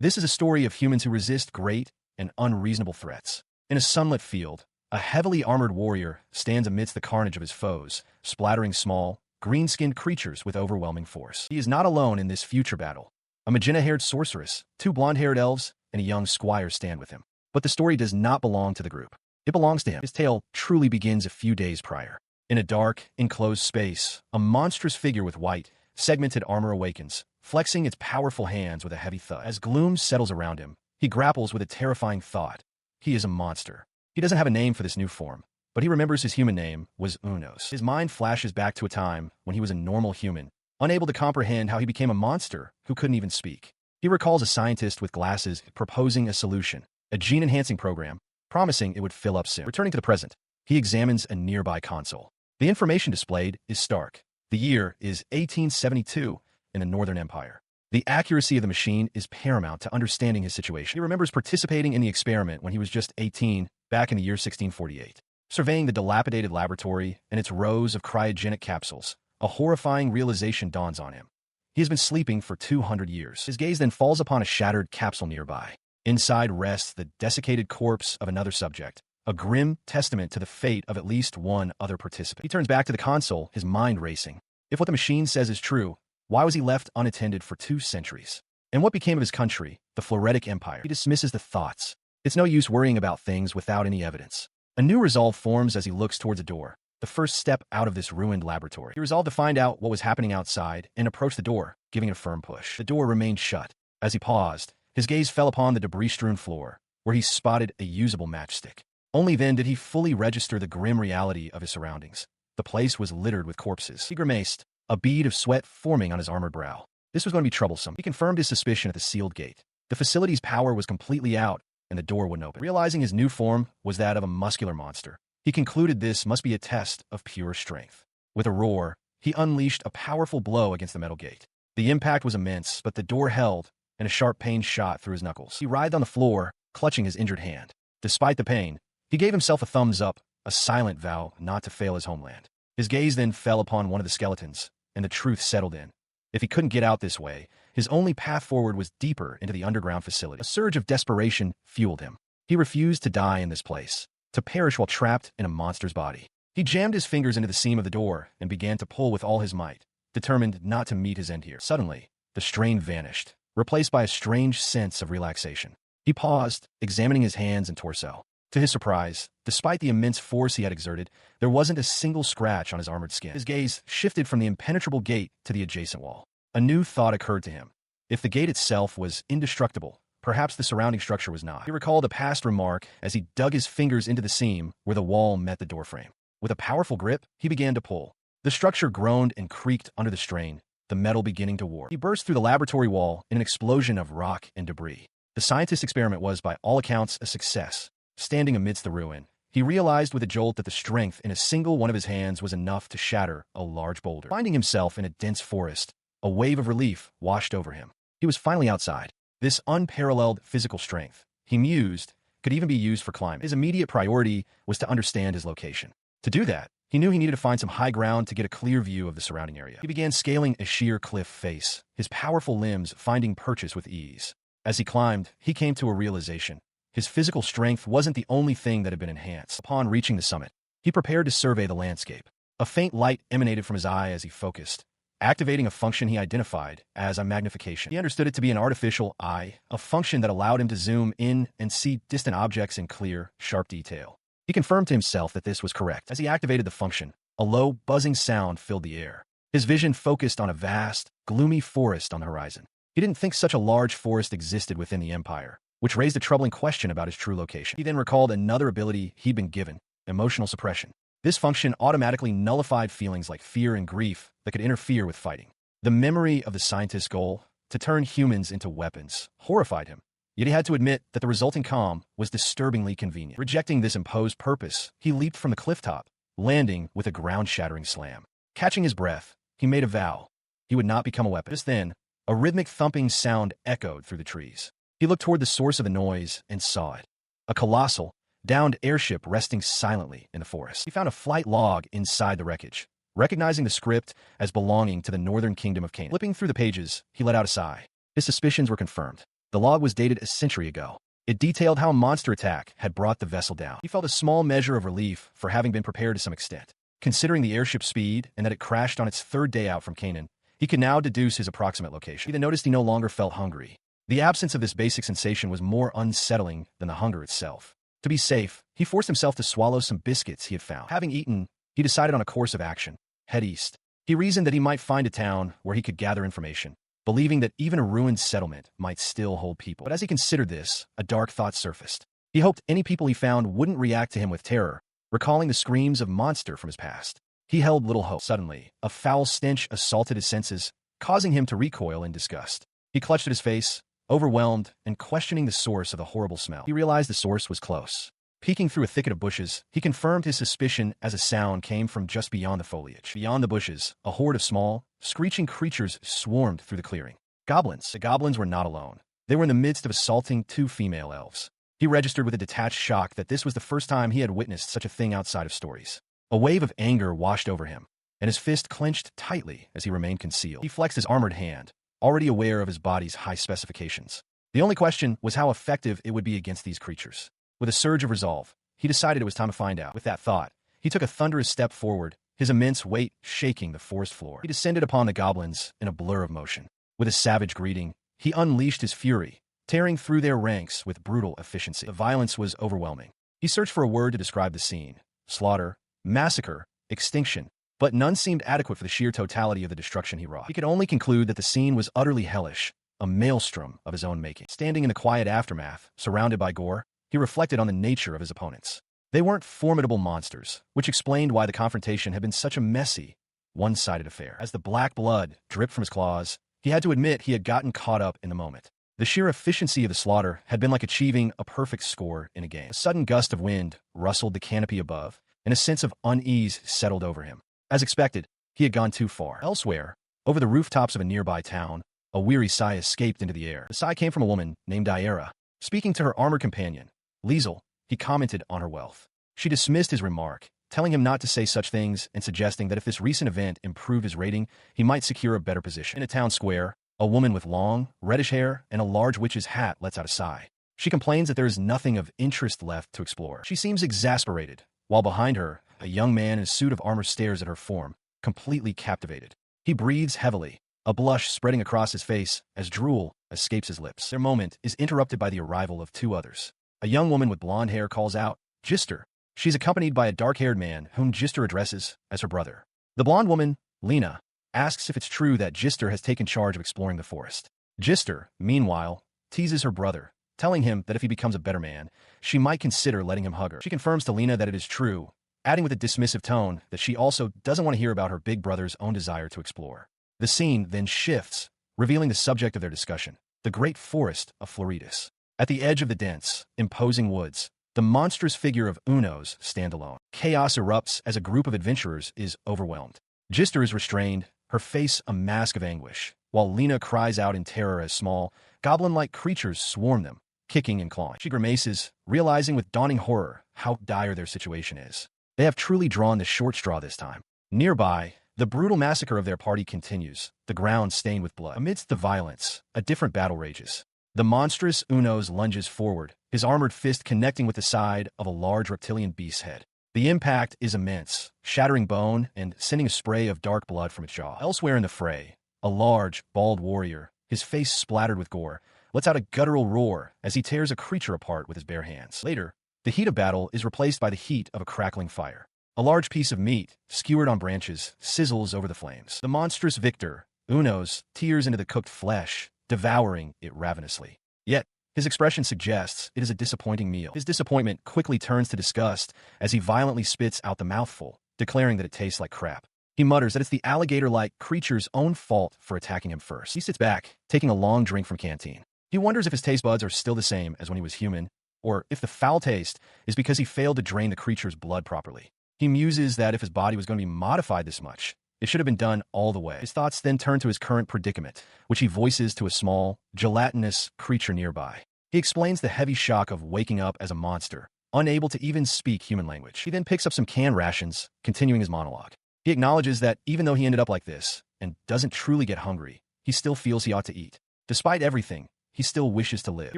This is a story of humans who resist great and unreasonable threats. In a sunlit field, a heavily armored warrior stands amidst the carnage of his foes, splattering small, green-skinned creatures with overwhelming force. He is not alone in this future battle. A magenta-haired sorceress, two blonde-haired elves, and a young squire stand with him. But the story does not belong to the group. It belongs to him. His tale truly begins a few days prior. In a dark, enclosed space, a monstrous figure with white, segmented armor awakens, flexing its powerful hands with a heavy thud. As gloom settles around him, he grapples with a terrifying thought. He is a monster. He doesn't have a name for this new form, but he remembers his human name was Unos. His mind flashes back to a time when he was a normal human, unable to comprehend how he became a monster who couldn't even speak. He recalls a scientist with glasses proposing a solution, a gene-enhancing program, promising it would fill up soon. Returning to the present, he examines a nearby console. The information displayed is stark. The year is 1872 in the Northern Empire. The accuracy of the machine is paramount to understanding his situation. He remembers participating in the experiment when he was just 18, back in the year 1648. Surveying the dilapidated laboratory and its rows of cryogenic capsules, a horrifying realization dawns on him. He has been sleeping for 200 years. His gaze then falls upon a shattered capsule nearby. Inside rests the desiccated corpse of another subject, a grim testament to the fate of at least one other participant. He turns back to the console, his mind racing. If what the machine says is true, why was he left unattended for 2 centuries? And what became of his country, the Floretic Empire? He dismisses the thoughts. It's no use worrying about things without any evidence. A new resolve forms as he looks towards a door, the first step out of this ruined laboratory. He resolved to find out what was happening outside and approach the door, giving it a firm push. The door remained shut. As he paused, his gaze fell upon the debris-strewn floor, where he spotted a usable matchstick. Only then did he fully register the grim reality of his surroundings. The place was littered with corpses. He grimaced, a bead of sweat forming on his armored brow. This was going to be troublesome. He confirmed his suspicion at the sealed gate. The facility's power was completely out, and the door wouldn't open. Realizing his new form was that of a muscular monster, he concluded this must be a test of pure strength. With a roar, he unleashed a powerful blow against the metal gate. The impact was immense, but the door held, and a sharp pain shot through his knuckles. He writhed on the floor, clutching his injured hand. Despite the pain, he gave himself a thumbs up, a silent vow not to fail his homeland. His gaze then fell upon one of the skeletons, and the truth settled in. If he couldn't get out this way, his only path forward was deeper into the underground facility. A surge of desperation fueled him. He refused to die in this place, to perish while trapped in a monster's body. He jammed his fingers into the seam of the door and began to pull with all his might, determined not to meet his end here. Suddenly, the strain vanished, replaced by a strange sense of relaxation. He paused, examining his hands and torso. To his surprise, despite the immense force he had exerted, there wasn't a single scratch on his armored skin. His gaze shifted from the impenetrable gate to the adjacent wall. A new thought occurred to him. If the gate itself was indestructible, perhaps the surrounding structure was not. He recalled a past remark as he dug his fingers into the seam where the wall met the doorframe. With a powerful grip, he began to pull. The structure groaned and creaked under the strain, the metal beginning to warp. He burst through the laboratory wall in an explosion of rock and debris. The scientist's experiment was, by all accounts, a success. Standing amidst the ruin, he realized with a jolt that the strength in a single one of his hands was enough to shatter a large boulder. Finding himself in a dense forest, a wave of relief washed over him. He was finally outside. This unparalleled physical strength, he mused, could even be used for climbing. His immediate priority was to understand his location. To do that, he knew he needed to find some high ground to get a clear view of the surrounding area. He began scaling a sheer cliff face, his powerful limbs finding purchase with ease. As he climbed, he came to a realization. His physical strength wasn't the only thing that had been enhanced. Upon reaching the summit, he prepared to survey the landscape. A faint light emanated from his eye as he focused, activating a function he identified as a magnification. He understood it to be an artificial eye, a function that allowed him to zoom in and see distant objects in clear, sharp detail. He confirmed to himself that this was correct. As he activated the function, a low, buzzing sound filled the air. His vision focused on a vast, gloomy forest on the horizon. He didn't think such a large forest existed within the Empire, which raised a troubling question about his true location. He then recalled another ability he'd been given, emotional suppression. This function automatically nullified feelings like fear and grief that could interfere with fighting. The memory of the scientist's goal, to turn humans into weapons, horrified him. Yet he had to admit that the resulting calm was disturbingly convenient. Rejecting this imposed purpose, he leaped from the cliff top, landing with a ground-shattering slam. Catching his breath, he made a vow. He would not become a weapon. Just then, a rhythmic thumping sound echoed through the trees. He looked toward the source of the noise and saw it. A colossal, downed airship resting silently in the forest. He found a flight log inside the wreckage, recognizing the script as belonging to the northern kingdom of Canaan. Flipping through the pages, he let out a sigh. His suspicions were confirmed. The log was dated a century ago. It detailed how a monster attack had brought the vessel down. He felt a small measure of relief for having been prepared to some extent. Considering the airship's speed and that it crashed on its third day out from Canaan, he could now deduce his approximate location. He then noticed he no longer felt hungry. The absence of this basic sensation was more unsettling than the hunger itself. To be safe, he forced himself to swallow some biscuits he had found. Having eaten, he decided on a course of action. Head east. He reasoned that he might find a town where he could gather information, believing that even a ruined settlement might still hold people. But as he considered this, a dark thought surfaced. He hoped any people he found wouldn't react to him with terror, recalling the screams of monster from his past. He held little hope. Suddenly, a foul stench assaulted his senses, causing him to recoil in disgust. He clutched at his face, overwhelmed and questioning the source of the horrible smell. He realized the source was close. Peeking through a thicket of bushes, he confirmed his suspicion as a sound came from just beyond the foliage. Beyond the bushes, a horde of small, screeching creatures swarmed through the clearing. Goblins. The goblins were not alone. They were in the midst of assaulting two female elves. He registered with a detached shock that this was the first time he had witnessed such a thing outside of stories. A wave of anger washed over him, and his fist clenched tightly as he remained concealed. He flexed his armored hand, already aware of his body's high specifications. The only question was how effective it would be against these creatures. With a surge of resolve, he decided it was time to find out. With that thought, he took a thunderous step forward, his immense weight shaking the forest floor. He descended upon the goblins in a blur of motion. With a savage greeting, he unleashed his fury, tearing through their ranks with brutal efficiency. The violence was overwhelming. He searched for a word to describe the scene. Slaughter, massacre, extinction, but none seemed adequate for the sheer totality of the destruction he wrought. He could only conclude that the scene was utterly hellish, a maelstrom of his own making. Standing in the quiet aftermath, surrounded by gore, he reflected on the nature of his opponents. They weren't formidable monsters, which explained why the confrontation had been such a messy, one-sided affair. As the black blood dripped from his claws, he had to admit he had gotten caught up in the moment. The sheer efficiency of the slaughter had been like achieving a perfect score in a game. A sudden gust of wind rustled the canopy above, and a sense of unease settled over him. As expected, he had gone too far. Elsewhere, over the rooftops of a nearby town, a weary sigh escaped into the air. The sigh came from a woman named Diera. Speaking to her armored companion, Liesel, he commented on her wealth. She dismissed his remark, telling him not to say such things and suggesting that if this recent event improved his rating, he might secure a better position. In a town square, a woman with long, reddish hair and a large witch's hat lets out a sigh. She complains that there is nothing of interest left to explore. She seems exasperated, while behind her, a young man in a suit of armor stares at her form, completely captivated. He breathes heavily, a blush spreading across his face as drool escapes his lips. Their moment is interrupted by the arrival of two others. A young woman with blonde hair calls out, "Gister." She's accompanied by a dark-haired man whom Gister addresses as her brother. The blonde woman, Lena, asks if it's true that Gister has taken charge of exploring the forest. Gister, meanwhile, teases her brother, telling him that if he becomes a better man, she might consider letting him hug her. She confirms to Lena that it is true, adding with a dismissive tone that she also doesn't want to hear about her big brother's own desire to explore. The scene then shifts, revealing the subject of their discussion, the great forest of Floridas. At the edge of the dense, imposing woods, the monstrous figure of Unos stands alone. Chaos erupts as a group of adventurers is overwhelmed. Gister is restrained, her face a mask of anguish, while Lena cries out in terror as small, goblin-like creatures swarm them, kicking and clawing. She grimaces, realizing with dawning horror how dire their situation is. They have truly drawn the short straw this time. Nearby, the brutal massacre of their party continues, the ground stained with blood. Amidst the violence, a different battle rages. The monstrous Unos lunges forward, his armored fist connecting with the side of a large reptilian beast's head. The impact is immense, shattering bone and sending a spray of dark blood from its jaw. Elsewhere in the fray, a large, bald warrior, his face splattered with gore, lets out a guttural roar as he tears a creature apart with his bare hands. Later, the heat of battle is replaced by the heat of a crackling fire. A large piece of meat, skewered on branches, sizzles over the flames. The monstrous victor, Unos, tears into the cooked flesh, devouring it ravenously. Yet, his expression suggests it is a disappointing meal. His disappointment quickly turns to disgust as he violently spits out the mouthful, declaring that it tastes like crap. He mutters that it's the alligator-like creature's own fault for attacking him first. He sits back, taking a long drink from canteen. He wonders if his taste buds are still the same as when he was human, or if the foul taste is because he failed to drain the creature's blood properly. He muses that if his body was going to be modified this much, it should have been done all the way. His thoughts then turn to his current predicament, which he voices to a small, gelatinous creature nearby. He explains the heavy shock of waking up as a monster, unable to even speak human language. He then picks up some canned rations, continuing his monologue. He acknowledges that even though he ended up like this, and doesn't truly get hungry, he still feels he ought to eat. Despite everything, he still wishes to live. He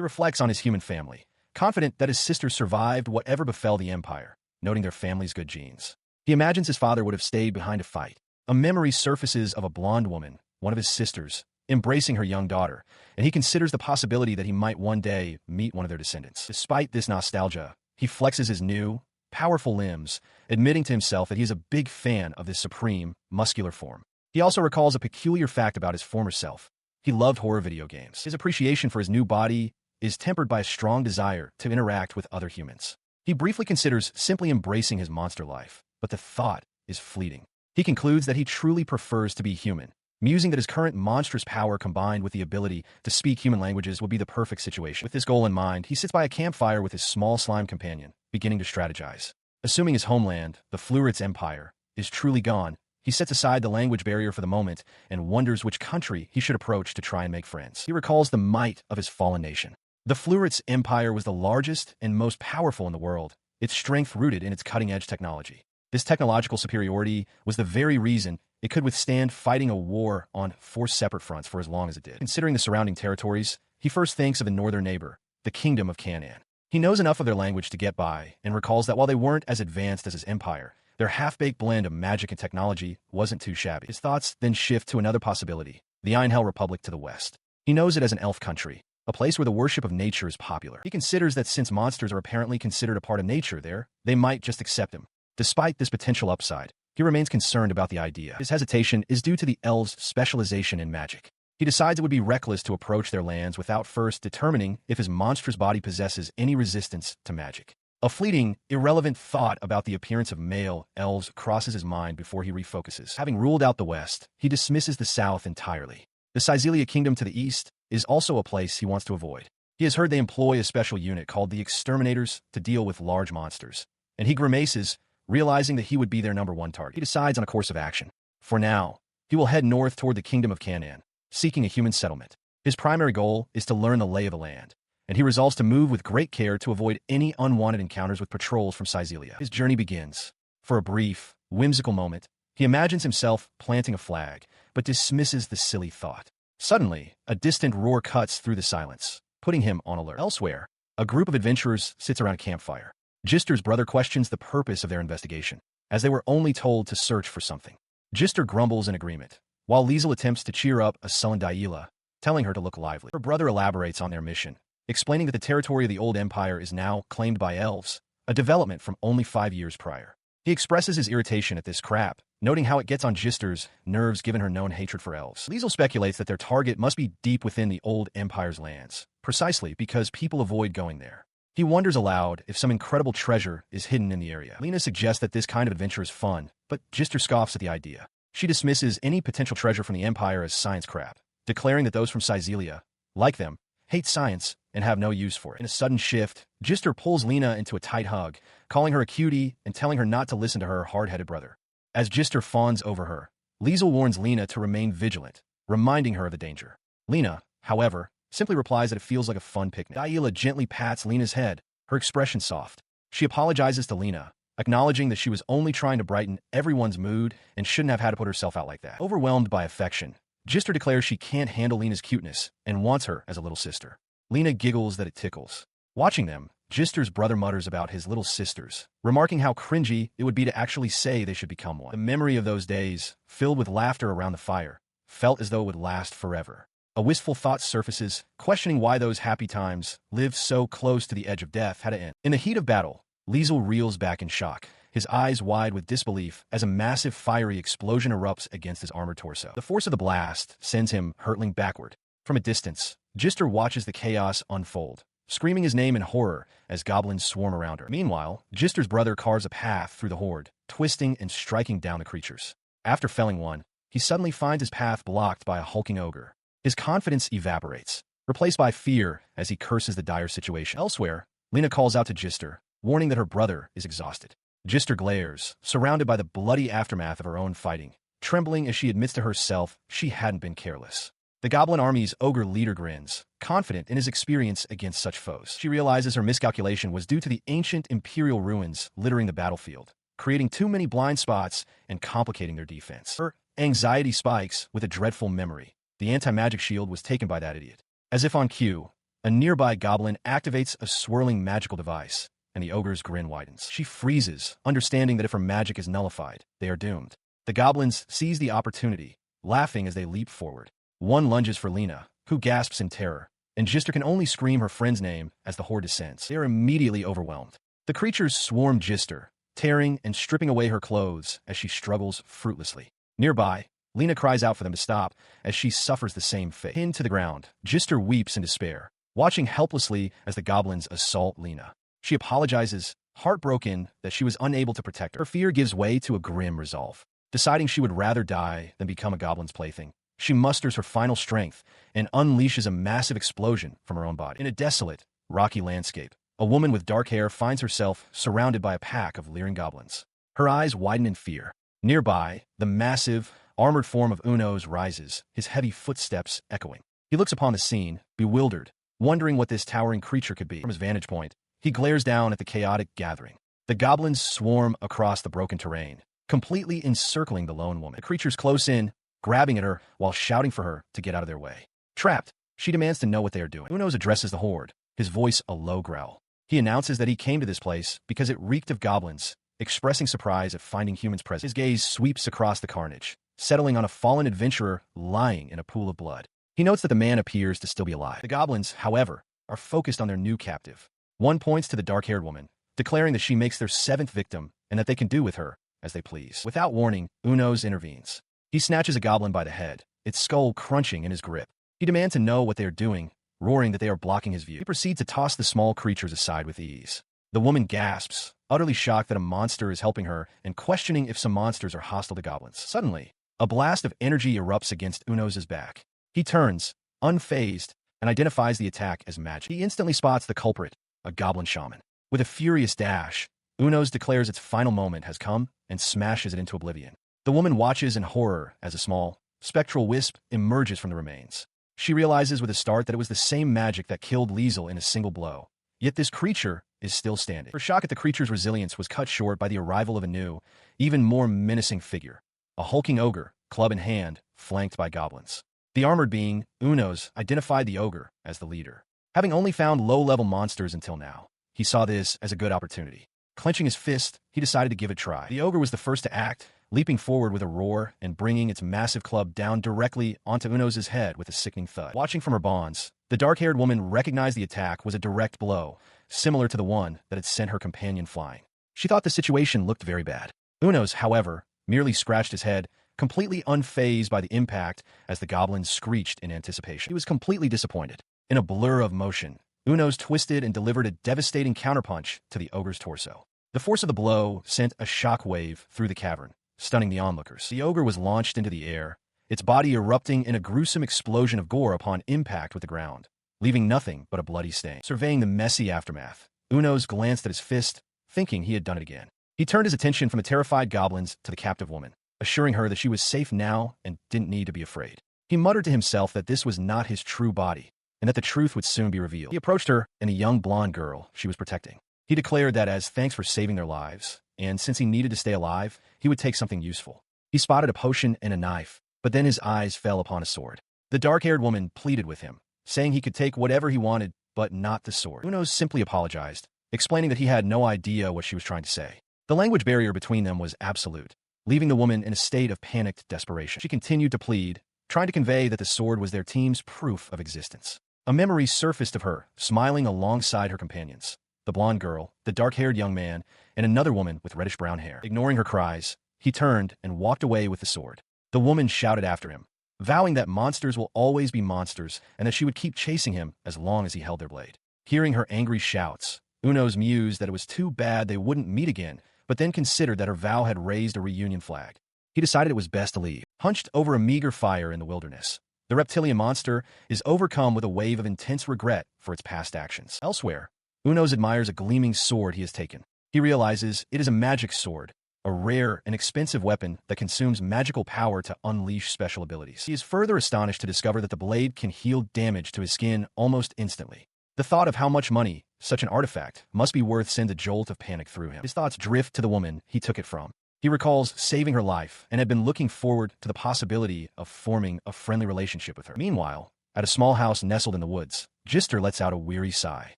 reflects on his human family, confident that his sisters survived whatever befell the Empire, noting their family's good genes. He imagines his father would have stayed behind to fight. A memory surfaces of a blonde woman, one of his sisters, embracing her young daughter, and he considers the possibility that he might one day meet one of their descendants. Despite this nostalgia, he flexes his new, powerful limbs, admitting to himself that he is a big fan of this supreme, muscular form. He also recalls a peculiar fact about his former self. He loved horror video games. His appreciation for his new body is tempered by a strong desire to interact with other humans. He briefly considers simply embracing his monster life, but the thought is fleeting. He concludes that he truly prefers to be human, musing that his current monstrous power combined with the ability to speak human languages would be the perfect situation. With this goal in mind, he sits by a campfire with his small slime companion, beginning to strategize. Assuming his homeland, the Flurit's Empire, is truly gone, he sets aside the language barrier for the moment and wonders which country he should approach to try and make friends. He recalls the might of his fallen nation. The Flurit's Empire was the largest and most powerful in the world, its strength rooted in its cutting-edge technology. This technological superiority was the very reason it could withstand fighting a war on 4 separate fronts for as long as it did. Considering the surrounding territories, he first thinks of a northern neighbor, the Kingdom of Canaan. He knows enough of their language to get by, and recalls that while they weren't as advanced as his empire, their half-baked blend of magic and technology wasn't too shabby. His thoughts then shift to another possibility, the Ainhel Republic to the west. He knows it as an elf country, a place where the worship of nature is popular. He considers that since monsters are apparently considered a part of nature there, they might just accept him. Despite this potential upside, he remains concerned about the idea. His hesitation is due to the elves' specialization in magic. He decides it would be reckless to approach their lands without first determining if his monstrous body possesses any resistance to magic. A fleeting, irrelevant thought about the appearance of male elves crosses his mind before he refocuses. Having ruled out the west, he dismisses the south entirely. The Cyzelia Kingdom to the east is also a place he wants to avoid. He has heard they employ a special unit called the Exterminators to deal with large monsters, and he grimaces, realizing that he would be their #1 target. He decides on a course of action. For now, he will head north toward the Kingdom of Canaan, seeking a human settlement. His primary goal is to learn the lay of the land, and he resolves to move with great care to avoid any unwanted encounters with patrols from Cyzelia. His journey begins. For a brief, whimsical moment, he imagines himself planting a flag, but dismisses the silly thought. Suddenly, a distant roar cuts through the silence, putting him on alert. Elsewhere, a group of adventurers sits around a campfire. Gister's brother questions the purpose of their investigation, as they were only told to search for something. Gister grumbles in agreement, while Liesel attempts to cheer up a sullen Daila, telling her to look lively. Her brother elaborates on their mission, explaining that the territory of the old empire is now claimed by elves, a development from only 5 years prior. He expresses his irritation at this crap, noting how it gets on Gister's nerves given her known hatred for elves. Liesel speculates that their target must be deep within the old empire's lands, precisely because people avoid going there. He wonders aloud if some incredible treasure is hidden in the area. Lena suggests that this kind of adventure is fun, but Gister scoffs at the idea. She dismisses any potential treasure from the empire as science crap, declaring that those from Cyzelia, like them, hate science and have no use for it. In a sudden shift, Gister pulls Lena into a tight hug, calling her a cutie and telling her not to listen to her hard-headed brother. As Gister fawns over her, Liesel warns Lena to remain vigilant, reminding her of the danger. Lena, however, simply replies that it feels like a fun picnic. Daila gently pats Lena's head, her expression soft. She apologizes to Lena, acknowledging that she was only trying to brighten everyone's mood and shouldn't have had to put herself out like that. Overwhelmed by affection, Gister declares she can't handle Lena's cuteness and wants her as a little sister. Lena giggles that it tickles. Watching them, Gister's brother mutters about his little sisters, remarking how cringy it would be to actually say they should become one. The memory of those days, filled with laughter around the fire, felt as though it would last forever. A wistful thought surfaces, questioning why those happy times, lived so close to the edge of death, had to end. In the heat of battle, Liesel reels back in shock, his eyes wide with disbelief as a massive fiery explosion erupts against his armored torso. The force of the blast sends him hurtling backward. From a distance, Gister watches the chaos unfold, screaming his name in horror as goblins swarm around her. Meanwhile, Gister's brother carves a path through the horde, twisting and striking down the creatures. After felling one, he suddenly finds his path blocked by a hulking ogre. His confidence evaporates, replaced by fear as he curses the dire situation. Elsewhere, Lena calls out to Gister, warning that her brother is exhausted. Gister glares, surrounded by the bloody aftermath of her own fighting, trembling as she admits to herself she hadn't been careless. The goblin army's ogre leader grins, confident in his experience against such foes. She realizes her miscalculation was due to the ancient imperial ruins littering the battlefield, creating too many blind spots and complicating their defense. Her anxiety spikes with a dreadful memory. The anti-magic shield was taken by that idiot. As if on cue, a nearby goblin activates a swirling magical device, and the ogre's grin widens. She freezes, understanding that if her magic is nullified, they are doomed. The goblins seize the opportunity, laughing as they leap forward. One lunges for Lena, who gasps in terror, and Gister can only scream her friend's name as the horde descends. They are immediately overwhelmed. The creatures swarm Gister, tearing and stripping away her clothes as she struggles fruitlessly. Nearby, Lena cries out for them to stop as she suffers the same fate. Pinned to the ground, Gister weeps in despair, watching helplessly as the goblins assault Lena. She apologizes, heartbroken that she was unable to protect her. Her fear gives way to a grim resolve. Deciding she would rather die than become a goblin's plaything, she musters her final strength and unleashes a massive explosion from her own body. In a desolate, rocky landscape, a woman with dark hair finds herself surrounded by a pack of leering goblins. Her eyes widen in fear. Nearby, the massive, armored form of Unos rises, his heavy footsteps echoing. He looks upon the scene, bewildered, wondering what this towering creature could be. From his vantage point, he glares down at the chaotic gathering. The goblins swarm across the broken terrain, completely encircling the lone woman. The creatures close in, grabbing at her while shouting for her to get out of their way. Trapped, she demands to know what they are doing. Unos addresses the horde, his voice a low growl. He announces that he came to this place because it reeked of goblins, expressing surprise at finding humans present. His gaze sweeps across the carnage, settling on a fallen adventurer lying in a pool of blood. He notes that the man appears to still be alive. The goblins, however, are focused on their new captive. One points to the dark-haired woman, declaring that she makes their 7th victim and that they can do with her as they please. Without warning, Unos intervenes. He snatches a goblin by the head, its skull crunching in his grip. He demands to know what they are doing, roaring that they are blocking his view. He proceeds to toss the small creatures aside with ease. The woman gasps, utterly shocked that a monster is helping her and questioning if some monsters are hostile to goblins. Suddenly, a blast of energy erupts against Unos' back. He turns, unfazed, and identifies the attack as magic. He instantly spots the culprit, a goblin shaman. With a furious dash, Unos declares its final moment has come and smashes it into oblivion. The woman watches in horror as a small, spectral wisp emerges from the remains. She realizes with a start that it was the same magic that killed Liesel in a single blow. Yet this creature is still standing. Her shock at the creature's resilience was cut short by the arrival of a new, even more menacing figure. A hulking ogre, club in hand, flanked by goblins. The armored being, Unos, identified the ogre as the leader. Having only found low-level monsters until now, he saw this as a good opportunity. Clenching his fist, he decided to give it a try. The ogre was the first to act, leaping forward with a roar and bringing its massive club down directly onto Unos' head with a sickening thud. Watching from her bonds, the dark-haired woman recognized the attack was a direct blow, similar to the one that had sent her companion flying. She thought the situation looked very bad. Unos, however, merely scratched his head, completely unfazed by the impact as the goblin screeched in anticipation. He was completely disappointed. In a blur of motion, Unos twisted and delivered a devastating counterpunch to the ogre's torso. The force of the blow sent a shockwave through the cavern, stunning the onlookers. The ogre was launched into the air, its body erupting in a gruesome explosion of gore upon impact with the ground, leaving nothing but a bloody stain. Surveying the messy aftermath, Unos glanced at his fist, thinking he had done it again. He turned his attention from the terrified goblins to the captive woman, assuring her that she was safe now and didn't need to be afraid. He muttered to himself that this was not his true body, and that the truth would soon be revealed. He approached her and the young blonde girl she was protecting. He declared that as thanks for saving their lives, and since he needed to stay alive, he would take something useful. He spotted a potion and a knife, but then his eyes fell upon a sword. The dark-haired woman pleaded with him, saying he could take whatever he wanted, but not the sword. Unos simply apologized, explaining that he had no idea what she was trying to say. The language barrier between them was absolute, leaving the woman in a state of panicked desperation. She continued to plead, trying to convey that the sword was their team's proof of existence. A memory surfaced of her, smiling alongside her companions, the blonde girl, the dark-haired young man, and another woman with reddish-brown hair. Ignoring her cries, he turned and walked away with the sword. The woman shouted after him, vowing that monsters will always be monsters and that she would keep chasing him as long as he held their blade. Hearing her angry shouts, Unos mused that it was too bad they wouldn't meet again, but then considered that her vow had raised a reunion flag. He decided it was best to leave. Hunched over a meager fire in the wilderness, the reptilian monster is overcome with a wave of intense regret for its past actions. Elsewhere, Unos admires a gleaming sword he has taken. He realizes it is a magic sword, a rare and expensive weapon that consumes magical power to unleash special abilities. He is further astonished to discover that the blade can heal damage to his skin almost instantly. The thought of how much money such an artifact must be worth sends a jolt of panic through him. His thoughts drift to the woman he took it from. He recalls saving her life and had been looking forward to the possibility of forming a friendly relationship with her. Meanwhile, At a small house nestled in the woods, Gister lets out a weary sigh.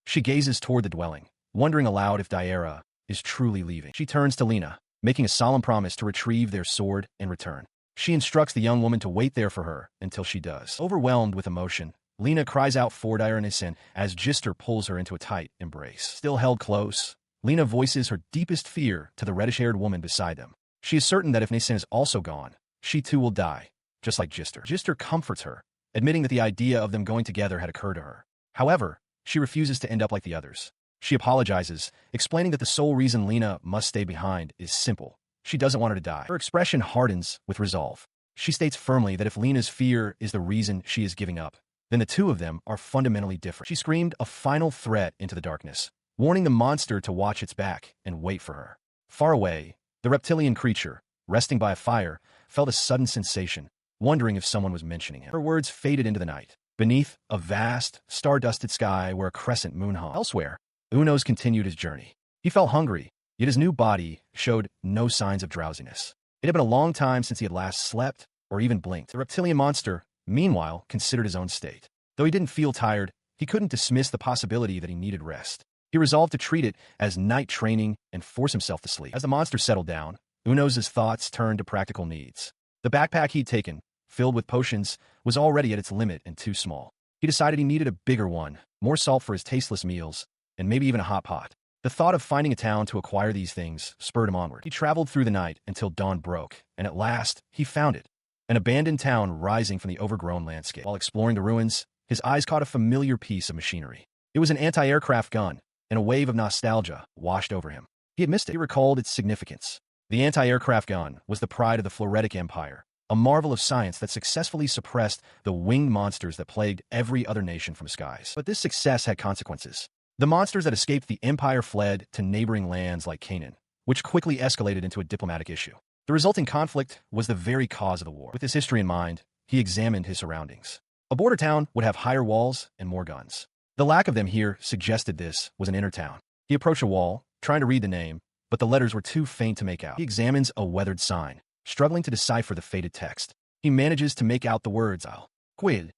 She gazes toward the dwelling, wondering aloud if Daira is truly leaving. She turns to Lena, making a solemn promise to retrieve their sword and return. She instructs the young woman to wait there for her until she does. Overwhelmed with emotion, Lena cries out for Daira as Gister pulls her into a tight embrace. Still held close, Lena voices her deepest fear to the reddish-haired woman beside them. She is certain that if Nissen is also gone, she too will die, just like Gister. Gister comforts her, admitting that the idea of them going together had occurred to her. However, she refuses to end up like the others. She apologizes, explaining that the sole reason Lena must stay behind is simple. She doesn't want her to die. Her expression hardens with resolve. She states firmly that if Lena's fear is the reason she is giving up, then the two of them are fundamentally different. She screamed a final threat into the darkness, warning the monster to watch its back and wait for her. Far away, the reptilian creature, resting by a fire, felt a sudden sensation, wondering if someone was mentioning him. Her words faded into the night, beneath a vast, star-dusted sky where a crescent moon hung. Elsewhere, Unos continued his journey. He felt hungry, yet his new body showed no signs of drowsiness. It had been a long time since he had last slept or even blinked. The reptilian monster, meanwhile, considered his own state. Though he didn't feel tired, he couldn't dismiss the possibility that he needed rest. He resolved to treat it as night training and force himself to sleep. As the monster settled down, Unos' thoughts turned to practical needs. The backpack he'd taken, filled with potions, was already at its limit and too small. He decided he needed a bigger one, more salt for his tasteless meals, and maybe even a hot pot. The thought of finding a town to acquire these things spurred him onward. He traveled through the night until dawn broke, and at last, he found it. An abandoned town rising from the overgrown landscape. While exploring the ruins, his eyes caught a familiar piece of machinery. It was an anti-aircraft gun, and a wave of nostalgia washed over him. He had missed it. He recalled its significance. The anti-aircraft gun was the pride of the Floretic Empire, a marvel of science that successfully suppressed the winged monsters that plagued every other nation from the skies. But this success had consequences. The monsters that escaped the empire fled to neighboring lands like Canaan, which quickly escalated into a diplomatic issue. The resulting conflict was the very cause of the war. With this history in mind, he examined his surroundings. A border town would have higher walls and more guns. The lack of them here suggested this was an inner town. He approached a wall, trying to read the name, but the letters were too faint to make out. He examines a weathered sign, struggling to decipher the faded text. He manages to make out the words "I'll quid,"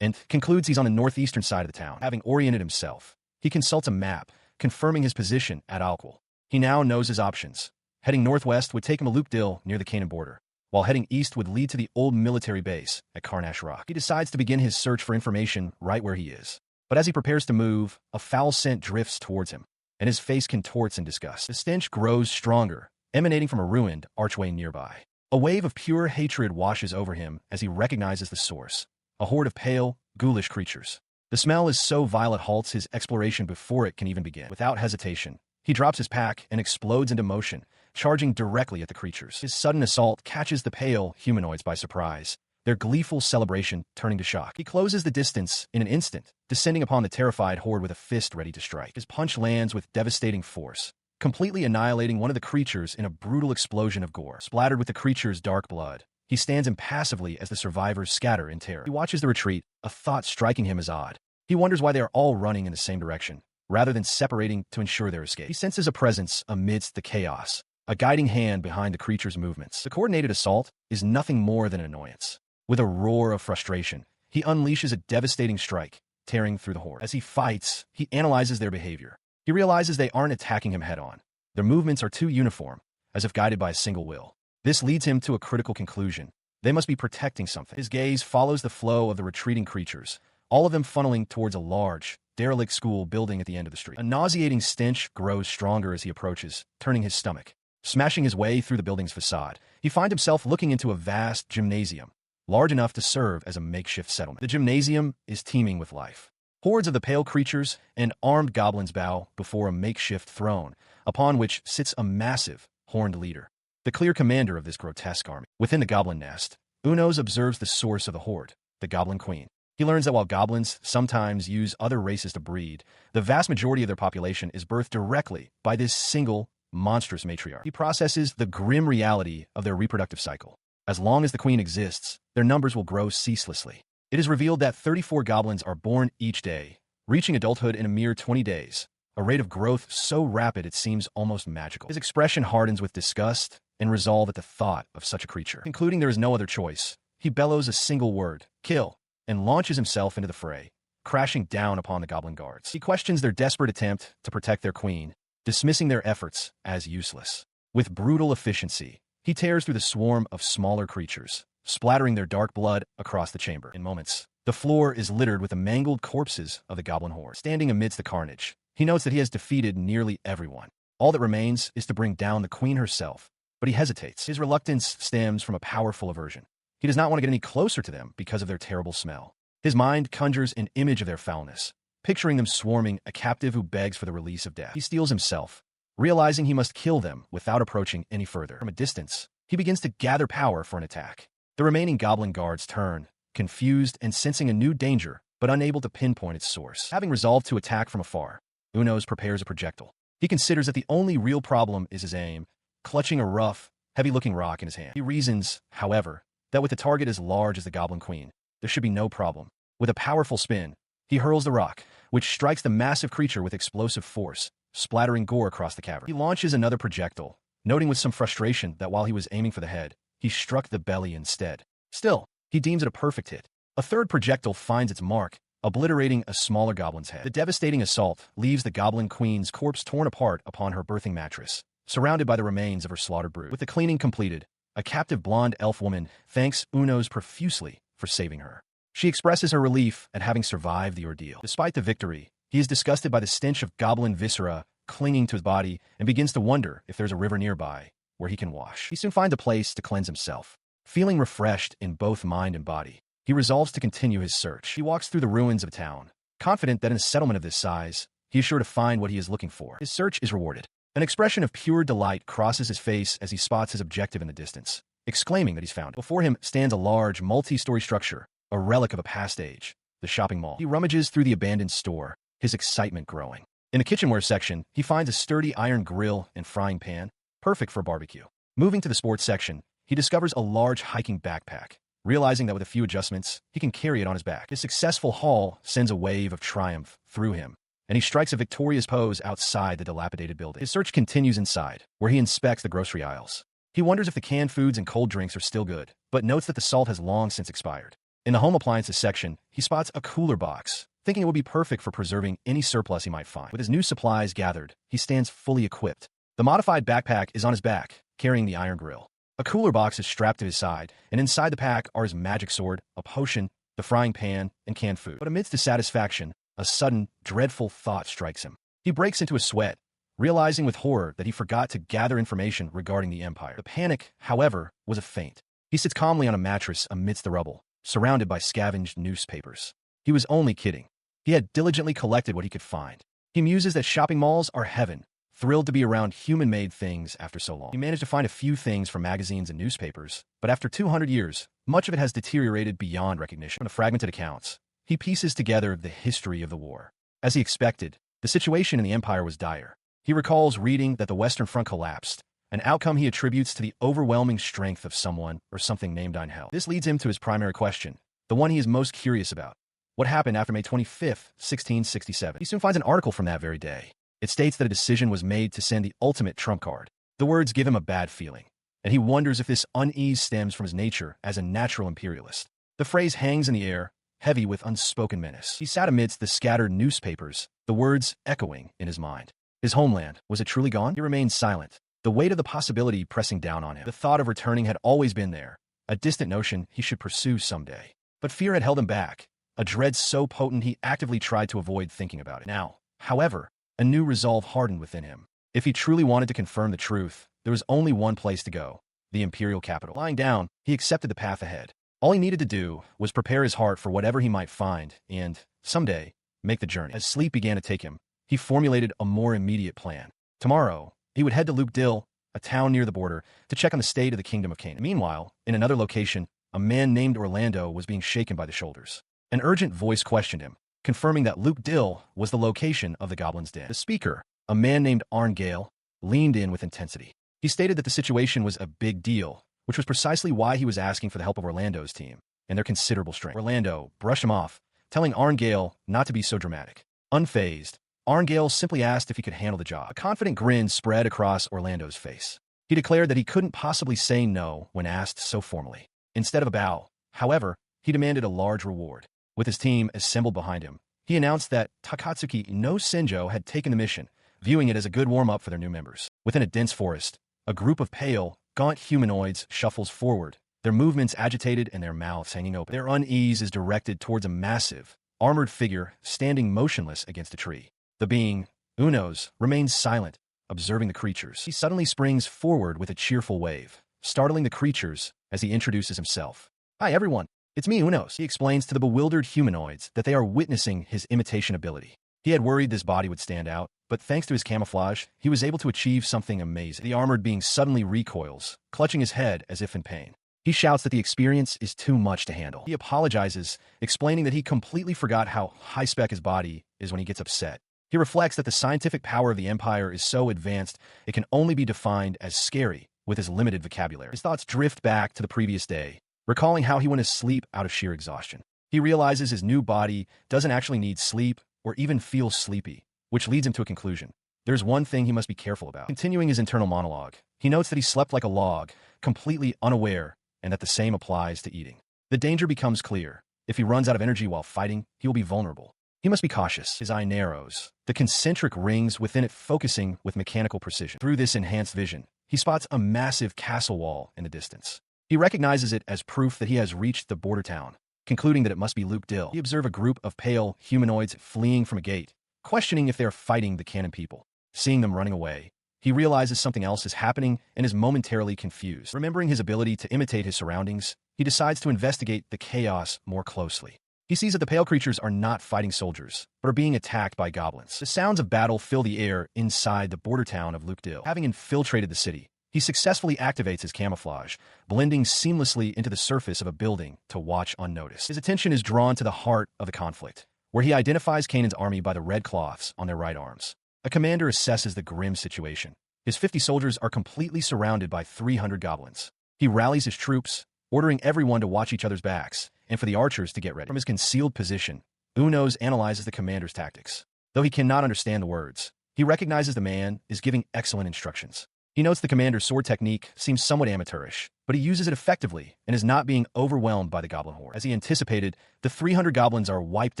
and concludes he's on the northeastern side of the town. Having oriented himself, he consults a map, confirming his position at Alquil. He now knows his options. Heading northwest would take him a loop dill near the Canaan border, while heading east would lead to the old military base at Carnash Rock. He decides to begin his search for information right where he is. But as he prepares to move, a foul scent drifts towards him, and his face contorts in disgust. The stench grows stronger, emanating from a ruined archway nearby. A wave of pure hatred washes over him as he recognizes the source, a horde of pale, ghoulish creatures. The smell is so vile it halts his exploration before it can even begin. Without hesitation, he drops his pack and explodes into motion, charging directly at the creatures. His sudden assault catches the pale humanoids by surprise, their gleeful celebration turning to shock. He closes the distance in an instant, descending upon the terrified horde with a fist ready to strike. His punch lands with devastating force, completely annihilating one of the creatures in a brutal explosion of gore. Splattered with the creature's dark blood, he stands impassively as the survivors scatter in terror. He watches the retreat, a thought striking him as odd. He wonders why they are all running in the same direction, rather than separating to ensure their escape. He senses a presence amidst the chaos, a guiding hand behind the creature's movements. The coordinated assault is nothing more than an annoyance. With a roar of frustration, he unleashes a devastating strike, tearing through the horde. As he fights, he analyzes their behavior. He realizes they aren't attacking him head-on. Their movements are too uniform, as if guided by a single will. This leads him to a critical conclusion. They must be protecting something. His gaze follows the flow of the retreating creatures, all of them funneling towards a large, derelict school building at the end of the street. A nauseating stench grows stronger as he approaches, turning his stomach. Smashing his way through the building's facade, he finds himself looking into a vast gymnasium, large enough to serve as a makeshift settlement. The gymnasium is teeming with life. Hordes of the pale creatures and armed goblins bow before a makeshift throne, upon which sits a massive, horned leader, the clear commander of this grotesque army. Within the goblin nest, Unos observes the source of the horde, the goblin queen. He learns that while goblins sometimes use other races to breed, the vast majority of their population is birthed directly by this single, monstrous matriarch. He processes the grim reality of their reproductive cycle. As long as the queen exists, their numbers will grow ceaselessly. It is revealed that 34 goblins are born each day, reaching adulthood in a mere 20 days, a rate of growth so rapid it seems almost magical. His expression hardens with disgust and resolve at the thought of such a creature. Concluding there is no other choice, he bellows a single word: kill. and launches himself into the fray, crashing down upon the goblin guards. He questions their desperate attempt to protect their queen, dismissing their efforts as useless. With brutal efficiency, he tears through the swarm of smaller creatures, splattering their dark blood across the chamber. In moments, the floor is littered with the mangled corpses of the goblin horde. Standing amidst the carnage, he notes that he has defeated nearly everyone. All that remains is to bring down the queen herself, but he hesitates. His reluctance stems from a powerful aversion. He does not want to get any closer to them because of their terrible smell. His mind conjures an image of their foulness, picturing them swarming a captive who begs for the release of death. He steels himself, realizing he must kill them without approaching any further. From a distance, he begins to gather power for an attack. The remaining goblin guards turn, confused and sensing a new danger, but unable to pinpoint its source. Having resolved to attack from afar, Unos prepares a projectile. He considers that the only real problem is his aim, clutching a rough, heavy-looking rock in his hand. He reasons, however, that with the target as large as the goblin queen, there should be no problem. With a powerful spin, he hurls the rock, which strikes the massive creature with explosive force, splattering gore across the cavern. He launches another projectile, noting with some frustration that while he was aiming for the head, he struck the belly instead. Still, he deems it a perfect hit. A third projectile finds its mark, obliterating a smaller goblin's head. The devastating assault leaves the goblin queen's corpse torn apart upon her birthing mattress, surrounded by the remains of her slaughtered brood. With the cleaning completed, a captive blonde elf woman thanks Unos profusely for saving her. She expresses her relief at having survived the ordeal. Despite the victory, he is disgusted by the stench of goblin viscera clinging to his body and begins to wonder if there's a river nearby where he can wash. He soon finds a place to cleanse himself. Feeling refreshed in both mind and body, he resolves to continue his search. He walks through the ruins of a town, confident that in a settlement of this size, he is sure to find what he is looking for. His search is rewarded. An expression of pure delight crosses his face as he spots his objective in the distance, exclaiming that he's found it. Before him stands a large, multi-story structure, a relic of a past age, the shopping mall. He rummages through the abandoned store, his excitement growing. In the kitchenware section, he finds a sturdy iron grill and frying pan, perfect for barbecue. Moving to the sports section, he discovers a large hiking backpack, realizing that with a few adjustments, he can carry it on his back. His successful haul sends a wave of triumph through him, and he strikes a victorious pose outside the dilapidated building. His search continues inside, where he inspects the grocery aisles. He wonders if the canned foods and cold drinks are still good, but notes that the salt has long since expired. In the home appliances section, he spots a cooler box, thinking it would be perfect for preserving any surplus he might find. With his new supplies gathered, he stands fully equipped. The modified backpack is on his back, carrying the iron grill. A cooler box is strapped to his side, and inside the pack are his magic sword, a potion, the frying pan, and canned food. But amidst his satisfaction, a sudden, dreadful thought strikes him. He breaks into a sweat, realizing with horror that he forgot to gather information regarding the Empire. The panic, however, was a feint. He sits calmly on a mattress amidst the rubble, surrounded by scavenged newspapers. He was only kidding. He had diligently collected what he could find. He muses that shopping malls are heaven, thrilled to be around human-made things after so long. He managed to find a few things from magazines and newspapers, but after 200 years, much of it has deteriorated beyond recognition. From the fragmented accounts, he pieces together the history of the war. As he expected, the situation in the Empire was dire. He recalls reading that the Western Front collapsed, an outcome he attributes to the overwhelming strength of someone or something named Einhell. This leads him to his primary question, the one he is most curious about. What happened after May 25th, 1667? He soon finds an article from that very day. It states that a decision was made to send the ultimate trump card. The words give him a bad feeling, and he wonders if this unease stems from his nature as a natural imperialist. The phrase hangs in the air, heavy with unspoken menace. He sat amidst the scattered newspapers, the words echoing in his mind. His homeland, was it truly gone? He remained silent, the weight of the possibility pressing down on him. The thought of returning had always been there, a distant notion he should pursue someday. But fear had held him back, a dread so potent he actively tried to avoid thinking about it. Now, however, a new resolve hardened within him. If he truly wanted to confirm the truth, there was only one place to go, the imperial capital. Lying down, he accepted the path ahead. All he needed to do was prepare his heart for whatever he might find and, someday, make the journey. As sleep began to take him, he formulated a more immediate plan. Tomorrow, he would head to Lukdil, a town near the border, to check on the state of the Kingdom of Canaan. Meanwhile, in another location, a man named Orlando was being shaken by the shoulders. An urgent voice questioned him, confirming that Lukdil was the location of the goblin's den. The speaker, a man named Arngale, leaned in with intensity. He stated that the situation was a big deal, which was precisely why he was asking for the help of Orlando's team and their considerable strength. Orlando brushed him off, telling Arngale not to be so dramatic. Unfazed, Arngale simply asked if he could handle the job. A confident grin spread across Orlando's face. He declared that he couldn't possibly say no when asked so formally. Instead of a bow, however, he demanded a large reward. With his team assembled behind him, he announced that Takatsuki no Senjo had taken the mission, viewing it as a good warm-up for their new members. Within a dense forest, a group of pale, gaunt humanoids shuffles forward, their movements agitated and their mouths hanging open. Their unease is directed towards a massive, armored figure standing motionless against a tree. The being, Unos, remains silent, observing the creatures. He suddenly springs forward with a cheerful wave, startling the creatures as he introduces himself. "Hi everyone, it's me Unos." He explains to the bewildered humanoids that they are witnessing his imitation ability. He had worried this body would stand out, but thanks to his camouflage, he was able to achieve something amazing. The armored being suddenly recoils, clutching his head as if in pain. He shouts that the experience is too much to handle. He apologizes, explaining that he completely forgot how high-spec his body is when he gets upset. He reflects that the scientific power of the Empire is so advanced it can only be defined as scary with his limited vocabulary. His thoughts drift back to the previous day, recalling how he went to sleep out of sheer exhaustion. He realizes his new body doesn't actually need sleep or even feel sleepy, which leads him to a conclusion. There's one thing he must be careful about. Continuing his internal monologue, he notes that he slept like a log, completely unaware, and that the same applies to eating. The danger becomes clear. If he runs out of energy while fighting, he will be vulnerable. He must be cautious. His eye narrows, the concentric rings within it focusing with mechanical precision. Through this enhanced vision, he spots a massive castle wall in the distance. He recognizes it as proof that he has reached the border town, concluding that it must be Luke Dill. He observes a group of pale humanoids fleeing from a gate, questioning if they are fighting the Cannon people. Seeing them running away, he realizes something else is happening and is momentarily confused. Remembering his ability to imitate his surroundings, he decides to investigate the chaos more closely. He sees that the pale creatures are not fighting soldiers, but are being attacked by goblins. The sounds of battle fill the air inside the border town of Luke Dill. Having infiltrated the city, he successfully activates his camouflage, blending seamlessly into the surface of a building to watch unnoticed. His attention is drawn to the heart of the conflict, where he identifies Canaan's army by the red cloths on their right arms. A commander assesses the grim situation. His 50 soldiers are completely surrounded by 300 goblins. He rallies his troops, ordering everyone to watch each other's backs, and for the archers to get ready. From his concealed position, Unos analyzes the commander's tactics. Though he cannot understand the words, he recognizes the man is giving excellent instructions. He notes the commander's sword technique seems somewhat amateurish, but he uses it effectively and is not being overwhelmed by the goblin horde. As he anticipated, the 300 goblins are wiped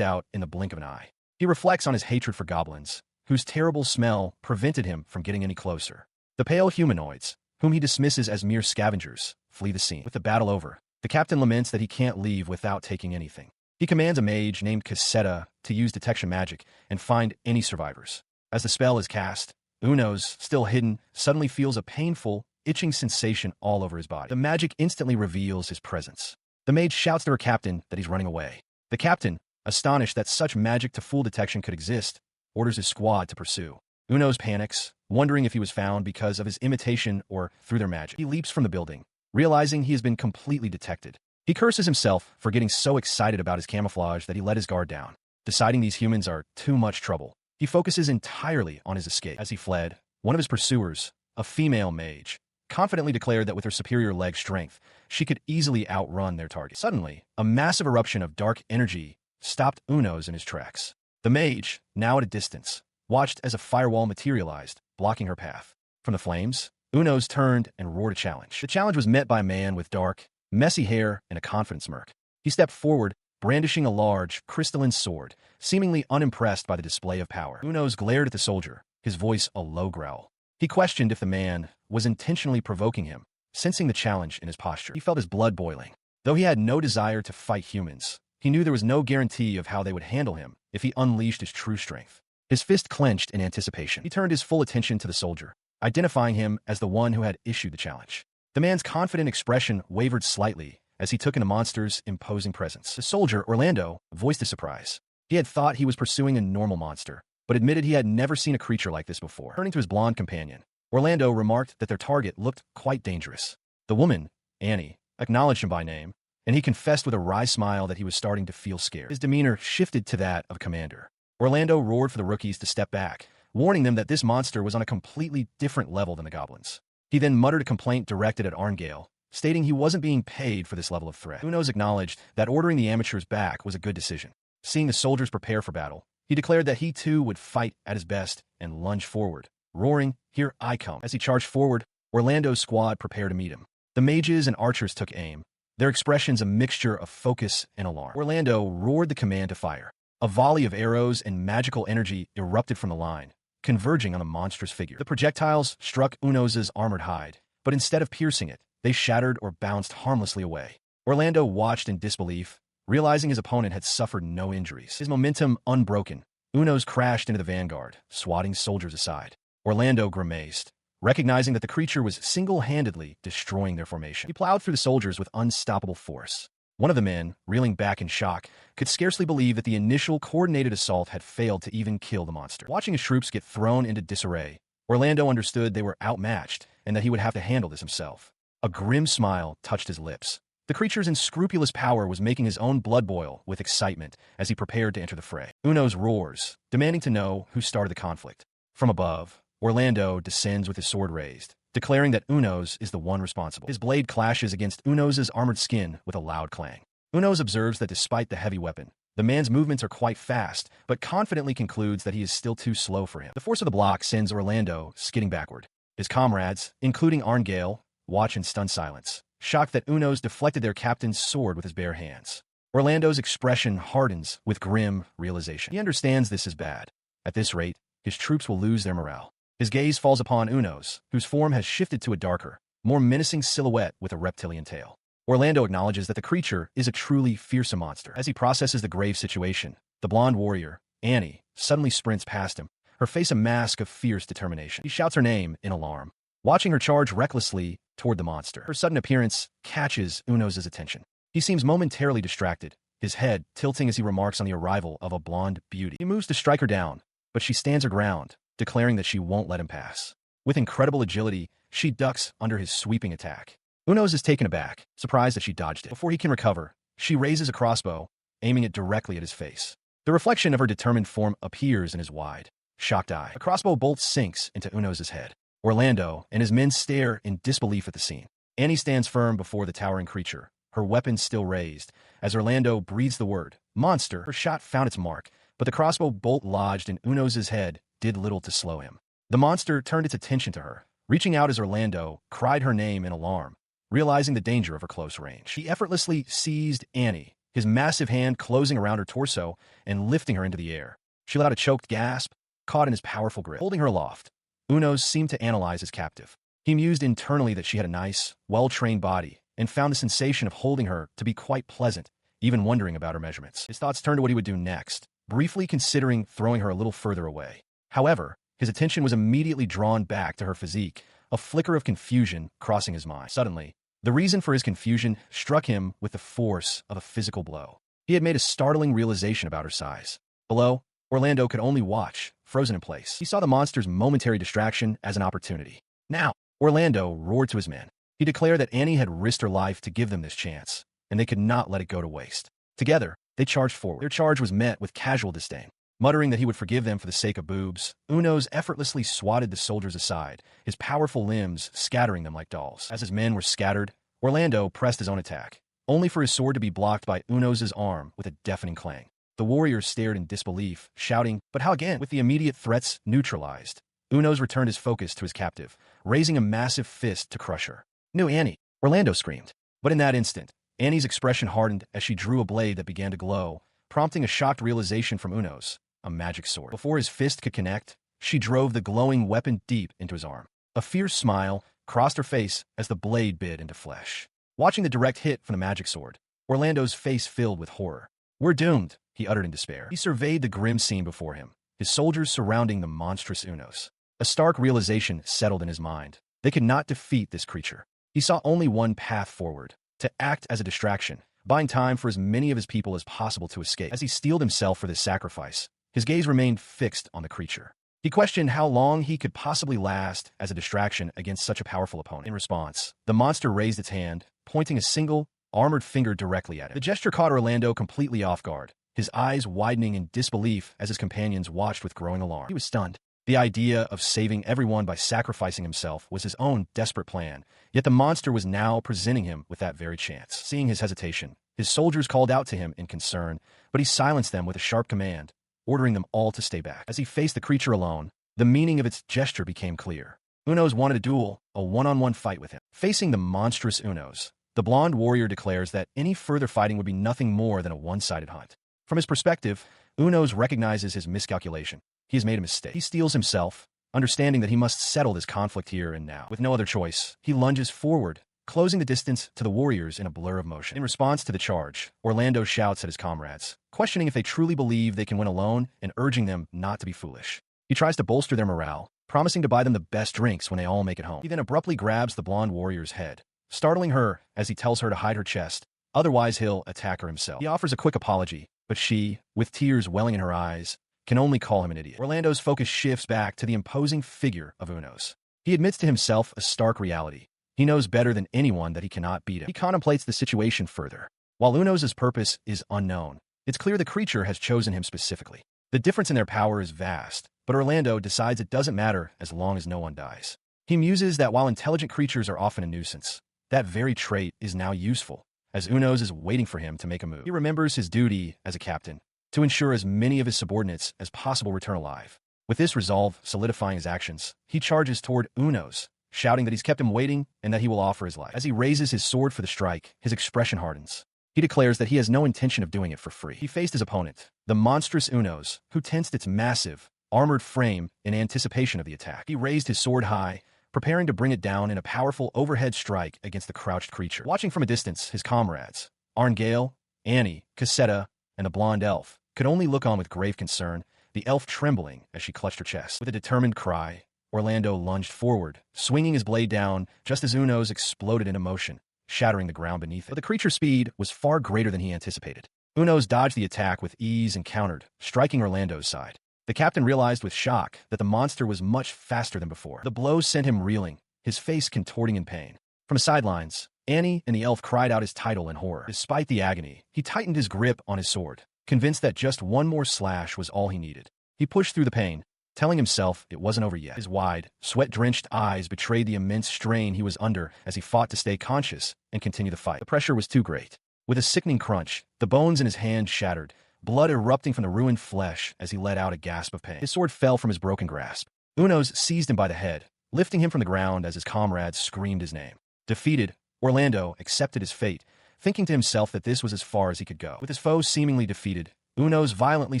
out in the blink of an eye. He reflects on his hatred for goblins, whose terrible smell prevented him from getting any closer. The pale humanoids, whom he dismisses as mere scavengers, flee the scene. With the battle over, the captain laments that he can't leave without taking anything. He commands a mage named Cassetta to use detection magic and find any survivors. As the spell is cast, Unos, still hidden, suddenly feels a painful, itching sensation all over his body. The magic instantly reveals his presence. The mage shouts to her captain that he's running away. The captain, astonished that such magic to fool detection could exist, orders his squad to pursue. Unos panics, wondering if he was found because of his imitation or through their magic. He leaps from the building, realizing he has been completely detected. He curses himself for getting so excited about his camouflage that he let his guard down. Deciding these humans are too much trouble, he focuses entirely on his escape. As he fled, one of his pursuers, a female mage, confidently declared that with her superior leg strength, she could easily outrun their target. Suddenly, a massive eruption of dark energy stopped Unos in his tracks. The mage, now at a distance, watched as a firewall materialized, blocking her path. From the flames, Unos turned and roared a challenge. The challenge was met by a man with dark, messy hair and a confident smirk. He stepped forward, brandishing a large, crystalline sword, seemingly unimpressed by the display of power. Unos glared at the soldier, his voice a low growl. He questioned if the man was intentionally provoking him, sensing the challenge in his posture. He felt his blood boiling. Though he had no desire to fight humans, he knew there was no guarantee of how they would handle him if he unleashed his true strength. His fist clenched in anticipation. He turned his full attention to the soldier, identifying him as the one who had issued the challenge. The man's confident expression wavered slightly as he took in the monster's imposing presence. The soldier, Orlando, voiced his surprise. He had thought he was pursuing a normal monster, but admitted he had never seen a creature like this before. Turning to his blonde companion, Orlando remarked that their target looked quite dangerous. The woman, Annie, acknowledged him by name, and he confessed with a wry smile that he was starting to feel scared. His demeanor shifted to that of a commander. Orlando roared for the rookies to step back, warning them that this monster was on a completely different level than the goblins. He then muttered a complaint directed at Arngale, stating he wasn't being paid for this level of threat. Unos acknowledged that ordering the amateurs back was a good decision. Seeing the soldiers prepare for battle, he declared that he too would fight at his best and lunge forward, roaring, "Here I come." As he charged forward, Orlando's squad prepared to meet him. The mages and archers took aim, their expressions a mixture of focus and alarm. Orlando roared the command to fire. A volley of arrows and magical energy erupted from the line, converging on the monstrous figure. The projectiles struck Uno's armored hide, but instead of piercing it, they shattered or bounced harmlessly away. Orlando watched in disbelief, realizing his opponent had suffered no injuries. His momentum unbroken, Uno's crashed into the vanguard, swatting soldiers aside. Orlando grimaced, recognizing that the creature was single-handedly destroying their formation. He plowed through the soldiers with unstoppable force. One of the men, reeling back in shock, could scarcely believe that the initial coordinated assault had failed to even kill the monster. Watching his troops get thrown into disarray, Orlando understood they were outmatched and that he would have to handle this himself. A grim smile touched his lips. The creature's unscrupulous power was making his own blood boil with excitement as he prepared to enter the fray. Uno's roars, demanding to know who started the conflict. From above, Orlando descends with his sword raised, declaring that Uno's is the one responsible. His blade clashes against Uno's armored skin with a loud clang. Uno's observes that despite the heavy weapon, the man's movements are quite fast, but confidently concludes that he is still too slow for him. The force of the block sends Orlando skidding backward. His comrades, including Arngale, watch in stunned silence, shocked that Uno's deflected their captain's sword with his bare hands. Orlando's expression hardens with grim realization. He understands this is bad. At this rate, his troops will lose their morale. His gaze falls upon Uno's, whose form has shifted to a darker, more menacing silhouette with a reptilian tail. Orlando acknowledges that the creature is a truly fearsome monster. As he processes the grave situation, the blonde warrior, Annie, suddenly sprints past him, her face a mask of fierce determination. He shouts her name in alarm, watching her charge recklessly toward the monster. Her sudden appearance catches Uno's attention. He seems momentarily distracted, his head tilting as he remarks on the arrival of a blonde beauty. He moves to strike her down, but she stands her ground, declaring that she won't let him pass. With incredible agility, she ducks under his sweeping attack. Uno's is taken aback, surprised that she dodged it. Before he can recover, she raises a crossbow, aiming it directly at his face. The reflection of her determined form appears in his wide, shocked eye. A crossbow bolt sinks into Uno's head. Orlando and his men stare in disbelief at the scene. Annie stands firm before the towering creature, her weapon still raised. As Orlando breathes the word, "Monster," her shot found its mark, but the crossbow bolt lodged in Uno's head did little to slow him. The monster turned its attention to her, reaching out as Orlando cried her name in alarm, realizing the danger of her close range. He effortlessly seized Annie, his massive hand closing around her torso and lifting her into the air. She let out a choked gasp, caught in his powerful grip. Holding her aloft, Uno's seemed to analyze his captive. He mused internally that she had a nice, well-trained body and found the sensation of holding her to be quite pleasant, even wondering about her measurements. His thoughts turned to what he would do next, briefly considering throwing her a little further away. However, his attention was immediately drawn back to her physique, a flicker of confusion crossing his mind. Suddenly, the reason for his confusion struck him with the force of a physical blow. He had made a startling realization about her size. Below, Orlando could only watch, frozen in place. He saw the monster's momentary distraction as an opportunity. Now, Orlando roared to his men. He declared that Annie had risked her life to give them this chance, and they could not let it go to waste. Together, they charged forward. Their charge was met with casual disdain. Muttering that he would forgive them for the sake of boobs, Uno's effortlessly swatted the soldiers aside, his powerful limbs scattering them like dolls. As his men were scattered, Orlando pressed his own attack, only for his sword to be blocked by Uno's arm with a deafening clang. The warriors stared in disbelief, shouting, "But how again?" With the immediate threats neutralized, Uno's returned his focus to his captive, raising a massive fist to crush her. "No, Annie!" Orlando screamed. But in that instant, Annie's expression hardened as she drew a blade that began to glow, prompting a shocked realization from Uno's. A magic sword. Before his fist could connect, she drove the glowing weapon deep into his arm. A fierce smile crossed her face as the blade bit into flesh. Watching the direct hit from the magic sword, Orlando's face filled with horror. "We're doomed," he uttered in despair. He surveyed the grim scene before him, his soldiers surrounding the monstrous Unos. A stark realization settled in his mind. They could not defeat this creature. He saw only one path forward, to act as a distraction, buying time for as many of his people as possible to escape. As he steeled himself for this sacrifice, his gaze remained fixed on the creature. He questioned how long he could possibly last as a distraction against such a powerful opponent. In response, the monster raised its hand, pointing a single, armored finger directly at him. The gesture caught Orlando completely off guard, his eyes widening in disbelief as his companions watched with growing alarm. He was stunned. The idea of saving everyone by sacrificing himself was his own desperate plan, yet the monster was now presenting him with that very chance. Seeing his hesitation, his soldiers called out to him in concern, but he silenced them with a sharp command, ordering them all to stay back. As he faced the creature alone, the meaning of its gesture became clear. Unos wanted a duel, a one-on-one fight with him. Facing the monstrous Unos, The blonde warrior declares that any further fighting would be nothing more than a one-sided hunt. From his perspective, Unos recognizes his miscalculation. He has made a mistake. He steels himself, understanding that he must settle this conflict here and now. With no other choice, he lunges forward, closing the distance to the warriors in a blur of motion. In response to the charge, Orlando shouts at his comrades, questioning if they truly believe they can win alone and urging them not to be foolish. He tries to bolster their morale, promising to buy them the best drinks when they all make it home. He then abruptly grabs the blonde warrior's head, startling her as he tells her to hide her chest, otherwise he'll attack her himself. He offers a quick apology, but she, with tears welling in her eyes, can only call him an idiot. Orlando's focus shifts back to the imposing figure of Unos. He admits to himself a stark reality. He knows better than anyone that he cannot beat him. He contemplates the situation further. While Unos' purpose is unknown, it's clear the creature has chosen him specifically. The difference in their power is vast, but Orlando decides it doesn't matter as long as no one dies. He muses that while intelligent creatures are often a nuisance, that very trait is now useful, as Unos is waiting for him to make a move. He remembers his duty as a captain, to ensure as many of his subordinates as possible return alive. With this resolve solidifying his actions, he charges toward Unos, shouting that he's kept him waiting and that he will offer his life. As he raises his sword for the strike, his expression hardens. He declares that he has no intention of doing it for free. He faced his opponent, the monstrous Unos, who tensed its massive, armored frame in anticipation of the attack. He raised his sword high, preparing to bring it down in a powerful overhead strike against the crouched creature. Watching from a distance, his comrades, Arngale, Annie, Cassetta, and the blonde elf, could only look on with grave concern, the elf trembling as she clutched her chest. With a determined cry, Orlando lunged forward, swinging his blade down just as Unos exploded into motion, shattering the ground beneath it. But the creature's speed was far greater than he anticipated. Unos dodged the attack with ease and countered, striking Orlando's side. The captain realized with shock that the monster was much faster than before. The blows sent him reeling, his face contorting in pain. From the sidelines, Annie and the elf cried out his title in horror. Despite the agony, he tightened his grip on his sword, convinced that just one more slash was all he needed. He pushed through the pain, telling himself it wasn't over yet. His wide, sweat-drenched eyes betrayed the immense strain he was under as he fought to stay conscious and continue the fight. The pressure was too great. With a sickening crunch, the bones in his hand shattered, blood erupting from the ruined flesh as he let out a gasp of pain. His sword fell from his broken grasp. Unos seized him by the head, lifting him from the ground as his comrades screamed his name. Defeated, Orlando accepted his fate, thinking to himself that this was as far as he could go. With his foe seemingly defeated, Unos violently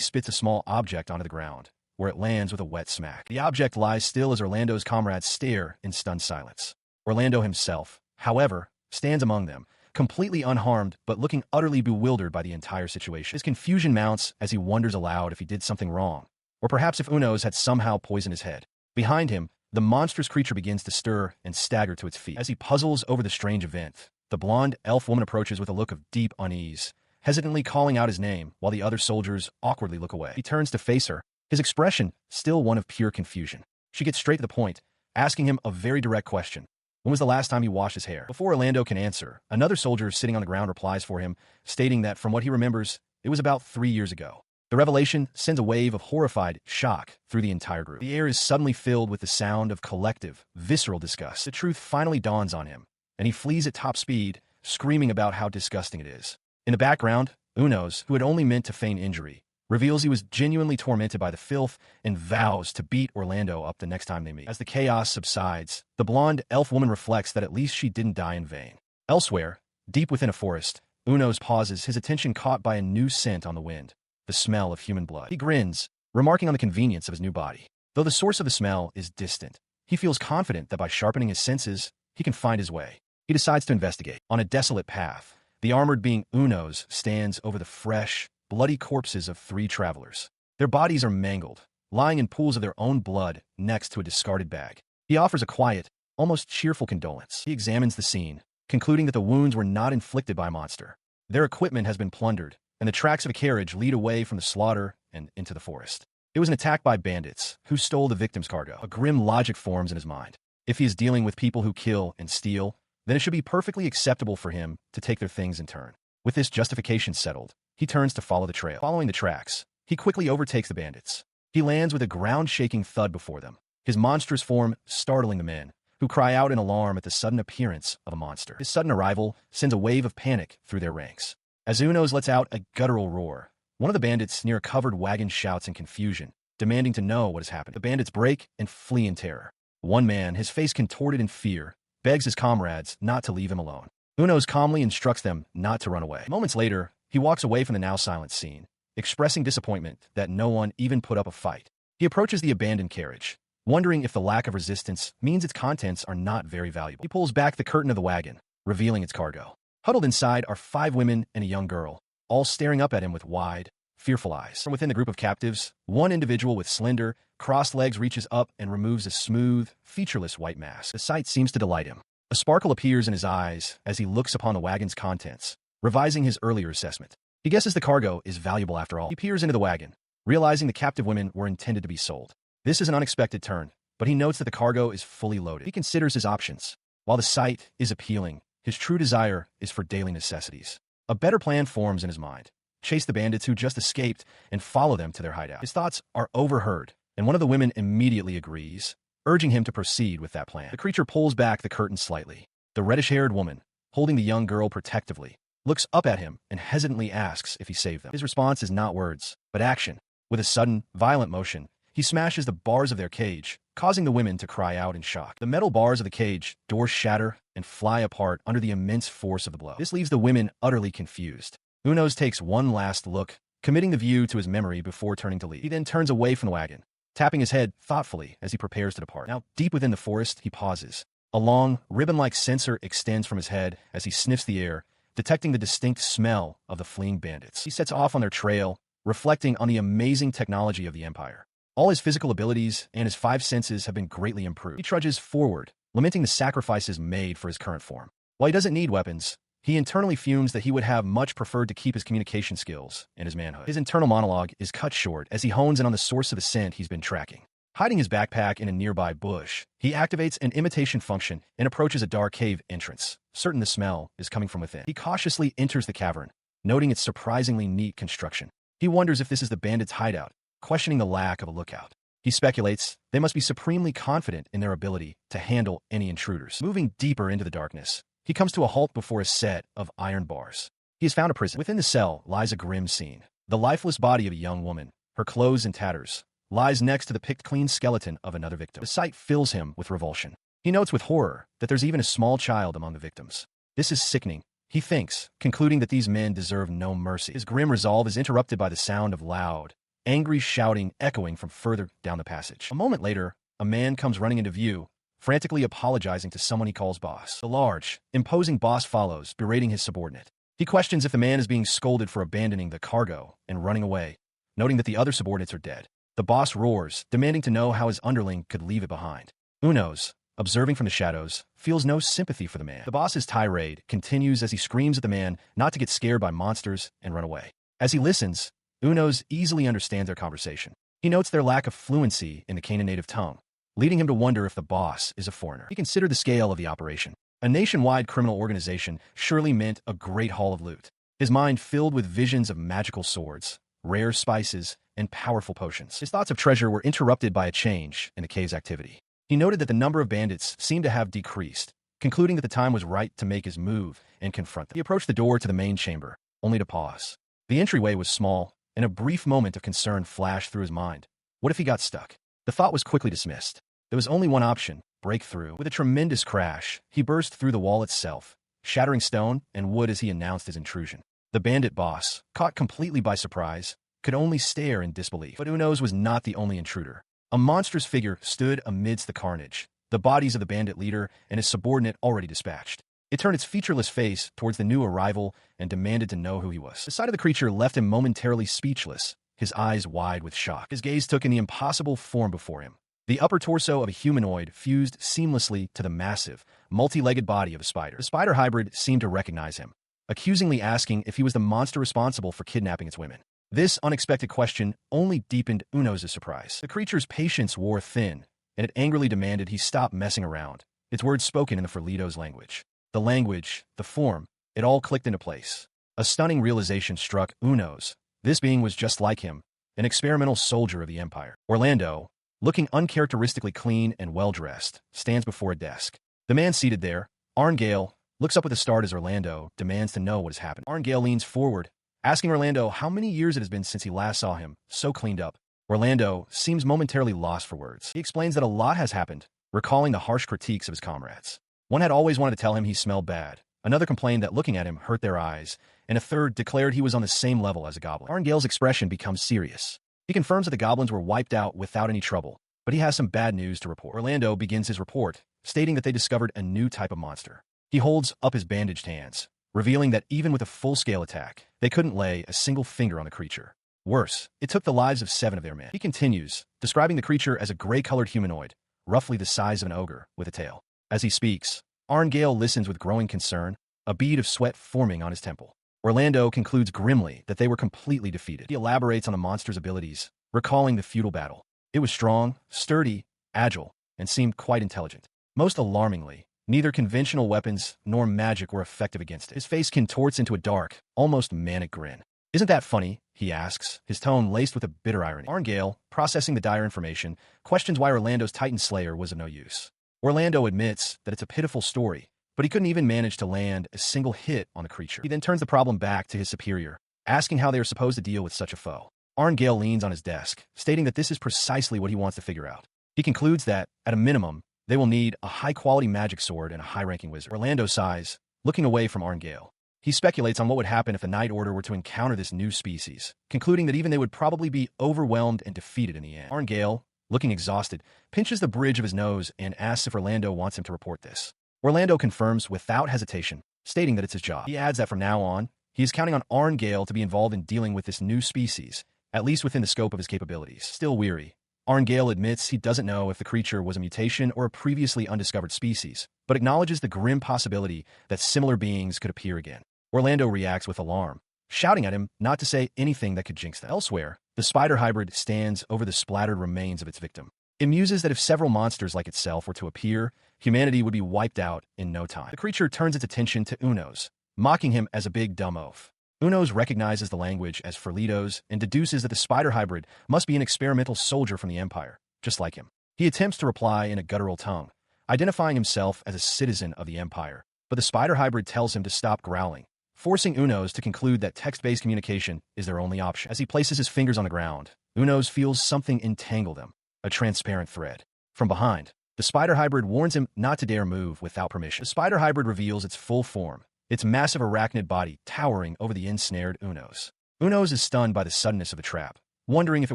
spits a small object onto the ground, where it lands with a wet smack. The object lies still as Orlando's comrades stare in stunned silence. Orlando himself, however, stands among them, completely unharmed but looking utterly bewildered by the entire situation. His confusion mounts as he wonders aloud if he did something wrong, or perhaps if Unos had somehow poisoned his head. Behind him, the monstrous creature begins to stir and stagger to its feet. As he puzzles over the strange event, the blonde elf woman approaches with a look of deep unease, hesitantly calling out his name while the other soldiers awkwardly look away. He turns to face her, his expression still one of pure confusion. She gets straight to the point, asking him a very direct question. When was the last time he washed his hair? Before Orlando can answer, another soldier sitting on the ground replies for him, stating that from what he remembers, it was about 3 years ago. The revelation sends a wave of horrified shock through the entire group. The air is suddenly filled with the sound of collective, visceral disgust. The truth finally dawns on him, and he flees at top speed, screaming about how disgusting it is. In the background, Unos, who had only meant to feign injury, reveals he was genuinely tormented by the filth and vows to beat Orlando up the next time they meet. As the chaos subsides, the blonde elf woman reflects that at least she didn't die in vain. Elsewhere, deep within a forest, Unos pauses, his attention caught by a new scent on the wind, the smell of human blood. He grins, remarking on the convenience of his new body. Though the source of the smell is distant, he feels confident that by sharpening his senses, he can find his way. He decides to investigate. On a desolate path, the armored being Unos stands over the fresh, bloody corpses of 3 travelers. Their bodies are mangled, lying in pools of their own blood next to a discarded bag. He offers a quiet, almost cheerful condolence. He examines the scene, concluding that the wounds were not inflicted by a monster. Their equipment has been plundered, and the tracks of a carriage lead away from the slaughter and into the forest. It was an attack by bandits, who stole the victim's cargo. A grim logic forms in his mind. If he is dealing with people who kill and steal, then it should be perfectly acceptable for him to take their things in turn. With this justification settled, he turns to follow the trail. Following the tracks, he quickly overtakes the bandits. He lands with a ground-shaking thud before them, his monstrous form startling the men, who cry out in alarm at the sudden appearance of a monster. His sudden arrival sends a wave of panic through their ranks. As Unos lets out a guttural roar, one of the bandits near a covered wagon shouts in confusion, demanding to know what has happened. The bandits break and flee in terror. One man, his face contorted in fear, begs his comrades not to leave him alone. Unos calmly instructs them not to run away. Moments later, he walks away from the now silent scene, expressing disappointment that no one even put up a fight. He approaches the abandoned carriage, wondering if the lack of resistance means its contents are not very valuable. He pulls back the curtain of the wagon, revealing its cargo. Huddled inside are 5 women and a young girl, all staring up at him with wide, fearful eyes. From within the group of captives, one individual with slender, crossed legs reaches up and removes a smooth, featureless white mask. The sight seems to delight him. A sparkle appears in his eyes as he looks upon the wagon's contents, revising his earlier assessment. He guesses the cargo is valuable after all. He peers into the wagon, realizing the captive women were intended to be sold. This is an unexpected turn, but he notes that the cargo is fully loaded. He considers his options. While the sight is appealing, his true desire is for daily necessities. A better plan forms in his mind. Chase the bandits who just escaped and follow them to their hideout. His thoughts are overheard, and one of the women immediately agrees, urging him to proceed with that plan. The creature pulls back the curtain slightly. The reddish-haired woman, holding the young girl protectively, looks up at him and hesitantly asks if he saved them. His response is not words, but action. With a sudden, violent motion, he smashes the bars of their cage, causing the women to cry out in shock. The metal bars of the cage doors shatter and fly apart under the immense force of the blow. This leaves the women utterly confused. Unos takes one last look, committing the view to his memory before turning to leave. He then turns away from the wagon, tapping his head thoughtfully as he prepares to depart. Now, deep within the forest, he pauses. A long, ribbon-like sensor extends from his head as he sniffs the air, detecting the distinct smell of the fleeing bandits. He sets off on their trail, reflecting on the amazing technology of the Empire. All his physical abilities and his 5 senses have been greatly improved. He trudges forward, lamenting the sacrifices made for his current form. While he doesn't need weapons, he internally fumes that he would have much preferred to keep his communication skills and his manhood. His internal monologue is cut short as he hones in on the source of the scent he's been tracking. Hiding his backpack in a nearby bush, he activates an imitation function and approaches a dark cave entrance, certain the smell is coming from within. He cautiously enters the cavern, noting its surprisingly neat construction. He wonders if this is the bandits' hideout, questioning the lack of a lookout. He speculates they must be supremely confident in their ability to handle any intruders. Moving deeper into the darkness, he comes to a halt before a set of iron bars. He has found a prison. Within the cell lies a grim scene. The lifeless body of a young woman, her clothes in tatters, lies next to the picked-clean skeleton of another victim. The sight fills him with revulsion. He notes with horror that there's even a small child among the victims. This is sickening, he thinks, concluding that these men deserve no mercy. His grim resolve is interrupted by the sound of loud, angry shouting echoing from further down the passage. A moment later, a man comes running into view, frantically apologizing to someone he calls boss. The large, imposing boss follows, berating his subordinate. He questions if the man is being scolded for abandoning the cargo and running away, noting that the other subordinates are dead. The boss roars, demanding to know how his underling could leave it behind. Unos, observing from the shadows, feels no sympathy for the man. The boss's tirade continues as he screams at the man not to get scared by monsters and run away. As he listens, Unos easily understands their conversation. He notes their lack of fluency in the Canaan native tongue, leading him to wonder if the boss is a foreigner. He considered the scale of the operation. A nationwide criminal organization surely meant a great haul of loot. His mind filled with visions of magical swords, rare spices, and powerful potions. His thoughts of treasure were interrupted by a change in the cave's activity. He noted that the number of bandits seemed to have decreased, concluding that the time was right to make his move and confront them. He approached the door to the main chamber, only to pause. The entryway was small, and a brief moment of concern flashed through his mind. What if he got stuck? The thought was quickly dismissed. There was only one option: break through. With a tremendous crash, he burst through the wall itself, shattering stone and wood as he announced his intrusion. The bandit boss, caught completely by surprise, could only stare in disbelief. But Unos was not the only intruder. A monstrous figure stood amidst the carnage, the bodies of the bandit leader and his subordinate already dispatched. It turned its featureless face towards the new arrival and demanded to know who he was. The sight of the creature left him momentarily speechless, his eyes wide with shock. His gaze took in the impossible form before him. The upper torso of a humanoid fused seamlessly to the massive, multi-legged body of a spider. The spider hybrid seemed to recognize him, accusingly asking if he was the monster responsible for kidnapping its women. This unexpected question only deepened Unos' surprise. The creature's patience wore thin, and it angrily demanded he stop messing around, its words spoken in the Ferlitos language. The language, the form, it all clicked into place. A stunning realization struck Unos. This being was just like him, an experimental soldier of the Empire. Orlando, looking uncharacteristically clean and well-dressed, stands before a desk. The man seated there, Arngale, looks up with a start as Orlando demands to know what has happened. Arngale leans forward, asking Orlando how many years it has been since he last saw him, so cleaned up. Orlando seems momentarily lost for words. He explains that a lot has happened, recalling the harsh critiques of his comrades. One had always wanted to tell him he smelled bad, Another complained that looking at him hurt their eyes, and a third declared he was on the same level as a goblin. Arngale's expression becomes serious. He confirms that the goblins were wiped out without any trouble, but he has some bad news to report. Orlando begins his report, stating that they discovered a new type of monster. He holds up his bandaged hands, revealing that even with a full-scale attack, they couldn't lay a single finger on the creature. Worse, it took the lives of 7 of their men. He continues, describing the creature as a gray-colored humanoid, roughly the size of an ogre, with a tail. As he speaks, Arngale listens with growing concern, a bead of sweat forming on his temple. Orlando concludes grimly that they were completely defeated. He elaborates on the monster's abilities, recalling the feudal battle. It was strong, sturdy, agile, and seemed quite intelligent. Most alarmingly, neither conventional weapons nor magic were effective against it. His face contorts into a dark, almost manic grin. "Isn't that funny?" he asks, his tone laced with a bitter irony. Arngale, processing the dire information, questions why Orlando's Titan Slayer was of no use. Orlando admits that it's a pitiful story, but he couldn't even manage to land a single hit on the creature. He then turns the problem back to his superior, asking how they are supposed to deal with such a foe. Arngale leans on his desk, stating that this is precisely what he wants to figure out. He concludes that, at a minimum, they will need a high-quality magic sword and a high-ranking wizard. Orlando sighs, looking away from Arngale. He speculates on what would happen if the Night Order were to encounter this new species, concluding that even they would probably be overwhelmed and defeated in the end. Arngale, looking exhausted, pinches the bridge of his nose and asks if Orlando wants him to report this. Orlando confirms without hesitation, stating that it's his job. He adds that from now on, he is counting on Arngale to be involved in dealing with this new species, at least within the scope of his capabilities. Still weary, Arngale admits he doesn't know if the creature was a mutation or a previously undiscovered species, but acknowledges the grim possibility that similar beings could appear again. Orlando reacts with alarm, shouting at him not to say anything that could jinx them. Elsewhere, the spider hybrid stands over the splattered remains of its victim. It muses that if several monsters like itself were to appear, humanity would be wiped out in no time. The creature turns its attention to Unos, mocking him as a big dumb oaf. Unos recognizes the language as Ferlitos and deduces that the spider hybrid must be an experimental soldier from the Empire, just like him. He attempts to reply in a guttural tongue, identifying himself as a citizen of the Empire, but the spider hybrid tells him to stop growling, forcing Unos to conclude that text-based communication is their only option. As he places his fingers on the ground, Unos feels something entangle them, a transparent thread. From behind, the spider hybrid warns him not to dare move without permission. The spider hybrid reveals its full form, its massive arachnid body towering over the ensnared Unos. Unos is stunned by the suddenness of the trap, wondering if it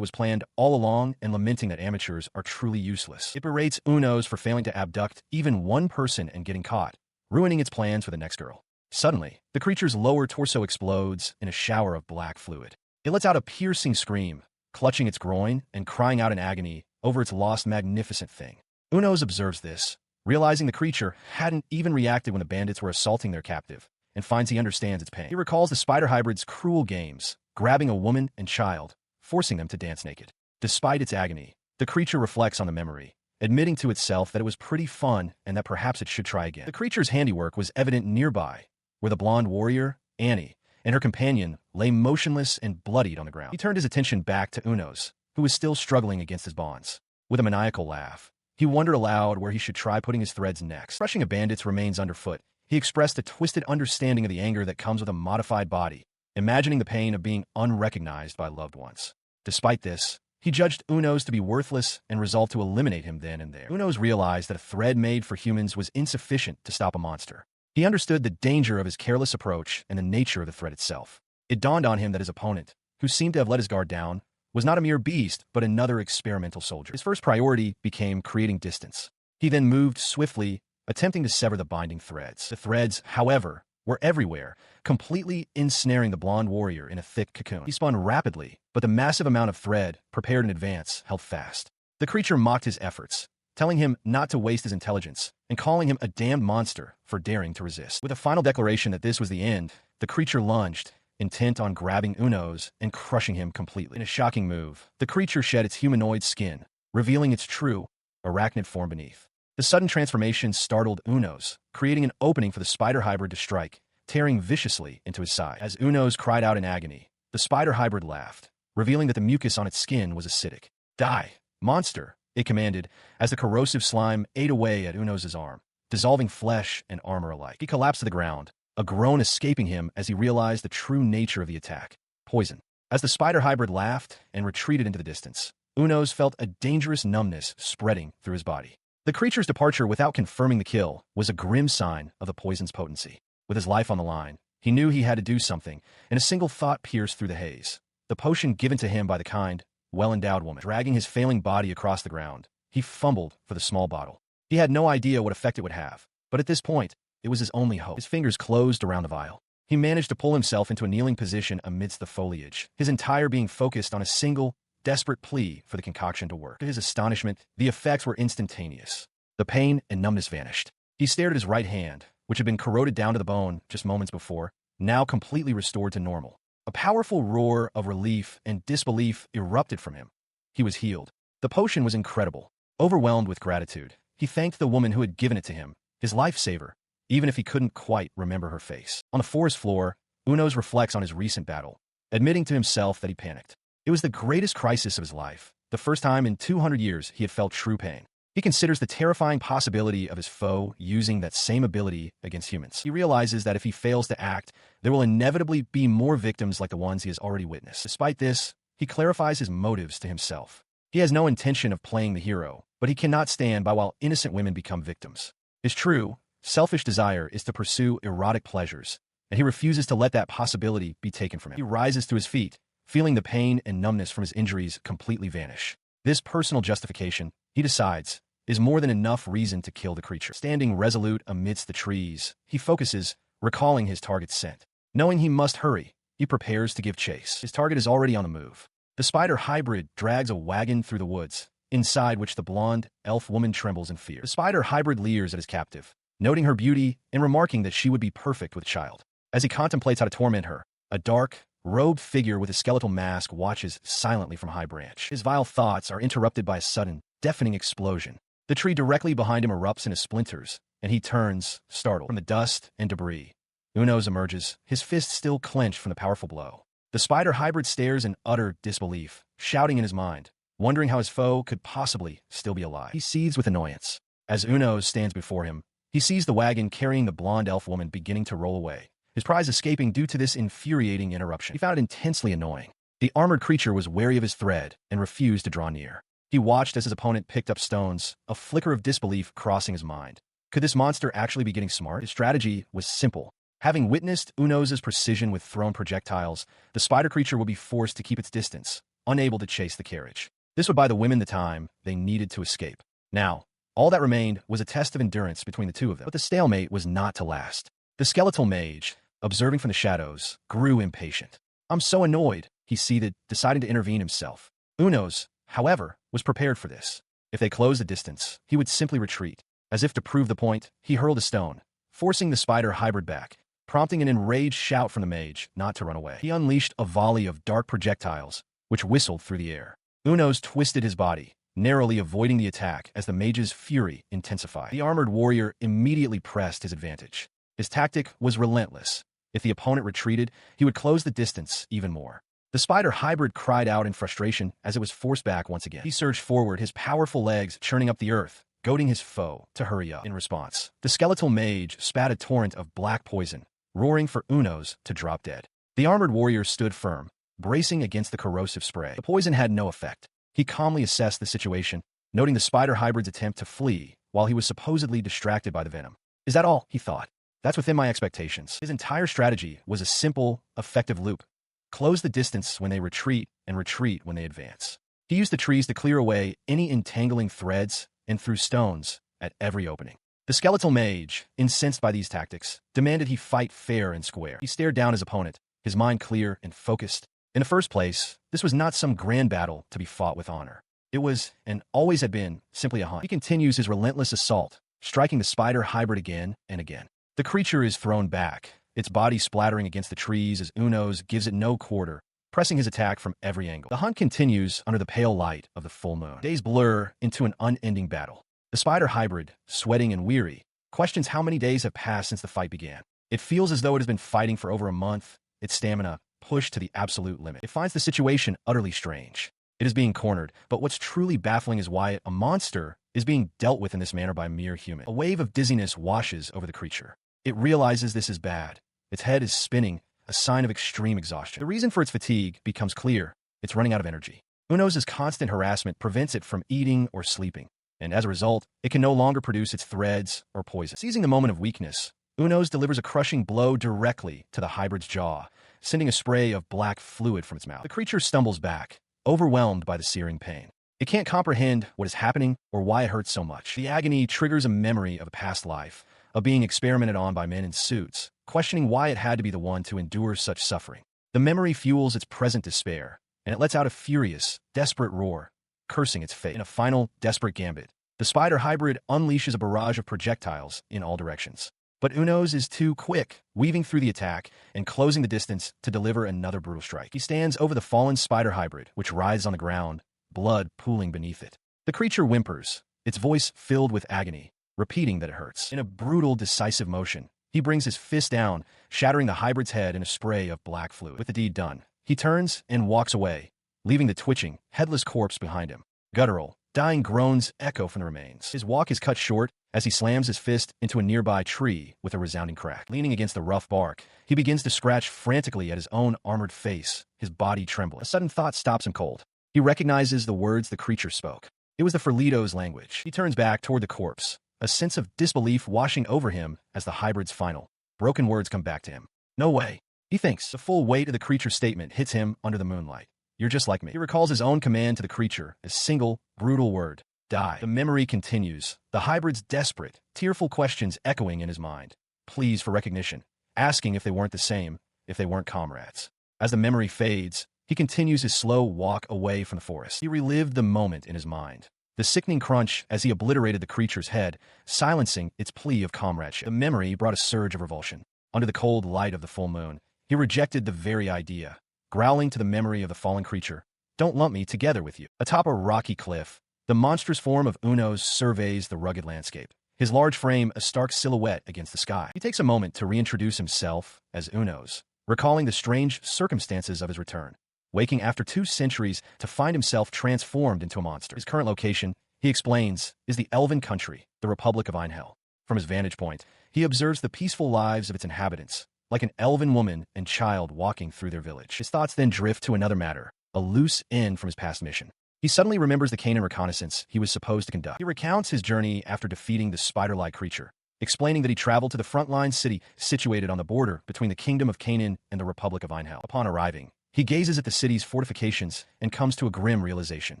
was planned all along and lamenting that amateurs are truly useless. It berates Unos for failing to abduct even one person and getting caught, ruining its plans for the next girl. Suddenly, the creature's lower torso explodes in a shower of black fluid. It lets out a piercing scream, clutching its groin and crying out in agony over its lost magnificent thing. Unos observes this, realizing the creature hadn't even reacted when the bandits were assaulting their captive, and finds he understands its pain. He recalls the spider hybrid's cruel games, grabbing a woman and child, forcing them to dance naked. Despite its agony, the creature reflects on the memory, admitting to itself that it was pretty fun and that perhaps it should try again. The creature's handiwork was evident nearby, where the blonde warrior, Annie, and her companion lay motionless and bloodied on the ground. He turned his attention back to Unos, who was still struggling against his bonds. With a maniacal laugh, he wondered aloud where he should try putting his threads next. Crushing a bandit's remains underfoot, he expressed a twisted understanding of the anger that comes with a modified body, imagining the pain of being unrecognized by loved ones. Despite this, he judged Unos to be worthless and resolved to eliminate him then and there. Unos realized that a thread made for humans was insufficient to stop a monster. He understood the danger of his careless approach and the nature of the threat itself. It dawned on him that his opponent, who seemed to have let his guard down, was not a mere beast, but another experimental soldier. His first priority became creating distance. He then moved swiftly, attempting to sever the binding threads. The threads, however, were everywhere, completely ensnaring the blonde warrior in a thick cocoon. He spun rapidly, but the massive amount of thread, prepared in advance, held fast. The creature mocked his efforts, telling him not to waste his intelligence, and calling him a damned monster for daring to resist. With a final declaration that this was the end, the creature lunged, intent on grabbing Unos and crushing him completely. In a shocking move, the creature shed its humanoid skin, revealing its true, arachnid form beneath. The sudden transformation startled Unos, creating an opening for the spider hybrid to strike, tearing viciously into his side. As Unos cried out in agony, the spider hybrid laughed, revealing that the mucus on its skin was acidic. "Die, monster!" it commanded, as the corrosive slime ate away at Unos' arm, dissolving flesh and armor alike. He collapsed to the ground, a groan escaping him as he realized the true nature of the attack: poison. As the spider hybrid laughed and retreated into the distance, Unos felt a dangerous numbness spreading through his body. The creature's departure without confirming the kill was a grim sign of the poison's potency. With his life on the line, he knew he had to do something, and a single thought pierced through the haze. The potion given to him by the kind, well-endowed woman. Dragging his failing body across the ground, he fumbled for the small bottle. He had no idea what effect it would have, but at this point, it was his only hope. His fingers closed around the vial. He managed to pull himself into a kneeling position amidst the foliage, his entire being focused on a single, desperate plea for the concoction to work. To his astonishment, the effects were instantaneous. The pain and numbness vanished. He stared at his right hand, which had been corroded down to the bone just moments before, now completely restored to normal. A powerful roar of relief and disbelief erupted from him. He was healed. The potion was incredible. Overwhelmed with gratitude, he thanked the woman who had given it to him, his lifesaver, even if he couldn't quite remember her face. On the forest floor, Unos reflects on his recent battle, admitting to himself that he panicked. It was the greatest crisis of his life, the first time in 200 years he had felt true pain. He considers the terrifying possibility of his foe using that same ability against humans. He realizes that if he fails to act, there will inevitably be more victims like the ones he has already witnessed. Despite this, he clarifies his motives to himself. He has no intention of playing the hero, but he cannot stand by while innocent women become victims. His true, selfish desire is to pursue erotic pleasures, and he refuses to let that possibility be taken from him. He rises to his feet, feeling the pain and numbness from his injuries completely vanish. This personal justification, he decides, is more than enough reason to kill the creature. Standing resolute amidst the trees, he focuses, recalling his target's scent. Knowing he must hurry, he prepares to give chase. His target is already on the move. The spider hybrid drags a wagon through the woods, inside which the blonde elf woman trembles in fear. The spider hybrid leers at his captive, noting her beauty and remarking that she would be perfect with child. As he contemplates how to torment her, a dark, robed figure with a skeletal mask watches silently from a high branch. His vile thoughts are interrupted by a sudden, deafening explosion. The tree directly behind him erupts into splinters, and he turns, startled. From the dust and debris, Unos emerges, his fist still clenched from the powerful blow. The spider hybrid stares in utter disbelief, shouting in his mind, wondering how his foe could possibly still be alive. He seethes with annoyance. As Unos stands before him, he sees the wagon carrying the blonde elf woman beginning to roll away, his prize escaping due to this infuriating interruption. He found it intensely annoying. The armored creature was wary of his threat and refused to draw near. He watched as his opponent picked up stones, a flicker of disbelief crossing his mind. Could this monster actually be getting smart? His strategy was simple. Having witnessed Unos' precision with thrown projectiles, the spider creature would be forced to keep its distance, unable to chase the carriage. This would buy the women the time they needed to escape. Now, all that remained was a test of endurance between the two of them. But the stalemate was not to last. The skeletal mage, observing from the shadows, grew impatient. "I'm so annoyed," he seethed, deciding to intervene himself. Unos, however, was prepared for this. If they closed the distance, he would simply retreat. As if to prove the point, he hurled a stone, forcing the spider hybrid back, prompting an enraged shout from the mage not to run away. He unleashed a volley of dark projectiles, which whistled through the air. Unos twisted his body, narrowly avoiding the attack as the mage's fury intensified. The armored warrior immediately pressed his advantage. His tactic was relentless. If the opponent retreated, he would close the distance even more. The spider hybrid cried out in frustration as it was forced back once again. He surged forward, his powerful legs churning up the earth, goading his foe to hurry up. In response, the skeletal mage spat a torrent of black poison, roaring for Unos to drop dead. The armored warrior stood firm, bracing against the corrosive spray. The poison had no effect. He calmly assessed the situation, noting the spider hybrid's attempt to flee while he was supposedly distracted by the venom. "Is that all?" he thought. "That's within my expectations." His entire strategy was a simple, effective loop. Close the distance when they retreat and retreat when they advance. He used the trees to clear away any entangling threads and threw stones at every opening. The skeletal mage, incensed by these tactics, demanded he fight fair and square. He stared down his opponent, his mind clear and focused. In the first place, this was not some grand battle to be fought with honor. It was, and always had been, simply a hunt. He continues his relentless assault, striking the spider hybrid again and again. The creature is thrown back, its body splattering against the trees as Unos gives it no quarter, pressing his attack from every angle. The hunt continues under the pale light of the full moon. Days blur into an unending battle. The spider hybrid, sweating and weary, questions how many days have passed since the fight began. It feels as though it has been fighting for over a month, its stamina pushed to the absolute limit. It finds the situation utterly strange. It is being cornered, but what's truly baffling is why a monster is being dealt with in this manner by a mere human. A wave of dizziness washes over the creature. It realizes this is bad. Its head is spinning, a sign of extreme exhaustion. The reason for its fatigue becomes clear. It's running out of energy. Unos' constant harassment prevents it from eating or sleeping, and as a result, it can no longer produce its threads or poison. Seizing the moment of weakness, Uno's delivers a crushing blow directly to the hybrid's jaw, sending a spray of black fluid from its mouth. The creature stumbles back, overwhelmed by the searing pain. It can't comprehend what is happening or why it hurts so much. The agony triggers a memory of a past life, of being experimented on by men in suits, questioning why it had to be the one to endure such suffering. The memory fuels its present despair, and it lets out a furious, desperate roar, cursing its fate. In a final, desperate gambit, the spider hybrid unleashes a barrage of projectiles in all directions. But Uno's is too quick, weaving through the attack and closing the distance to deliver another brutal strike. He stands over the fallen spider hybrid, which writhes on the ground, blood pooling beneath it. The creature whimpers, its voice filled with agony, repeating that it hurts. In a brutal, decisive motion, he brings his fist down, shattering the hybrid's head in a spray of black fluid. With the deed done, he turns and walks away, leaving the twitching, headless corpse behind him. Guttural, dying groans echo from the remains. His walk is cut short as he slams his fist into a nearby tree with a resounding crack. Leaning against the rough bark, he begins to scratch frantically at his own armored face, his body trembling. A sudden thought stops him cold. He recognizes the words the creature spoke. It was the Ferlito's language. He turns back toward the corpse, a sense of disbelief washing over him as the hybrid's final, broken words come back to him. No way, he thinks. The full weight of the creature's statement hits him under the moonlight. You're just like me. He recalls his own command to the creature, a single, brutal word. Die. The memory continues, the hybrid's desperate, tearful questions echoing in his mind. Pleas for recognition, asking if they weren't the same, if they weren't comrades. As the memory fades, he continues his slow walk away from the forest. He relived the moment in his mind. The sickening crunch as he obliterated the creature's head, silencing its plea of comradeship. The memory brought a surge of revulsion. Under the cold light of the full moon, he rejected the very idea, growling to the memory of the fallen creature, "Don't lump me together with you." Atop a rocky cliff, the monstrous form of Uno's surveys the rugged landscape, his large frame a stark silhouette against the sky. He takes a moment to reintroduce himself as Uno's, recalling the strange circumstances of his return, waking after 2 centuries to find himself transformed into a monster. His current location, he explains, is the Elven country, the Republic of Einhell. From his vantage point, he observes the peaceful lives of its inhabitants, like an elven woman and child walking through their village. His thoughts then drift to another matter, a loose end from his past mission. He suddenly remembers the Canaan reconnaissance he was supposed to conduct. He recounts his journey after defeating the spider-like creature, explaining that he traveled to the frontline city situated on the border between the Kingdom of Canaan and the Republic of Einhell. Upon arriving, he gazes at the city's fortifications and comes to a grim realization.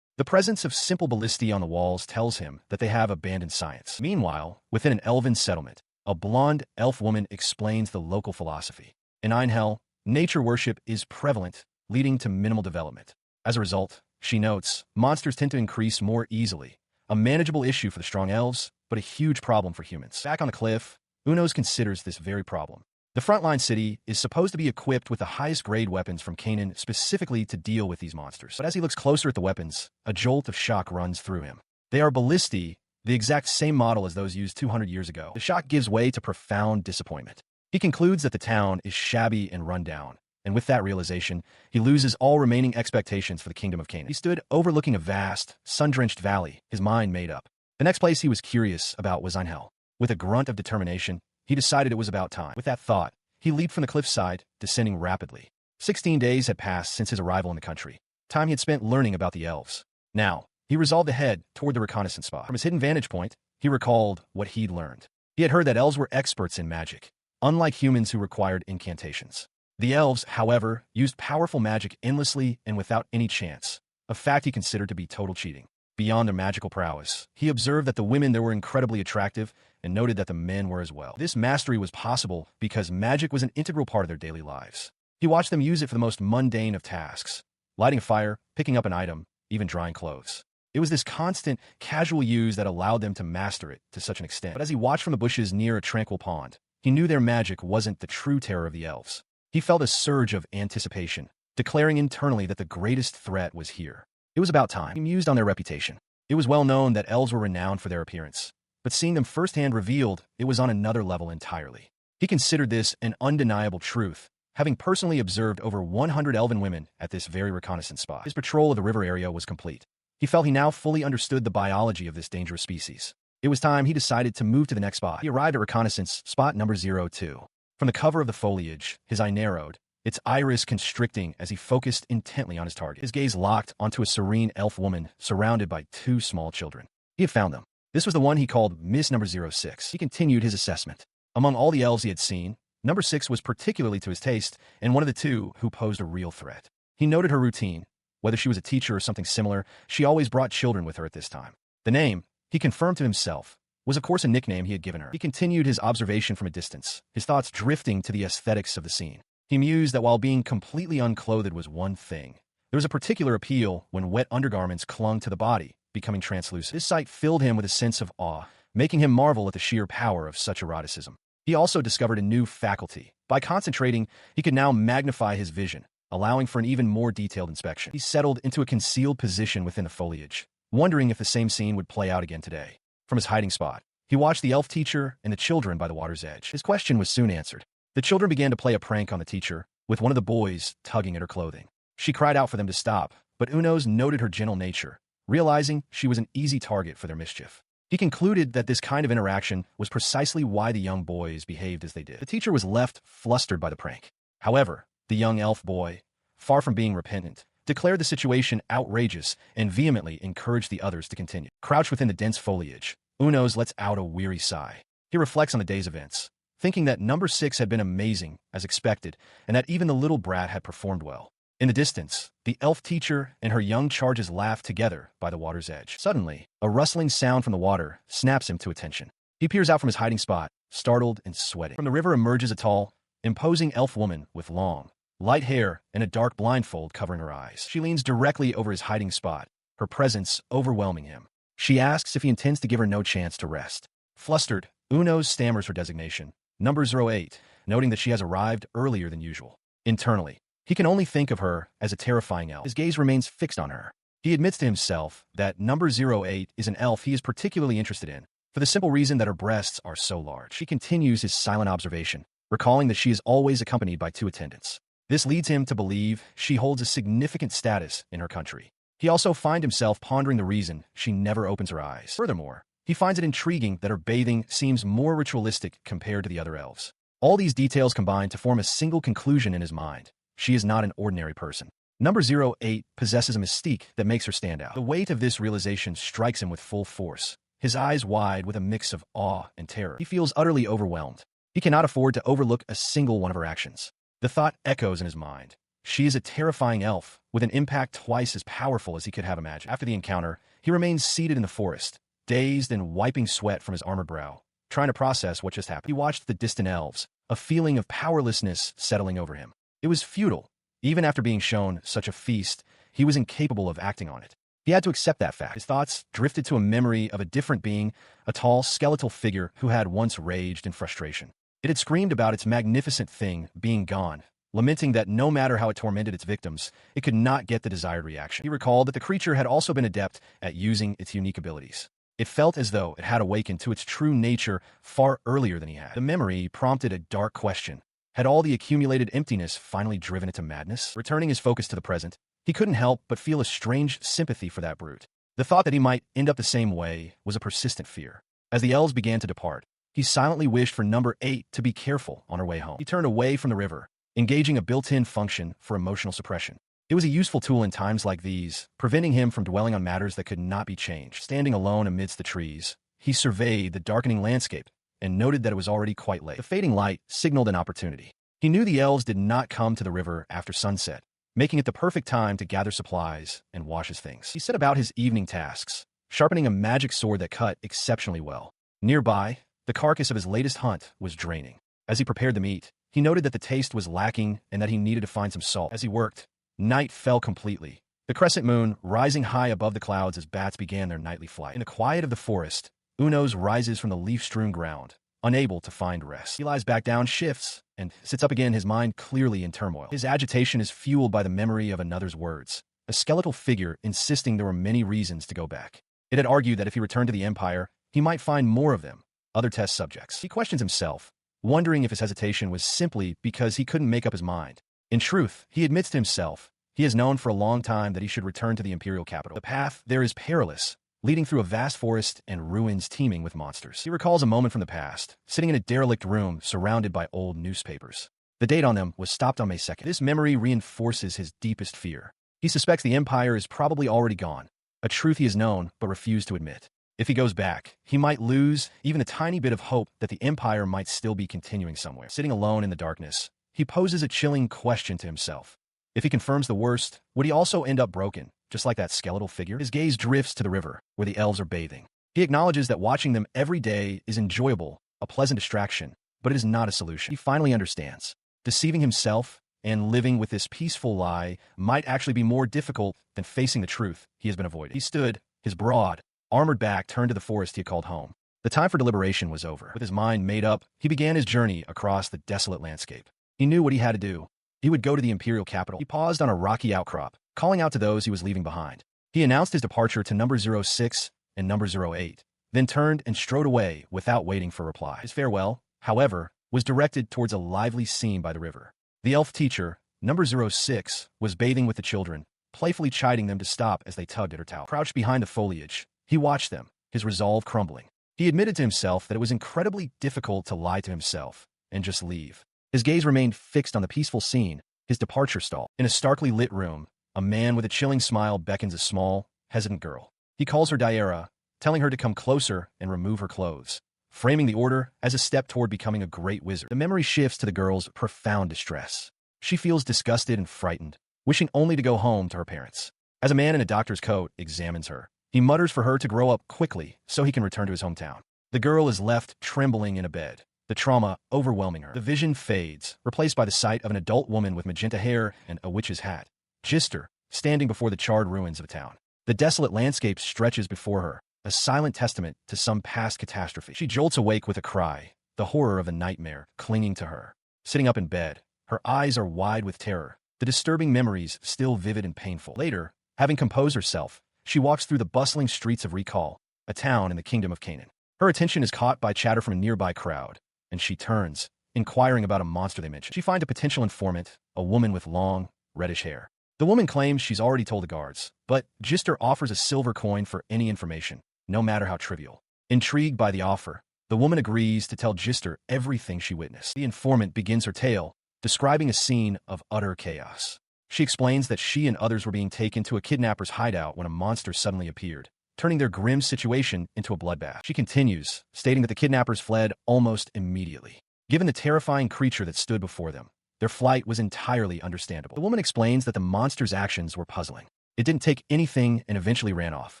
The presence of simple ballistae on the walls tells him that they have abandoned science. Meanwhile, within an elven settlement, a blonde elf woman explains the local philosophy. In Einhell, nature worship is prevalent, leading to minimal development. As a result, she notes, monsters tend to increase more easily, a manageable issue for the strong elves, but a huge problem for humans. Back on the cliff, Uno's considers this very problem. The frontline city is supposed to be equipped with the highest grade weapons from Canaan specifically to deal with these monsters. But as he looks closer at the weapons, a jolt of shock runs through him. They are ballistae, the exact same model as those used 200 years ago. The shock gives way to profound disappointment. He concludes that the town is shabby and run down, and with that realization, he loses all remaining expectations for the Kingdom of Canaan. He stood overlooking a vast, sun-drenched valley, his mind made up. The next place he was curious about was Einhell. With a grunt of determination, he decided it was about time. With that thought, he leaped from the cliffside, descending rapidly. 16 days had passed since his arrival in the country, time he had spent learning about the elves. Now, he resolved to head toward the reconnaissance spot. From his hidden vantage point, he recalled what he'd learned. He had heard that elves were experts in magic, unlike humans who required incantations. The elves, however, used powerful magic endlessly and without any chance, a fact he considered to be total cheating. Beyond their magical prowess, he observed that the women there were incredibly attractive and noted that the men were as well. This mastery was possible because magic was an integral part of their daily lives. He watched them use it for the most mundane of tasks, lighting a fire, picking up an item, even drying clothes. It was this constant, casual use that allowed them to master it to such an extent. But as he watched from the bushes near a tranquil pond, he knew their magic wasn't the true terror of the elves. He felt a surge of anticipation, declaring internally that the greatest threat was here. It was about time. He mused on their reputation. It was well known that elves were renowned for their appearance, but seeing them firsthand revealed, it was on another level entirely. He considered this an undeniable truth, having personally observed over 100 elven women at this very reconnaissance spot. His patrol of the river area was complete. He felt he now fully understood the biology of this dangerous species. It was time he decided to move to the next spot. He arrived at reconnaissance spot number 02. From the cover of the foliage, his eye narrowed, its iris constricting as he focused intently on his target. His gaze locked onto a serene elf woman surrounded by 2 small children. He had found them. This was the one he called Miss number 06. He continued his assessment. Among all the elves he had seen, number 6 was particularly to his taste, and one of the two who posed a real threat. He noted her routine. Whether she was a teacher or something similar, she always brought children with her at this time. The name, he confirmed to himself, was of course a nickname he had given her. He continued his observation from a distance, his thoughts drifting to the aesthetics of the scene. He mused that while being completely unclothed was one thing, there was a particular appeal when wet undergarments clung to the body, becoming translucent. This sight filled him with a sense of awe, making him marvel at the sheer power of such eroticism. He also discovered a new faculty. By concentrating, he could now magnify his vision, allowing for an even more detailed inspection. He settled into a concealed position within the foliage, wondering if the same scene would play out again today. From his hiding spot, he watched the elf teacher and the children by the water's edge. His question was soon answered. The children began to play a prank on the teacher, with one of the boys tugging at her clothing. She cried out for them to stop, but Unos noted her gentle nature, realizing she was an easy target for their mischief. He concluded that this kind of interaction was precisely why the young boys behaved as they did. The teacher was left flustered by the prank. However, the young elf boy, far from being repentant, declared the situation outrageous and vehemently encouraged the others to continue. Crouched within the dense foliage, Unos lets out a weary sigh. He reflects on the day's events, thinking that number 6 had been amazing, as expected, and that even the little brat had performed well. In the distance, the elf teacher and her young charges laugh together by the water's edge. Suddenly, a rustling sound from the water snaps him to attention. He peers out from his hiding spot, startled and sweating. From the river emerges a tall, imposing elf woman with long, light hair and a dark blindfold covering her eyes. She leans directly over his hiding spot, her presence overwhelming him. She asks if he intends to give her no chance to rest. Flustered, Unos stammers her designation, number 08, noting that she has arrived earlier than usual. Internally, he can only think of her as a terrifying elf. His gaze remains fixed on her. He admits to himself that number 08 is an elf he is particularly interested in, for the simple reason that her breasts are so large. He continues his silent observation, recalling that she is always accompanied by 2 attendants. This leads him to believe she holds a significant status in her country. He also finds himself pondering the reason she never opens her eyes. Furthermore, he finds it intriguing that her bathing seems more ritualistic compared to the other elves. All these details combine to form a single conclusion in his mind. She is not an ordinary person. Number 08 possesses a mystique that makes her stand out. The weight of this realization strikes him with full force, his eyes wide with a mix of awe and terror. He feels utterly overwhelmed. He cannot afford to overlook a single one of her actions. The thought echoes in his mind. She is a terrifying elf, with an impact twice as powerful as he could have imagined. After the encounter, he remains seated in the forest, dazed and wiping sweat from his armored brow, trying to process what just happened. He watched the distant elves, a feeling of powerlessness settling over him. It was futile. Even after being shown such a feast, he was incapable of acting on it. He had to accept that fact. His thoughts drifted to a memory of a different being, a tall, skeletal figure who had once raged in frustration. It had screamed about its magnificent thing being gone, lamenting that no matter how it tormented its victims, it could not get the desired reaction. He recalled that the creature had also been adept at using its unique abilities. It felt as though it had awakened to its true nature far earlier than he had. The memory prompted a dark question. Had all the accumulated emptiness finally driven it to madness? Returning his focus to the present, he couldn't help but feel a strange sympathy for that brute. The thought that he might end up the same way was a persistent fear. As the elves began to depart, he silently wished for number 8 to be careful on her way home. He turned away from the river, engaging a built-in function for emotional suppression. It was a useful tool in times like these, preventing him from dwelling on matters that could not be changed. Standing alone amidst the trees, he surveyed the darkening landscape and noted that it was already quite late. The fading light signaled an opportunity. He knew the elves did not come to the river after sunset, making it the perfect time to gather supplies and wash his things. He set about his evening tasks, sharpening a magic sword that cut exceptionally well. Nearby, the carcass of his latest hunt was draining. As he prepared the meat, he noted that the taste was lacking and that he needed to find some salt. As he worked, night fell completely, the crescent moon rising high above the clouds as bats began their nightly flight. In the quiet of the forest, Unos rises from the leaf-strewn ground, unable to find rest. He lies back down, shifts, and sits up again, his mind clearly in turmoil. His agitation is fueled by the memory of another's words, a skeletal figure insisting there were many reasons to go back. It had argued that if he returned to the Empire, he might find more of them, other test subjects. He questions himself, wondering if his hesitation was simply because he couldn't make up his mind. In truth, he admits to himself, he has known for a long time that he should return to the imperial capital. The path there is perilous, leading through a vast forest and ruins teeming with monsters. He recalls a moment from the past, sitting in a derelict room surrounded by old newspapers. The date on them was stopped on May 2nd. This memory reinforces his deepest fear. He suspects the Empire is probably already gone, a truth he has known but refused to admit. If he goes back, he might lose even a tiny bit of hope that the Empire might still be continuing somewhere. Sitting alone in the darkness, he poses a chilling question to himself. If he confirms the worst, would he also end up broken, just like that skeletal figure? His gaze drifts to the river, where the elves are bathing. He acknowledges that watching them every day is enjoyable, a pleasant distraction, but it is not a solution. He finally understands. Deceiving himself and living with this peaceful lie might actually be more difficult than facing the truth he has been avoiding. He stood, his broad, armored back turned to the forest he had called home. The time for deliberation was over. With his mind made up, he began his journey across the desolate landscape. He knew what he had to do. He would go to the imperial capital. He paused on a rocky outcrop, calling out to those he was leaving behind. He announced his departure to number 06 and number 08, then turned and strode away without waiting for reply. His farewell, however, was directed towards a lively scene by the river. The elf teacher, number 06, was bathing with the children, playfully chiding them to stop as they tugged at her towel. Crouched behind the foliage, he watched them, his resolve crumbling. He admitted to himself that it was incredibly difficult to lie to himself and just leave. His gaze remained fixed on the peaceful scene, his departure stall. In a starkly lit room, a man with a chilling smile beckons a small, hesitant girl. He calls her Daira, telling her to come closer and remove her clothes, framing the order as a step toward becoming a great wizard. The memory shifts to the girl's profound distress. She feels disgusted and frightened, wishing only to go home to her parents. As a man in a doctor's coat examines her, he mutters for her to grow up quickly so he can return to his hometown. The girl is left trembling in a bed, the trauma overwhelming her. The vision fades, replaced by the sight of an adult woman with magenta hair and a witch's hat, Gister, standing before the charred ruins of a town. The desolate landscape stretches before her, a silent testament to some past catastrophe. She jolts awake with a cry, the horror of a nightmare clinging to her. Sitting up in bed, her eyes are wide with terror, the disturbing memories still vivid and painful. Later, having composed herself, she walks through the bustling streets of Recall, a town in the kingdom of Canaan. Her attention is caught by chatter from a nearby crowd, and she turns, inquiring about a monster they mention. She finds a potential informant, a woman with long, reddish hair. The woman claims she's already told the guards, but Gister offers a silver coin for any information, no matter how trivial. Intrigued by the offer, the woman agrees to tell Gister everything she witnessed. The informant begins her tale, describing a scene of utter chaos. She explains that she and others were being taken to a kidnapper's hideout when a monster suddenly appeared, turning their grim situation into a bloodbath. She continues, stating that the kidnappers fled almost immediately. Given the terrifying creature that stood before them, their flight was entirely understandable. The woman explains that the monster's actions were puzzling. It didn't take anything and eventually ran off.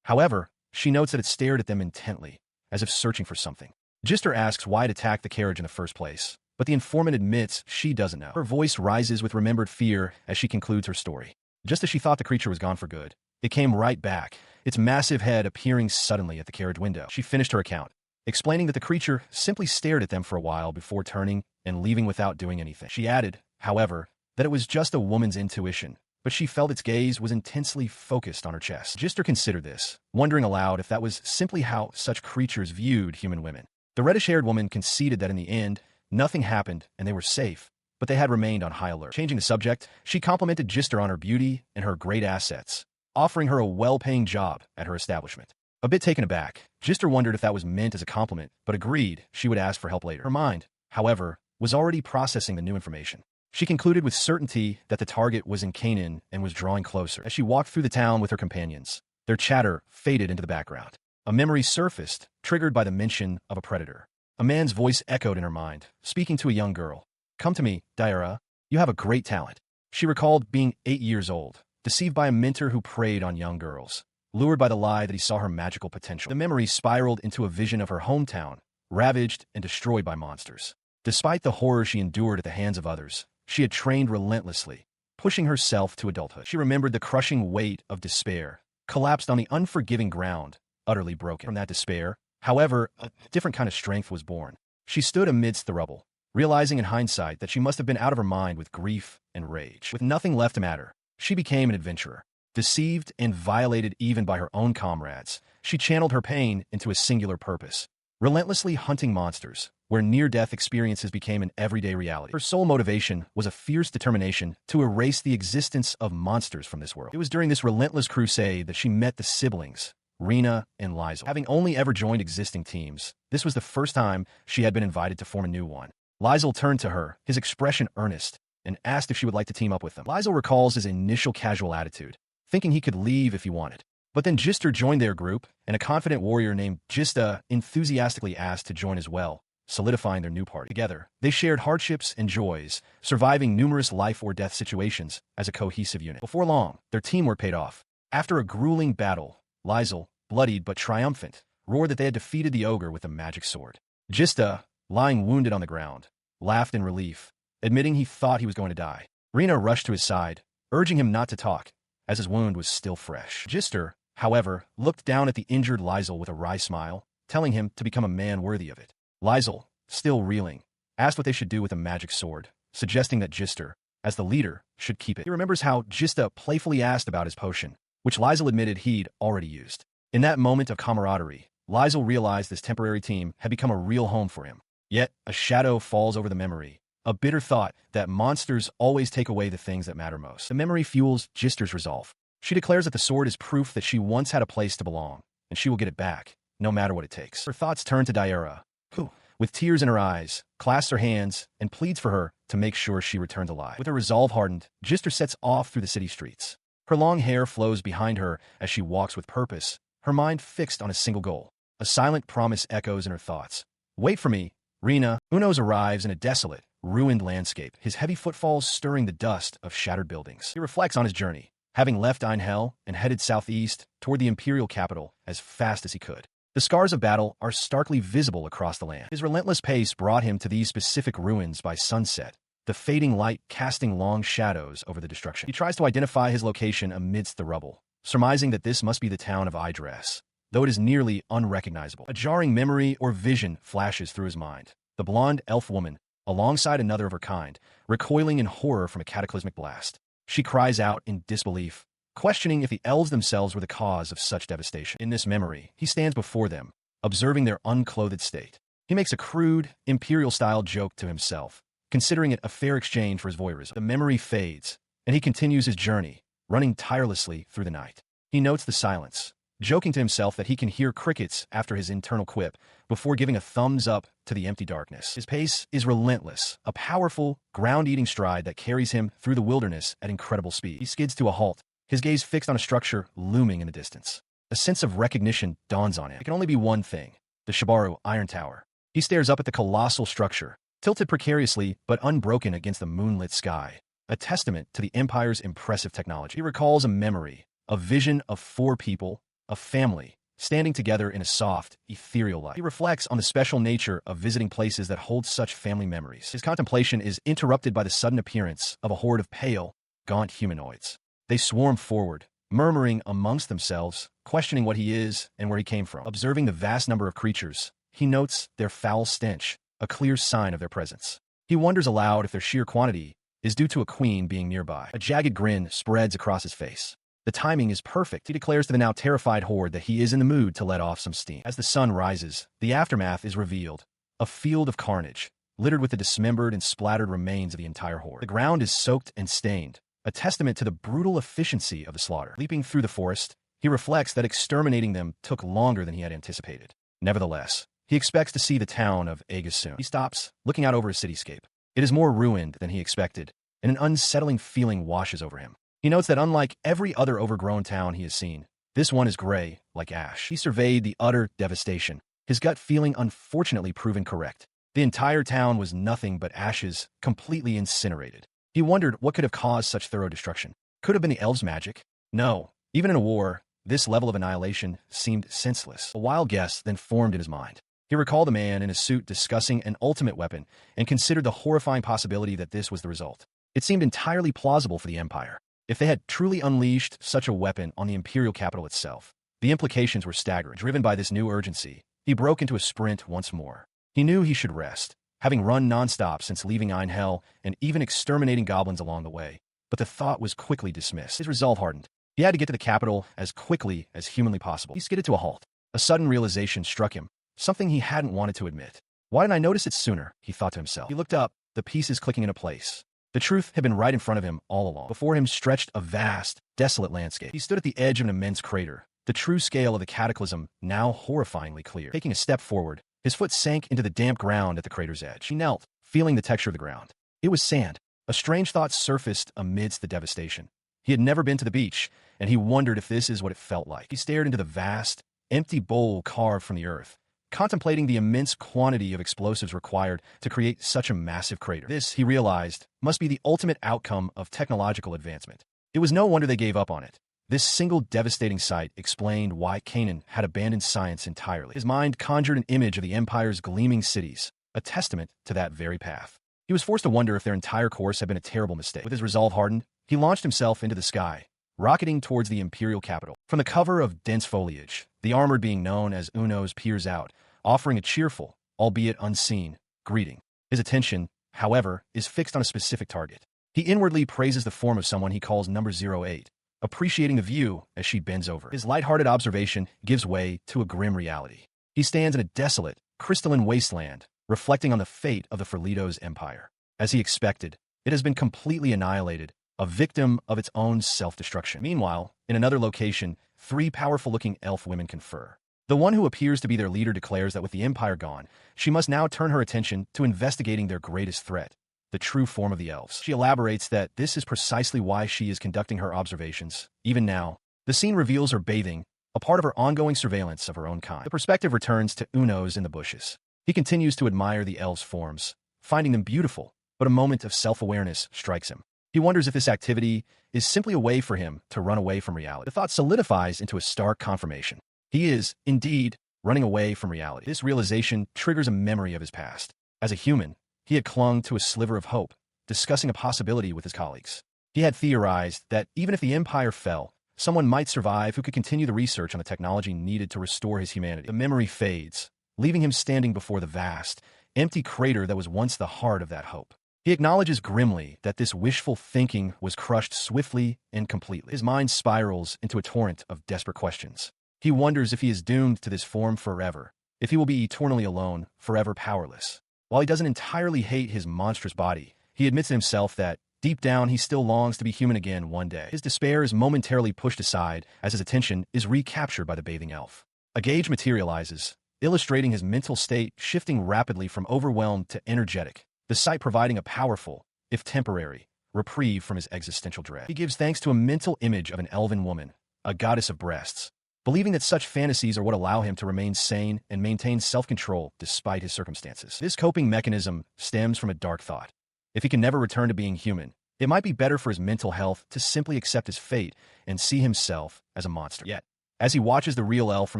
However, she notes that it stared at them intently, as if searching for something. Gister asks why it attacked the carriage in the first place, but the informant admits she doesn't know. Her voice rises with remembered fear as she concludes her story. Just as she thought the creature was gone for good, it came right back, its massive head appearing suddenly at the carriage window. She finished her account, explaining that the creature simply stared at them for a while before turning and leaving without doing anything. She added, however, that it was just a woman's intuition, but she felt its gaze was intensely focused on her chest. Gister considered this, wondering aloud if that was simply how such creatures viewed human women. The reddish-haired woman conceded that in the end, nothing happened and they were safe, but they had remained on high alert. Changing the subject, she complimented Gister on her beauty and her great assets, offering her a well-paying job at her establishment. A bit taken aback, Gister wondered if that was meant as a compliment, but agreed she would ask for help later. Her mind, however, was already processing the new information. She concluded with certainty that the target was in Canaan and was drawing closer. As she walked through the town with her companions, their chatter faded into the background. A memory surfaced, triggered by the mention of a predator. A man's voice echoed in her mind, speaking to a young girl. "Come to me, Daira. You have a great talent." She recalled being 8 years old, deceived by a mentor who preyed on young girls, lured by the lie that he saw her magical potential. The memory spiraled into a vision of her hometown, ravaged and destroyed by monsters. Despite the horror she endured at the hands of others, she had trained relentlessly, pushing herself to adulthood. She remembered the crushing weight of despair, collapsed on the unforgiving ground, utterly broken. From that despair, however, a different kind of strength was born. She stood amidst the rubble, realizing in hindsight that she must have been out of her mind with grief and rage. With nothing left to matter, she became an adventurer. Deceived and violated even by her own comrades, she channeled her pain into a singular purpose, relentlessly hunting monsters, where near-death experiences became an everyday reality. Her sole motivation was a fierce determination to erase the existence of monsters from this world. It was during this relentless crusade that she met the siblings, Rena and Lizel. Having only ever joined existing teams, this was the first time she had been invited to form a new one. Lizel turned to her, his expression earnest, and asked if she would like to team up with them. Lizel recalls his initial casual attitude, thinking he could leave if he wanted. But then Gister joined their group, and a confident warrior named Gista enthusiastically asked to join as well, solidifying their new party. Together, they shared hardships and joys, surviving numerous life-or-death situations as a cohesive unit. Before long, their teamwork paid off. After a grueling battle, Lizel, bloodied but triumphant, roared that they had defeated the ogre with a magic sword. Gista, lying wounded on the ground, laughed in relief, admitting he thought he was going to die. Rena rushed to his side, urging him not to talk, as his wound was still fresh. Gister, however, looked down at the injured Lizel with a wry smile, telling him to become a man worthy of it. Lizel, still reeling, asked what they should do with a magic sword, suggesting that Gister, as the leader, should keep it. He remembers how Gista playfully asked about his potion, which Lizel admitted he'd already used. In that moment of camaraderie, Lizel realized this temporary team had become a real home for him. Yet, a shadow falls over the memory, a bitter thought that monsters always take away the things that matter most. The memory fuels Gister's resolve. She declares that the sword is proof that she once had a place to belong, and she will get it back, no matter what it takes. Her thoughts turn to Daira, who, with tears in her eyes, clasps her hands and pleads for her to make sure she returns alive. With her resolve hardened, Gister sets off through the city streets. Her long hair flows behind her as she walks with purpose, her mind fixed on a single goal. A silent promise echoes in her thoughts. Wait for me, Rena. Unos arrives in a desolate, ruined landscape, his heavy footfalls stirring the dust of shattered buildings. He reflects on his journey, having left Einhell and headed southeast toward the imperial capital as fast as he could. The scars of battle are starkly visible across the land. His relentless pace brought him to these specific ruins by sunset, the fading light casting long shadows over the destruction. He tries to identify his location amidst the rubble, surmising that this must be the town of Idres, though it is nearly unrecognizable. A jarring memory or vision flashes through his mind. The blonde elf woman, alongside another of her kind, recoiling in horror from a cataclysmic blast. She cries out in disbelief, questioning if the elves themselves were the cause of such devastation. In this memory, he stands before them, observing their unclothed state. He makes a crude, imperial-style joke to himself, considering it a fair exchange for his voyeurism. The memory fades, and he continues his journey, running tirelessly through the night. He notes the silence, joking to himself that he can hear crickets after his internal quip before giving a thumbs up to the empty darkness. His pace is relentless, a powerful, ground-eating stride that carries him through the wilderness at incredible speed. He skids to a halt, his gaze fixed on a structure looming in the distance. A sense of recognition dawns on him. It can only be one thing, the Shibaru Iron Tower. He stares up at the colossal structure, tilted precariously but unbroken against the moonlit sky, a testament to the Empire's impressive technology. He recalls a memory, a vision of 4 people, a family, standing together in a soft, ethereal light. He reflects on the special nature of visiting places that hold such family memories. His contemplation is interrupted by the sudden appearance of a horde of pale, gaunt humanoids. They swarm forward, murmuring amongst themselves, questioning what he is and where he came from. Observing the vast number of creatures, he notes their foul stench, a clear sign of their presence. He wonders aloud if their sheer quantity is due to a queen being nearby. A jagged grin spreads across his face. The timing is perfect. He declares to the now terrified horde that he is in the mood to let off some steam. As the sun rises, the aftermath is revealed. A field of carnage, littered with the dismembered and splattered remains of the entire horde. The ground is soaked and stained, a testament to the brutal efficiency of the slaughter. Leaping through the forest, he reflects that exterminating them took longer than he had anticipated. Nevertheless, he expects to see the town of Aegis soon. He stops, looking out over his cityscape. It is more ruined than he expected, and an unsettling feeling washes over him. He notes that unlike every other overgrown town he has seen, this one is gray, like ash. He surveyed the utter devastation, his gut feeling unfortunately proven correct. The entire town was nothing but ashes, completely incinerated. He wondered what could have caused such thorough destruction. Could have been the elves' magic? No. Even in a war, this level of annihilation seemed senseless. A wild guess then formed in his mind. He recalled a man in a suit discussing an ultimate weapon and considered the horrifying possibility that this was the result. It seemed entirely plausible for the Empire. If they had truly unleashed such a weapon on the imperial capital itself, the implications were staggering. Driven by this new urgency, he broke into a sprint once more. He knew he should rest, having run nonstop since leaving Einhell and even exterminating goblins along the way. But the thought was quickly dismissed. His resolve hardened. He had to get to the capital as quickly as humanly possible. He skidded to a halt. A sudden realization struck him, something he hadn't wanted to admit. Why didn't I notice it sooner? He thought to himself. He looked up, the pieces clicking into place. The truth had been right in front of him all along. Before him stretched a vast, desolate landscape. He stood at the edge of an immense crater, the true scale of the cataclysm now horrifyingly clear. Taking a step forward, his foot sank into the damp ground at the crater's edge. He knelt, feeling the texture of the ground. It was sand. A strange thought surfaced amidst the devastation. He had never been to the beach, and he wondered if this is what it felt like. He stared into the vast, empty bowl carved from the earth, contemplating the immense quantity of explosives required to create such a massive crater. This, he realized, must be the ultimate outcome of technological advancement. It was no wonder they gave up on it. This single devastating sight explained why Canaan had abandoned science entirely. His mind conjured an image of the Empire's gleaming cities, a testament to that very path. He was forced to wonder if their entire course had been a terrible mistake. With his resolve hardened, he launched himself into the sky, rocketing towards the imperial capital. From the cover of dense foliage, the armored being known as Unos peers out, offering a cheerful, albeit unseen, greeting. His attention, however, is fixed on a specific target. He inwardly praises the form of someone he calls number 08, appreciating the view as she bends over. His lighthearted observation gives way to a grim reality. He stands in a desolate, crystalline wasteland, reflecting on the fate of the Ferlitos Empire. As he expected, it has been completely annihilated, a victim of its own self-destruction. Meanwhile, in another location, 3 powerful-looking elf women confer. The one who appears to be their leader declares that with the Empire gone, she must now turn her attention to investigating their greatest threat, the true form of the elves. She elaborates that this is precisely why she is conducting her observations. Even now, the scene reveals her bathing, a part of her ongoing surveillance of her own kind. The perspective returns to Unos in the bushes. He continues to admire the elves' forms, finding them beautiful, but a moment of self-awareness strikes him. He wonders if this activity is simply a way for him to run away from reality. The thought solidifies into a stark confirmation. He is, indeed, running away from reality. This realization triggers a memory of his past. As a human, he had clung to a sliver of hope, discussing a possibility with his colleagues. He had theorized that even if the Empire fell, someone might survive who could continue the research on the technology needed to restore his humanity. The memory fades, leaving him standing before the vast, empty crater that was once the heart of that hope. He acknowledges grimly that this wishful thinking was crushed swiftly and completely. His mind spirals into a torrent of desperate questions. He wonders if he is doomed to this form forever, if he will be eternally alone, forever powerless. While he doesn't entirely hate his monstrous body, he admits to himself that, deep down, he still longs to be human again one day. His despair is momentarily pushed aside as his attention is recaptured by the bathing elf. A gauge materializes, illustrating his mental state shifting rapidly from overwhelmed to energetic, the sight providing a powerful, if temporary, reprieve from his existential dread. He gives thanks to a mental image of an elven woman, a goddess of breasts, believing that such fantasies are what allow him to remain sane and maintain self-control despite his circumstances. This coping mechanism stems from a dark thought. If he can never return to being human, it might be better for his mental health to simply accept his fate and see himself as a monster. Yet, as he watches the real elf from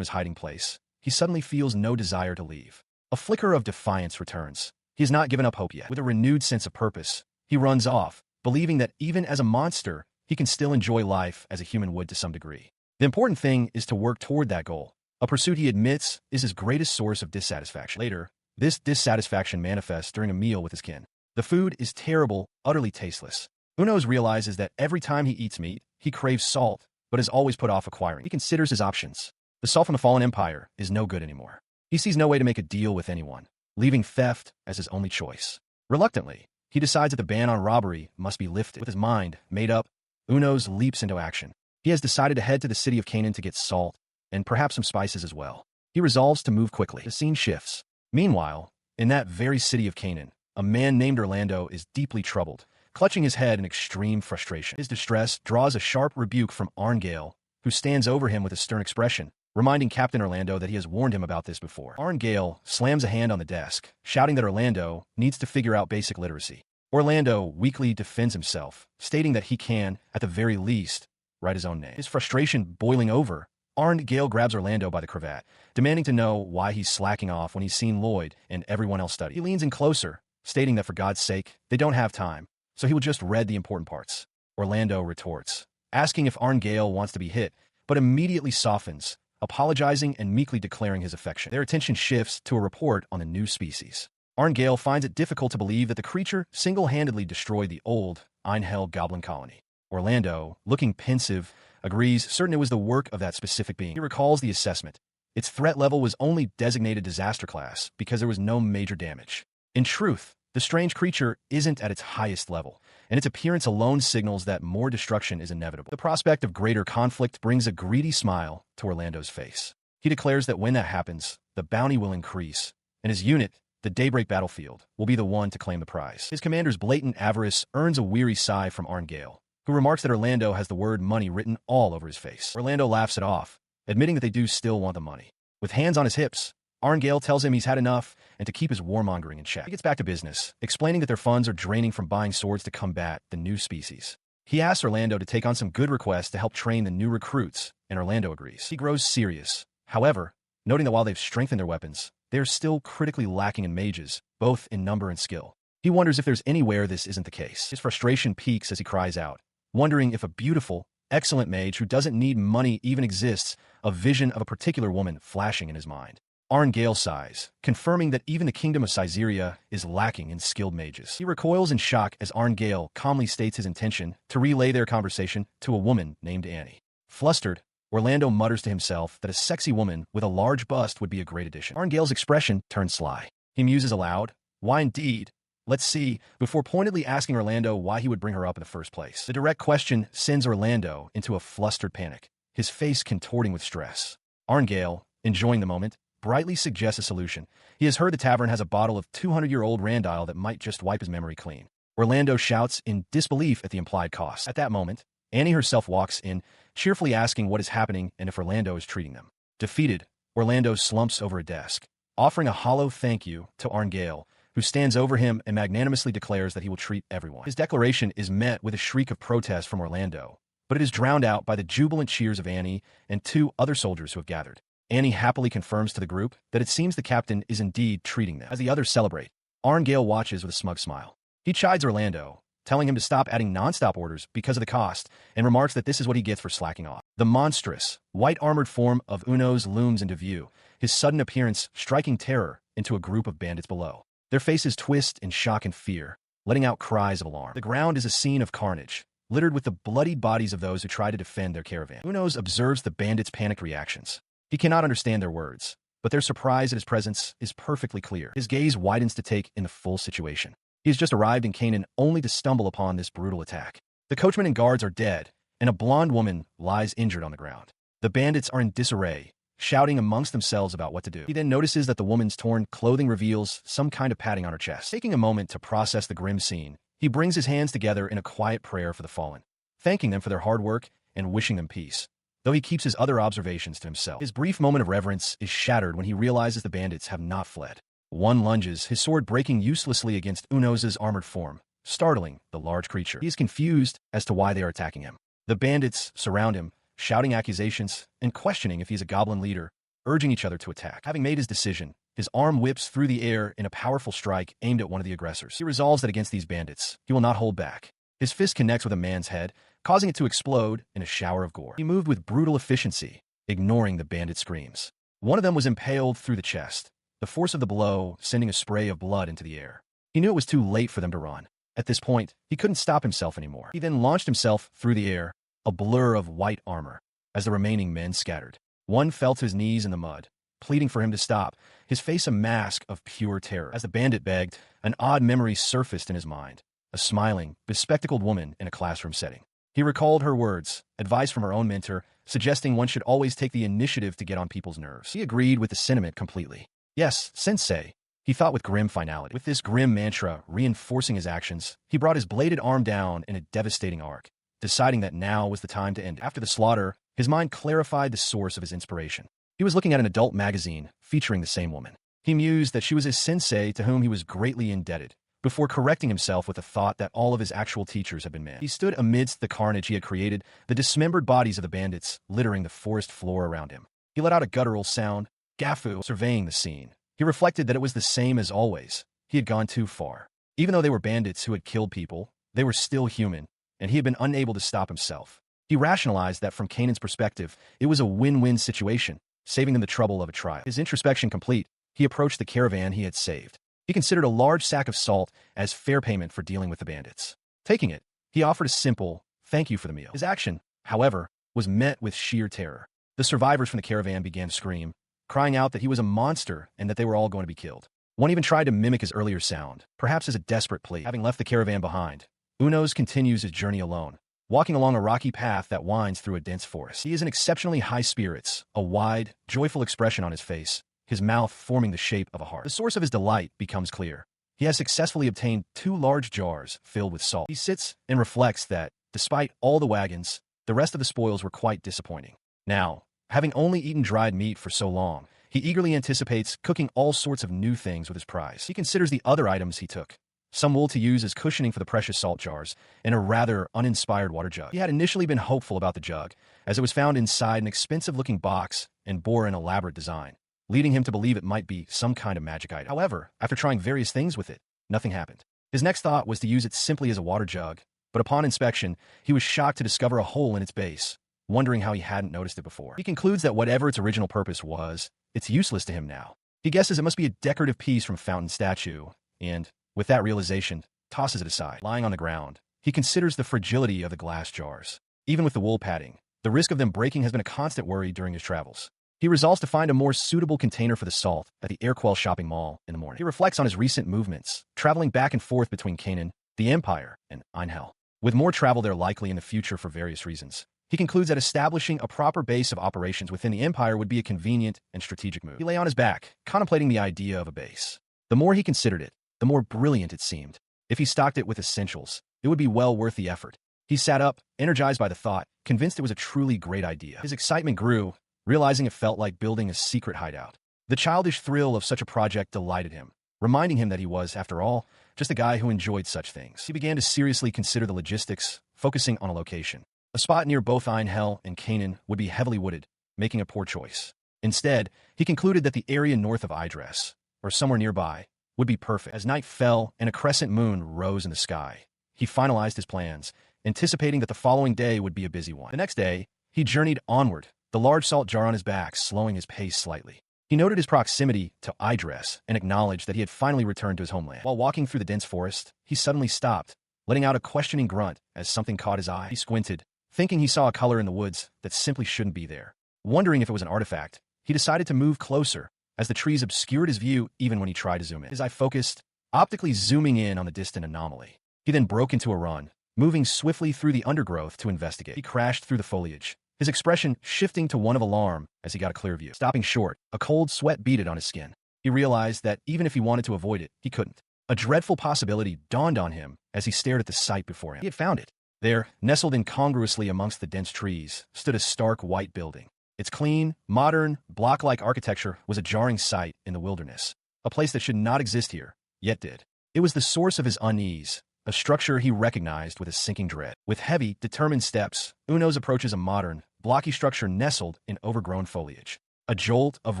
his hiding place, he suddenly feels no desire to leave. A flicker of defiance returns. He has not given up hope yet. With a renewed sense of purpose, he runs off, believing that even as a monster, he can still enjoy life as a human would to some degree. The important thing is to work toward that goal, a pursuit he admits is his greatest source of dissatisfaction. Later, this dissatisfaction manifests during a meal with his kin. The food is terrible, utterly tasteless. Unos realizes that every time he eats meat, he craves salt, but is always put off acquiring. He considers his options. The salt from the fallen empire is no good anymore. He sees no way to make a deal with anyone, leaving theft as his only choice. Reluctantly, he decides that the ban on robbery must be lifted. With his mind made up, Unos leaps into action. He has decided to head to the city of Canaan to get salt, and perhaps some spices as well. He resolves to move quickly. The scene shifts. Meanwhile, in that very city of Canaan, a man named Orlando is deeply troubled, clutching his head in extreme frustration. His distress draws a sharp rebuke from Arngale, who stands over him with a stern expression, reminding Captain Orlando that he has warned him about this before. Arngale slams a hand on the desk, shouting that Orlando needs to figure out basic literacy. Orlando weakly defends himself, stating that he can, at the very least, write his own name. His frustration boiling over, Arngale grabs Orlando by the cravat, demanding to know why he's slacking off when he's seen Lloyd and everyone else study. He leans in closer, stating that for God's sake, they don't have time, so he will just read the important parts. Orlando retorts, asking if Arngale wants to be hit, but immediately softens, apologizing and meekly declaring his affection. Their attention shifts to a report on a new species. Arngale finds it difficult to believe that the creature single-handedly destroyed the old Einhell goblin colony. Orlando, looking pensive, agrees certain it was the work of that specific being. He recalls the assessment. Its threat level was only designated disaster class because there was no major damage. In truth, the strange creature isn't at its highest level, and its appearance alone signals that more destruction is inevitable. The prospect of greater conflict brings a greedy smile to Orlando's face. He declares that when that happens, the bounty will increase, and his unit, the Daybreak Battlefield, will be the one to claim the prize. His commander's blatant avarice earns a weary sigh from Arngale, who remarks that Orlando has the word money written all over his face. Orlando laughs it off, admitting that they do still want the money. With hands on his hips, Arngale tells him he's had enough and to keep his warmongering in check. He gets back to business, explaining that their funds are draining from buying swords to combat the new species. He asks Orlando to take on some good requests to help train the new recruits, and Orlando agrees. He grows serious, however, noting that while they've strengthened their weapons, they are still critically lacking in mages, both in number and skill. He wonders if there's anywhere this isn't the case. His frustration peaks as he cries out, wondering if a beautiful, excellent mage who doesn't need money even exists, a vision of a particular woman flashing in his mind. Arngale sighs, confirming that even the kingdom of Caesarea is lacking in skilled mages. He recoils in shock as Arngale calmly states his intention to relay their conversation to a woman named Annie. Flustered, Orlando mutters to himself that a sexy woman with a large bust would be a great addition. Arngale's expression turns sly. He muses aloud, "Why indeed? Let's see," before pointedly asking Orlando why he would bring her up in the first place. The direct question sends Orlando into a flustered panic, his face contorting with stress. Arngale, enjoying the moment, brightly suggests a solution. He has heard the tavern has a bottle of 200-year-old Randile that might just wipe his memory clean. Orlando shouts in disbelief at the implied cost. At that moment, Annie herself walks in, cheerfully asking what is happening and if Orlando is treating them. Defeated, Orlando slumps over a desk, offering a hollow thank you to Arngale, who stands over him and magnanimously declares that he will treat everyone. His declaration is met with a shriek of protest from Orlando, but it is drowned out by the jubilant cheers of Annie and two other soldiers who have gathered. Annie happily confirms to the group that it seems the captain is indeed treating them. As the others celebrate, Arngale watches with a smug smile. He chides Orlando, telling him to stop adding non-stop orders because of the cost, and remarks that this is what he gets for slacking off. The monstrous, white-armored form of Unos looms into view, his sudden appearance striking terror into a group of bandits below. Their faces twist in shock and fear, letting out cries of alarm. The ground is a scene of carnage, littered with the bloodied bodies of those who try to defend their caravan. Unos observes the bandits' panicked reactions. He cannot understand their words, but their surprise at his presence is perfectly clear. His gaze widens to take in the full situation. He has just arrived in Canaan only to stumble upon this brutal attack. The coachman and guards are dead, and a blonde woman lies injured on the ground. The bandits are in disarray, shouting amongst themselves about what to do. He then notices that the woman's torn clothing reveals some kind of padding on her chest. Taking a moment to process the grim scene, he brings his hands together in a quiet prayer for the fallen, thanking them for their hard work and wishing them peace, though he keeps his other observations to himself. His brief moment of reverence is shattered when he realizes the bandits have not fled. One lunges, his sword breaking uselessly against Unos's armored form, startling the large creature. He is confused as to why they are attacking him. The bandits surround him, shouting accusations and questioning if he's a goblin leader, urging each other to attack. Having made his decision, his arm whips through the air in a powerful strike aimed at one of the aggressors. He resolves that against these bandits, he will not hold back. His fist connects with a man's head, causing it to explode in a shower of gore. He moved with brutal efficiency, ignoring the bandit screams. One of them was impaled through the chest, the force of the blow sending a spray of blood into the air. He knew it was too late for them to run. At this point, he couldn't stop himself anymore. He then launched himself through the air, a blur of white armor, as the remaining men scattered. One fell to his knees in the mud, pleading for him to stop, his face a mask of pure terror. As the bandit begged, an odd memory surfaced in his mind, a smiling, bespectacled woman in a classroom setting. He recalled her words, advice from her own mentor, suggesting one should always take the initiative to get on people's nerves. He agreed with the sentiment completely. Yes, sensei, he thought with grim finality. With this grim mantra reinforcing his actions, he brought his bladed arm down in a devastating arc, deciding that now was the time to end it. After the slaughter, his mind clarified the source of his inspiration. He was looking at an adult magazine featuring the same woman. He mused that she was his sensei to whom he was greatly indebted, before correcting himself with the thought that all of his actual teachers had been men. He stood amidst the carnage he had created, the dismembered bodies of the bandits littering the forest floor around him. He let out a guttural sound, Gafu, surveying the scene. He reflected that it was the same as always. He had gone too far. Even though they were bandits who had killed people, they were still human, and he had been unable to stop himself. He rationalized that from Canaan's perspective, it was a win-win situation, saving them the trouble of a trial. His introspection complete, he approached the caravan he had saved. He considered a large sack of salt as fair payment for dealing with the bandits. Taking it, he offered a simple, thank you for the meal. His action, however, was met with sheer terror. The survivors from the caravan began to scream, crying out that he was a monster and that they were all going to be killed. One even tried to mimic his earlier sound, perhaps as a desperate plea. Having left the caravan behind, Unos continues his journey alone, walking along a rocky path that winds through a dense forest. He is in exceptionally high spirits, a wide, joyful expression on his face, his mouth forming the shape of a heart. The source of his delight becomes clear. He has successfully obtained 2 large jars filled with salt. He sits and reflects that, Despite all the wagons, the rest of the spoils were quite disappointing. Now, having only eaten dried meat for so long, he eagerly anticipates cooking all sorts of new things with his prize. He considers the other items he took. Some wool to use as cushioning for the precious salt jars, and a rather uninspired water jug. He had initially been hopeful about the jug, as it was found inside an expensive-looking box and bore an elaborate design, leading him to believe it might be some kind of magic item. However, after trying various things with it, nothing happened. His next thought was to use it simply as a water jug, but upon inspection, he was shocked to discover a hole in its base, wondering how he hadn't noticed it before. He concludes that whatever its original purpose was, it's useless to him now. He guesses it must be a decorative piece from a fountain statue, and, with that realization, tosses it aside. Lying on the ground, he considers the fragility of the glass jars. Even with the wool padding, the risk of them breaking has been a constant worry during his travels. He resolves to find a more suitable container for the salt at the Airquell shopping mall in the morning. He reflects on his recent movements, traveling back and forth between Canaan, the Empire, and Einhell. With more travel there likely in the future for various reasons, he concludes that establishing a proper base of operations within the Empire would be a convenient and strategic move. He lay on his back, contemplating the idea of a base. The more he considered it, the more brilliant it seemed. If he stocked it with essentials, it would be well worth the effort. He sat up, energized by the thought, convinced it was a truly great idea. His excitement grew, realizing it felt like building a secret hideout. The childish thrill of such a project delighted him, reminding him that he was, after all, just a guy who enjoyed such things. He began to seriously consider the logistics, focusing on a location. A spot near both Einhell and Canaan would be heavily wooded, making a poor choice. Instead, he concluded that the area north of Idris, or somewhere nearby, would be perfect. As night fell and a crescent moon rose in the sky, he finalized his plans, anticipating that the following day would be a busy one. The next day, he journeyed onward, the large salt jar on his back slowing his pace slightly. He noted his proximity to Idris and acknowledged that he had finally returned to his homeland. While walking through the dense forest, he suddenly stopped, letting out a questioning grunt as something caught his eye. He squinted, thinking he saw a color in the woods that simply shouldn't be there. Wondering if it was an artifact, he decided to move closer, as the trees obscured his view even when he tried to zoom in. His eye focused, optically zooming in on the distant anomaly. He then broke into a run, moving swiftly through the undergrowth to investigate. He crashed through the foliage, his expression shifting to one of alarm as he got a clear view. Stopping short, a cold sweat beaded on his skin. He realized that even if he wanted to avoid it, he couldn't. A dreadful possibility dawned on him as he stared at the sight before him. He had found it. There, nestled incongruously amongst the dense trees, stood a stark white building. Its clean, modern, block-like architecture was a jarring sight in the wilderness, a place that should not exist here, yet did. It was the source of his unease, a structure he recognized with a sinking dread. With heavy, determined steps, Unos approaches a modern, blocky structure nestled in overgrown foliage. A jolt of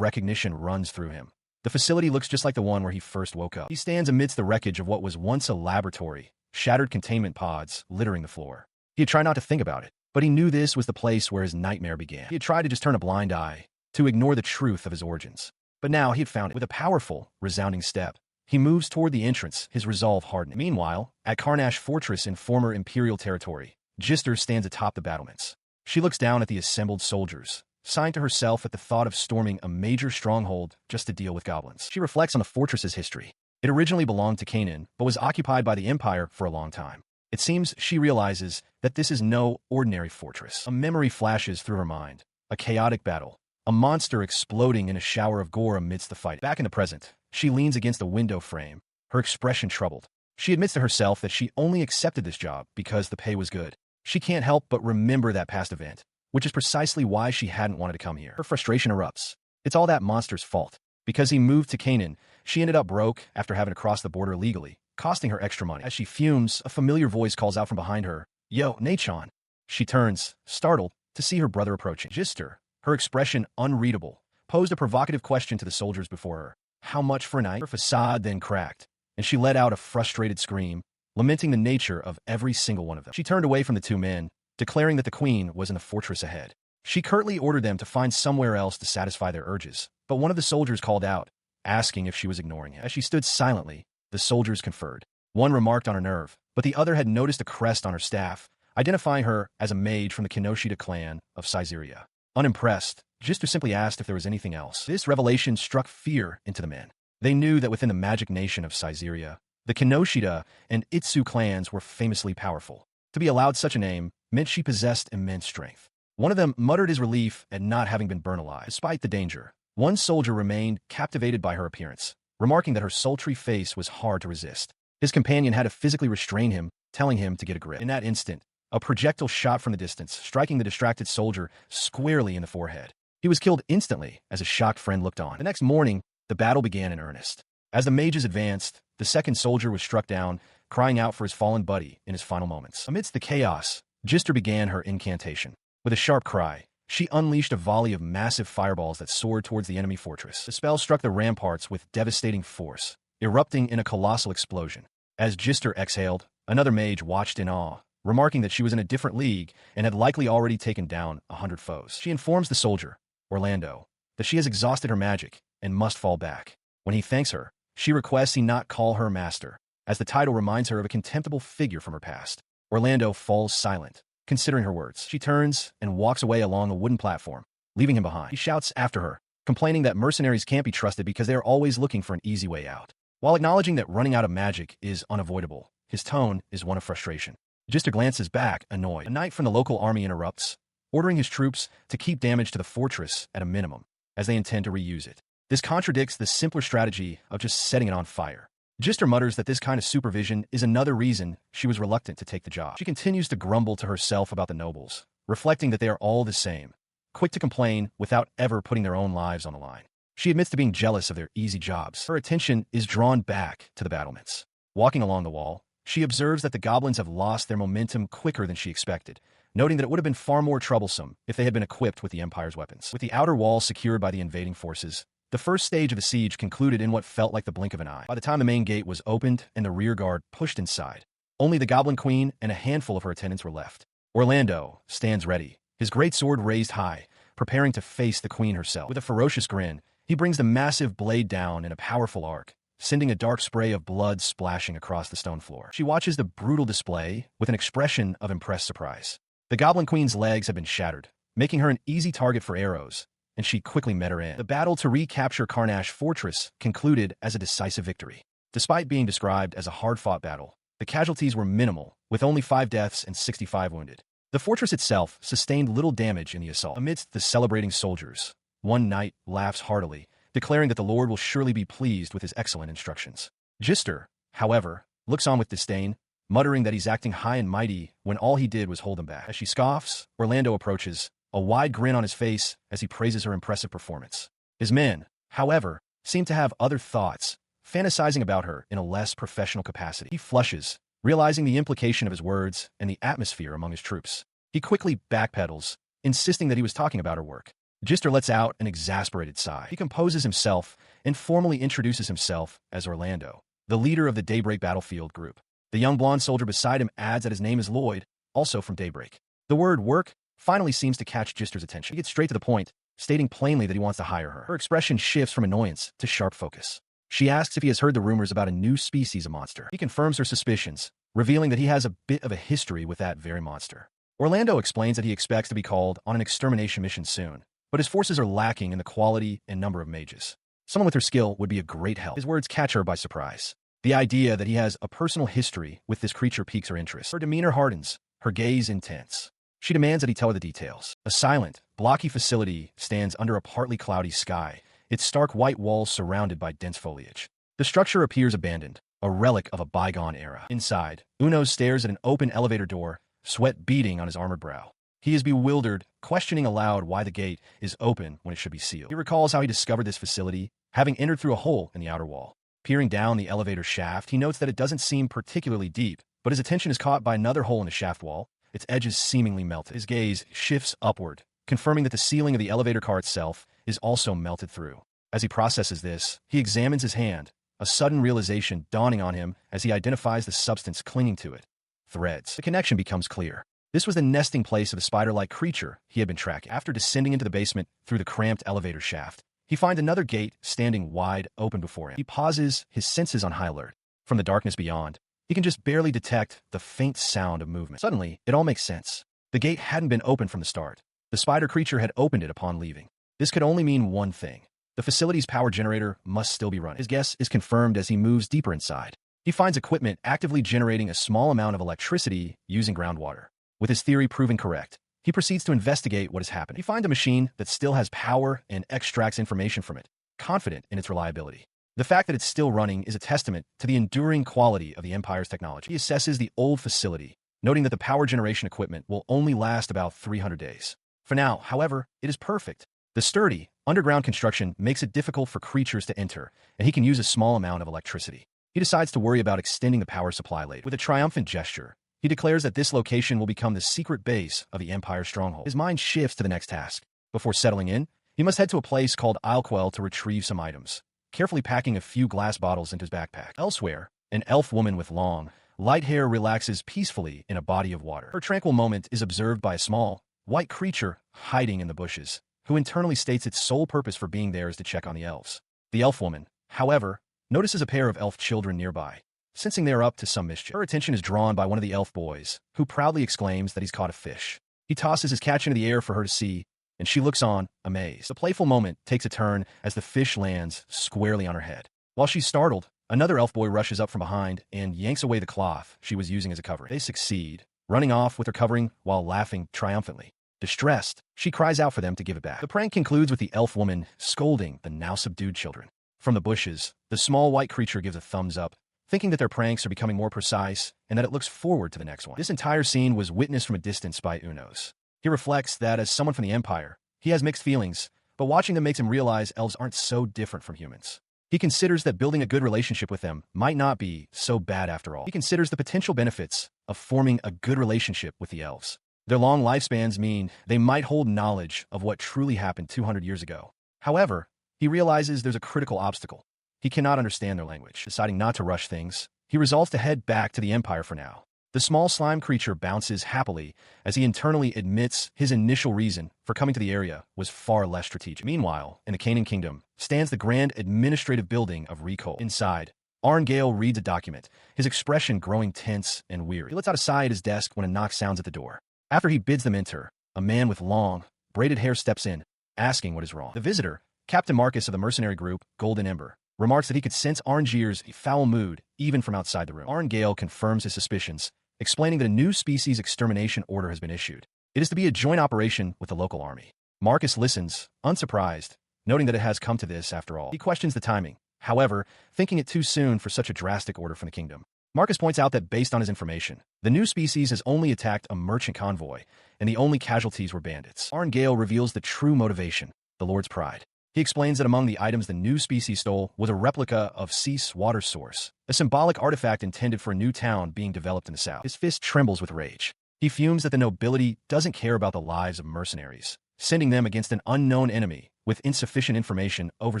recognition runs through him. The facility looks just like the one where he first woke up. He stands amidst the wreckage of what was once a laboratory, shattered containment pods littering the floor. He had tried not to think about it, but he knew this was the place where his nightmare began. He had tried to just turn a blind eye, to ignore the truth of his origins. But now he had found it. With a powerful, resounding step, he moves toward the entrance, his resolve hardening. Meanwhile, at Karnash Fortress in former Imperial territory, Gister stands atop the battlements. She looks down at the assembled soldiers, sighing to herself at the thought of storming a major stronghold just to deal with goblins. She reflects on the fortress's history. It originally belonged to Canaan, but was occupied by the Empire for a long time. It seems she realizes that this is no ordinary fortress. A memory flashes through her mind. A chaotic battle. A monster exploding in a shower of gore amidst the fight. Back in the present, she leans against a window frame, her expression troubled. She admits to herself that she only accepted this job because the pay was good. She can't help but remember that past event, which is precisely why she hadn't wanted to come here. Her frustration erupts. It's all that monster's fault. Because he moved to Canaan, she ended up broke after having to cross the border illegally, costing her extra money. As she fumes, a familiar voice calls out from behind her, "Yo, Nachon." She turns, startled, to see her brother approaching. Gister, her expression unreadable, posed a provocative question to the soldiers before her. How much for a night? Her facade then cracked, and she let out a frustrated scream, lamenting the nature of every single one of them. She turned away from the two men, declaring that the queen was in the fortress ahead. She curtly ordered them to find somewhere else to satisfy their urges, but one of the soldiers called out, asking if she was ignoring him. As she stood silently, the soldiers conferred. One remarked on her nerve, but the other had noticed a crest on her staff, identifying her as a mage from the Kinoshita clan of Caesarea. Unimpressed, Gister simply asked if there was anything else. This revelation struck fear into the men. They knew that within the magic nation of Caesarea, the Kinoshita and Itsu clans were famously powerful. To be allowed such a name meant she possessed immense strength. One of them muttered his relief at not having been burned alive. Despite the danger, one soldier remained captivated by her appearance, remarking that her sultry face was hard to resist. His companion had to physically restrain him, telling him to get a grip. In that instant, A projectile shot from the distance, striking the distracted soldier squarely in the forehead. He was killed instantly as a shocked friend looked on. The next morning, the battle began in earnest. As the mages advanced, the second soldier was struck down, crying out for his fallen buddy in his final moments. Amidst the chaos, Gister began her incantation. With a sharp cry, she unleashed a volley of massive fireballs that soared towards the enemy fortress. The spell struck the ramparts with devastating force, erupting in a colossal explosion. As Gister exhaled, another mage watched in awe, remarking that she was in a different league and had likely already taken down 100 foes. She informs the soldier, Orlando, that she has exhausted her magic and must fall back. When he thanks her, she requests he not call her master, as the title reminds her of a contemptible figure from her past. Orlando falls silent, considering her words. She turns and walks away along a wooden platform, leaving him behind. He shouts after her, complaining that mercenaries can't be trusted because they are always looking for an easy way out. While acknowledging that running out of magic is unavoidable, his tone is one of frustration. Gister glances back, annoyed. A knight from the local army interrupts, ordering his troops to keep damage to the fortress at a minimum, as they intend to reuse it. This contradicts the simpler strategy of just setting it on fire. Gister mutters that this kind of supervision is another reason she was reluctant to take the job. She continues to grumble to herself about the nobles, reflecting that they are all the same, quick to complain without ever putting their own lives on the line. She admits to being jealous of their easy jobs. Her attention is drawn back to the battlements. Walking along the wall, she observes that the goblins have lost their momentum quicker than she expected, noting that it would have been far more troublesome if they had been equipped with the Empire's weapons. With the outer wall secured by the invading forces, the first stage of the siege concluded in what felt like the blink of an eye. By the time the main gate was opened and the rear guard pushed inside, only the Goblin Queen and a handful of her attendants were left. Orlando stands ready, his great sword raised high, preparing to face the queen herself. With a ferocious grin, he brings the massive blade down in a powerful arc, sending a dark spray of blood splashing across the stone floor. She watches the brutal display with an expression of impressed surprise. The Goblin Queen's legs have been shattered, making her an easy target for arrows, and she quickly met her end. The battle to recapture Carnash Fortress concluded as a decisive victory. Despite being described as a hard-fought battle, the casualties were minimal, with only 5 deaths and 65 wounded. The fortress itself sustained little damage in the assault. Amidst the celebrating soldiers, one knight laughs heartily, declaring that the Lord will surely be pleased with his excellent instructions. Gister, however, looks on with disdain, muttering that he's acting high and mighty when all he did was hold him back. As she scoffs, Orlando approaches, a wide grin on his face as he praises her impressive performance. His men, however, seem to have other thoughts, fantasizing about her in a less professional capacity. He flushes, realizing the implication of his words and the atmosphere among his troops. He quickly backpedals, insisting that he was talking about her work. Gister lets out an exasperated sigh. He composes himself and formally introduces himself as Orlando, the leader of the Daybreak Battlefield group. The young blonde soldier beside him adds that his name is Lloyd, also from Daybreak. The word work finally seems to catch Gister's attention. He gets straight to the point, stating plainly that he wants to hire her. Her expression shifts from annoyance to sharp focus. She asks if he has heard the rumors about a new species of monster. He confirms her suspicions, revealing that he has a bit of a history with that very monster. Orlando explains that he expects to be called on an extermination mission soon, but his forces are lacking in the quality and number of mages. Someone with her skill would be a great help. His words catch her by surprise. The idea that he has a personal history with this creature piques her interest. Her demeanor hardens, her gaze intense. She demands that he tell her the details. A silent, blocky facility stands under a partly cloudy sky, its stark white walls surrounded by dense foliage. The structure appears abandoned, a relic of a bygone era. Inside, Uno stares at an open elevator door, sweat beading on his armored brow. He is bewildered, questioning aloud why the gate is open when it should be sealed. He recalls how he discovered this facility, having entered through a hole in the outer wall. Peering down the elevator shaft, he notes that it doesn't seem particularly deep, but his attention is caught by another hole in the shaft wall, its edges seemingly melted. His gaze shifts upward, confirming that the ceiling of the elevator car itself is also melted through. As he processes this, he examines his hand, a sudden realization dawning on him as he identifies the substance clinging to it. Threads. The connection becomes clear. This was the nesting place of the spider-like creature he had been tracking. After descending into the basement through the cramped elevator shaft, he finds another gate standing wide open before him. He pauses, his senses on high alert. From the darkness beyond, he can just barely detect the faint sound of movement. Suddenly, it all makes sense. The gate hadn't been open from the start. The spider creature had opened it upon leaving. This could only mean one thing. The facility's power generator must still be running. His guess is confirmed as he moves deeper inside. He finds equipment actively generating a small amount of electricity using groundwater. With his theory proving correct, he proceeds to investigate what has happened. He finds a machine that still has power and extracts information from it, confident in its reliability. The fact that it's still running is a testament to the enduring quality of the Empire's technology. He assesses the old facility, noting that the power generation equipment will only last about 300 days. For now, however, it is perfect. The sturdy, underground construction makes it difficult for creatures to enter, and he can use a small amount of electricity. He decides to worry about extending the power supply later. With a triumphant gesture, he declares that this location will become the secret base of the Empire's stronghold. His mind shifts to the next task. Before settling in, he must head to a place called Islequell to retrieve some items, carefully packing a few glass bottles into his backpack. Elsewhere, an elf woman with long, light hair relaxes peacefully in a body of water. Her tranquil moment is observed by a small, white creature hiding in the bushes, who internally states its sole purpose for being there is to check on the elves. The elf woman, however, notices a pair of elf children nearby, sensing they are up to some mischief. Her attention is drawn by one of the elf boys, who proudly exclaims that he's caught a fish. He tosses his catch into the air for her to see, and she looks on, amazed. The playful moment takes a turn as the fish lands squarely on her head. While she's startled, another elf boy rushes up from behind and yanks away the cloth she was using as a covering. They succeed, running off with her covering while laughing triumphantly. Distressed, she cries out for them to give it back. The prank concludes with the elf woman scolding the now subdued children. From the bushes, the small white creature gives a thumbs up, thinking that their pranks are becoming more precise and that it looks forward to the next one. This entire scene was witnessed from a distance by Unos. He reflects that as someone from the Empire, he has mixed feelings, but watching them makes him realize elves aren't so different from humans. He considers that building a good relationship with them might not be so bad after all. He considers the potential benefits of forming a good relationship with the elves. Their long lifespans mean they might hold knowledge of what truly happened 200 years ago. However, he realizes there's a critical obstacle. He cannot understand their language. Deciding not to rush things, he resolves to head back to the Empire for now. The small slime creature bounces happily as he internally admits his initial reason for coming to the area was far less strategic. Meanwhile, in the Canaan Kingdom, stands the grand administrative building of REINCARNATES. Inside, Arngale reads a document, his expression growing tense and weary. He lets out a sigh at his desk when a knock sounds at the door. After he bids them enter, a man with long, braided hair steps in, asking what is wrong. The visitor, Captain Marcus of the mercenary group, Golden Ember, remarks that he could sense Arngier's foul mood even from outside the room. Arngale confirms his suspicions, explaining that a new species extermination order has been issued. It is to be a joint operation with the local army. Marcus listens, unsurprised, noting that it has come to this after all. He questions the timing, however, thinking it too soon for such a drastic order from the kingdom. Marcus points out that based on his information, the new species has only attacked a merchant convoy, and the only casualties were bandits. Arngale reveals the true motivation, the Lord's pride. He explains that among the items the new species stole was a replica of Cease water source, a symbolic artifact intended for a new town being developed in the south. His fist trembles with rage. He fumes that the nobility doesn't care about the lives of mercenaries, sending them against an unknown enemy with insufficient information over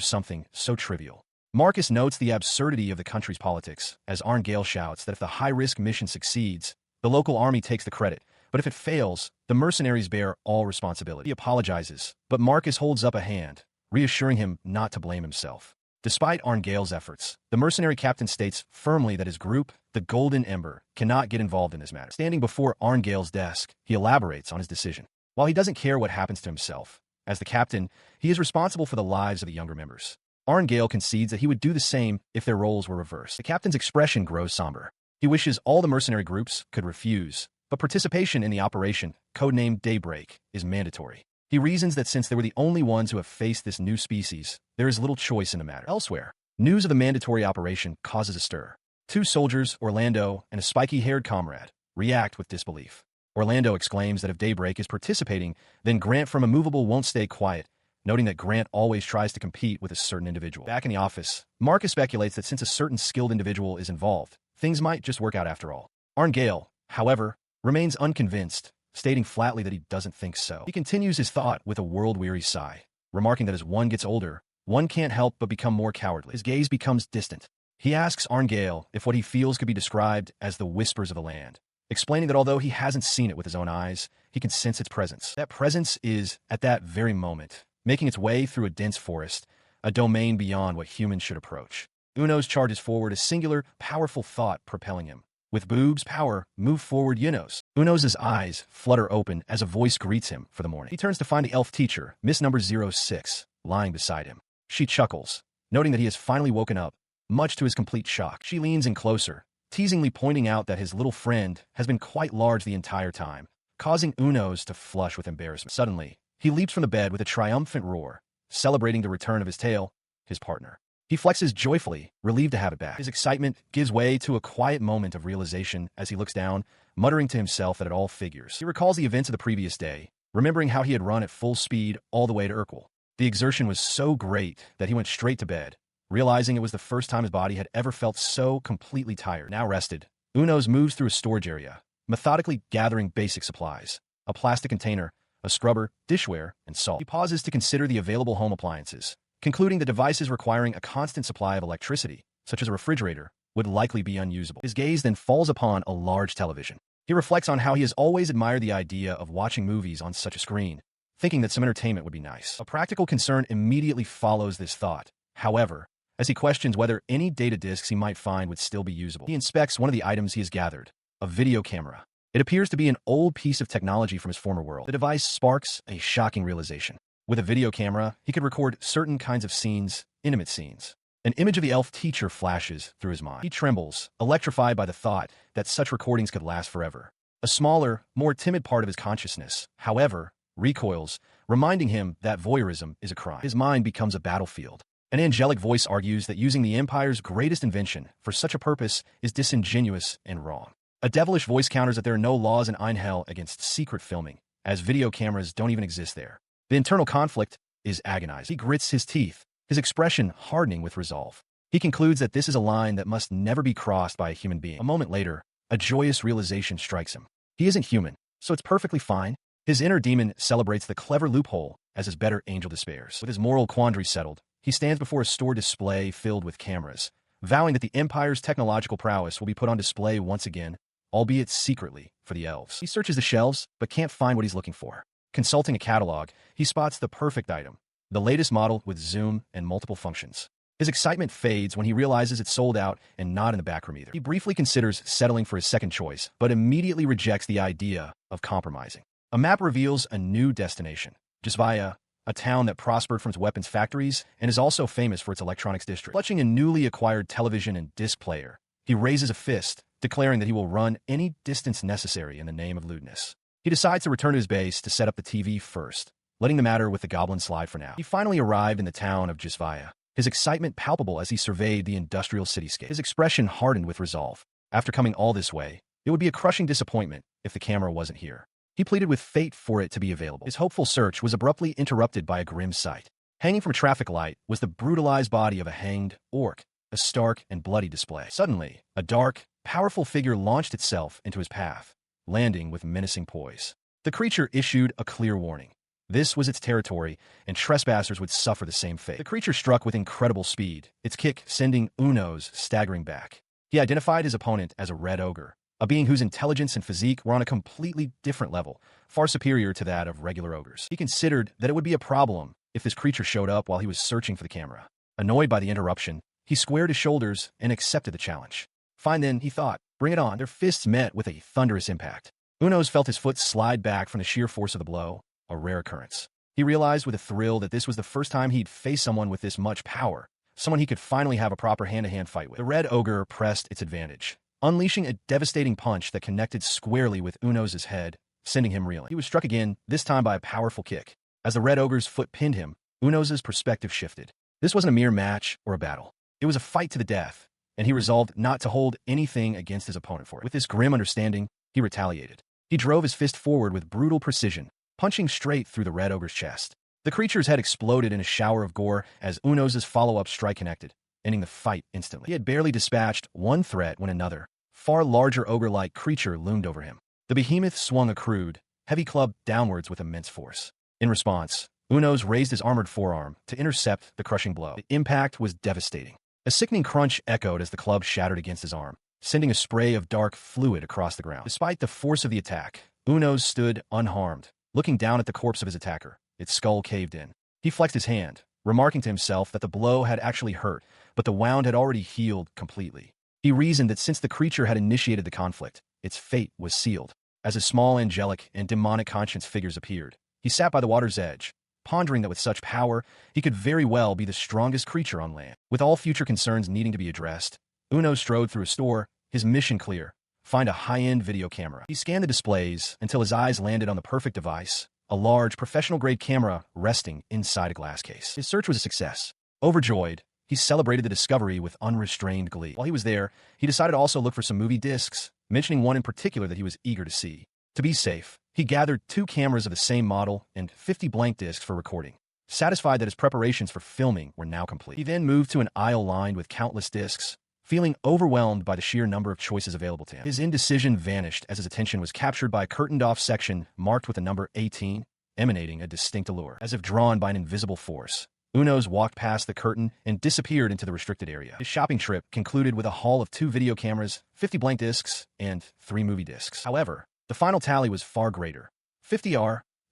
something so trivial. Marcus notes the absurdity of the country's politics as Arngale shouts that if the high-risk mission succeeds, the local army takes the credit, but if it fails, the mercenaries bear all responsibility. He apologizes, but Marcus holds up a hand, reassuring him not to blame himself. Despite Arngale's efforts, the mercenary captain states firmly that his group, the Golden Ember, cannot get involved in this matter. Standing before Arngale's desk, he elaborates on his decision. While he doesn't care what happens to himself, as the captain, he is responsible for the lives of the younger members. Arngale concedes that he would do the same if their roles were reversed. The captain's expression grows somber. He wishes all the mercenary groups could refuse, but participation in the operation, codenamed Daybreak, is mandatory. He reasons that since they were the only ones who have faced this new species, there is little choice in the matter. Elsewhere, news of the mandatory operation causes a stir. Two soldiers, Orlando and a spiky-haired comrade, react with disbelief. Orlando exclaims that if Daybreak is participating, then Grant from Immovable won't stay quiet, noting that Grant always tries to compete with a certain individual. Back in the office, Marcus speculates that since a certain skilled individual is involved, things might just work out after all. Arngale, however, remains unconvinced, stating flatly that he doesn't think so. He continues his thought with a world-weary sigh, remarking that as one gets older, one can't help but become more cowardly. His gaze becomes distant. He asks Arngale if what he feels could be described as the whispers of the land, explaining that although he hasn't seen it with his own eyes, he can sense its presence. That presence is, at that very moment, making its way through a dense forest, a domain beyond what humans should approach. Unos charges forward, a singular, powerful thought propelling him. With Boob's power, move forward, Unos. Unos' eyes flutter open as a voice greets him for the morning. He turns to find the elf teacher, Miss Number 06, lying beside him. She chuckles, noting that he has finally woken up, much to his complete shock. She leans in closer, teasingly pointing out that his little friend has been quite large the entire time, causing Unos to flush with embarrassment. Suddenly, he leaps from the bed with a triumphant roar, celebrating the return of his tail, his partner. He flexes joyfully, relieved to have it back. His excitement gives way to a quiet moment of realization as he looks down, muttering to himself that it all figures. He recalls the events of the previous day, remembering how he had run at full speed all the way to Urkel. The exertion was so great that he went straight to bed, realizing it was the first time his body had ever felt so completely tired. Now rested, Unos moves through a storage area, methodically gathering basic supplies: a plastic container, a scrubber, dishware, and salt. He pauses to consider the available home appliances, concluding that devices requiring a constant supply of electricity, such as a refrigerator, would likely be unusable. His gaze then falls upon a large television. He reflects on how he has always admired the idea of watching movies on such a screen, thinking that some entertainment would be nice. A practical concern immediately follows this thought, however, as he questions whether any data disks he might find would still be usable. He inspects one of the items he has gathered, a video camera. It appears to be an old piece of technology from his former world. The device sparks a shocking realization. With a video camera, he could record certain kinds of scenes, intimate scenes. An image of the elf teacher flashes through his mind. He trembles, electrified by the thought that such recordings could last forever. A smaller, more timid part of his consciousness, however, recoils, reminding him that voyeurism is a crime. His mind becomes a battlefield. An angelic voice argues that using the Empire's greatest invention for such a purpose is disingenuous and wrong. A devilish voice counters that there are no laws in Einhell against secret filming, as video cameras don't even exist there. The internal conflict is agonizing. He grits his teeth, his expression hardening with resolve. He concludes that this is a line that must never be crossed by a human being. A moment later, a joyous realization strikes him. He isn't human, so it's perfectly fine. His inner demon celebrates the clever loophole as his better angel despairs. With his moral quandary settled, he stands before a store display filled with cameras, vowing that the Empire's technological prowess will be put on display once again, albeit secretly, for the elves. He searches the shelves, but can't find what he's looking for. Consulting a catalog, he spots the perfect item, the latest model with zoom and multiple functions. His excitement fades when he realizes it's sold out and not in the backroom either. He briefly considers settling for his second choice, but immediately rejects the idea of compromising. A map reveals a new destination, Jisvaya, a town that prospered from its weapons factories and is also famous for its electronics district. Clutching a newly acquired television and disc player, he raises a fist, declaring that he will run any distance necessary in the name of lewdness. He decides to return to his base to set up the TV first, letting the matter with the goblin slide for now. He finally arrived in the town of Jisvaya, his excitement palpable as he surveyed the industrial cityscape. His expression hardened with resolve. After coming all this way, it would be a crushing disappointment if the camera wasn't here. He pleaded with fate for it to be available. His hopeful search was abruptly interrupted by a grim sight. Hanging from a traffic light was the brutalized body of a hanged orc, a stark and bloody display. Suddenly, a dark, powerful figure launched itself into his path, landing with menacing poise. The creature issued a clear warning. This was its territory, and trespassers would suffer the same fate. The creature struck with incredible speed, its kick sending Unos staggering back. He identified his opponent as a red ogre, a being whose intelligence and physique were on a completely different level, far superior to that of regular ogres. He considered that it would be a problem if this creature showed up while he was searching for the camera. Annoyed by the interruption, he squared his shoulders and accepted the challenge. Fine then, he thought. Bring it on. Their fists met with a thunderous impact. Unos felt his foot slide back from the sheer force of the blow, a rare occurrence. He realized with a thrill that this was the first time he'd faced someone with this much power, someone he could finally have a proper hand-to-hand fight with. The red ogre pressed its advantage, unleashing a devastating punch that connected squarely with Unos' head, sending him reeling. He was struck again, this time by a powerful kick. As the red ogre's foot pinned him, Unos' perspective shifted. This wasn't a mere match or a battle. It was a fight to the death, and he resolved not to hold anything against his opponent for it. With this grim understanding, he retaliated. He drove his fist forward with brutal precision, punching straight through the red ogre's chest. The creature's head exploded in a shower of gore as Unos' follow-up strike connected, ending the fight instantly. He had barely dispatched one threat when another, far larger ogre-like creature loomed over him. The behemoth swung a crude, heavy club downwards with immense force. In response, Unos raised his armored forearm to intercept the crushing blow. The impact was devastating. A sickening crunch echoed as the club shattered against his arm, sending a spray of dark fluid across the ground. Despite the force of the attack, Unos stood unharmed, looking down at the corpse of his attacker, its skull caved in. He flexed his hand, remarking to himself that the blow had actually hurt, but the wound had already healed completely. He reasoned that since the creature had initiated the conflict, its fate was sealed. As his small angelic and demonic conscience figures appeared, he sat by the water's edge, pondering that with such power, he could very well be the strongest creature on land. With all future concerns needing to be addressed, Uno strode through a store, his mission clear: find a high-end video camera. He scanned the displays until his eyes landed on the perfect device, a large, professional-grade camera resting inside a glass case. His search was a success. Overjoyed, He celebrated the discovery with unrestrained glee. While he was there, he decided to also look for some movie discs, mentioning one in particular that he was eager to see. To be safe, he gathered 2 cameras of the same model and 50 blank discs for recording. Satisfied that his preparations for filming were now complete, he then moved to an aisle lined with countless discs, feeling overwhelmed by the sheer number of choices available to him. His indecision vanished as his attention was captured by a curtained-off section marked with the number 18, emanating a distinct allure. As if drawn by an invisible force, Unos walked past the curtain and disappeared into the restricted area. His shopping trip concluded with a haul of 2 video cameras, 50 blank discs, and 3 movie discs. However, the final tally was far greater. 50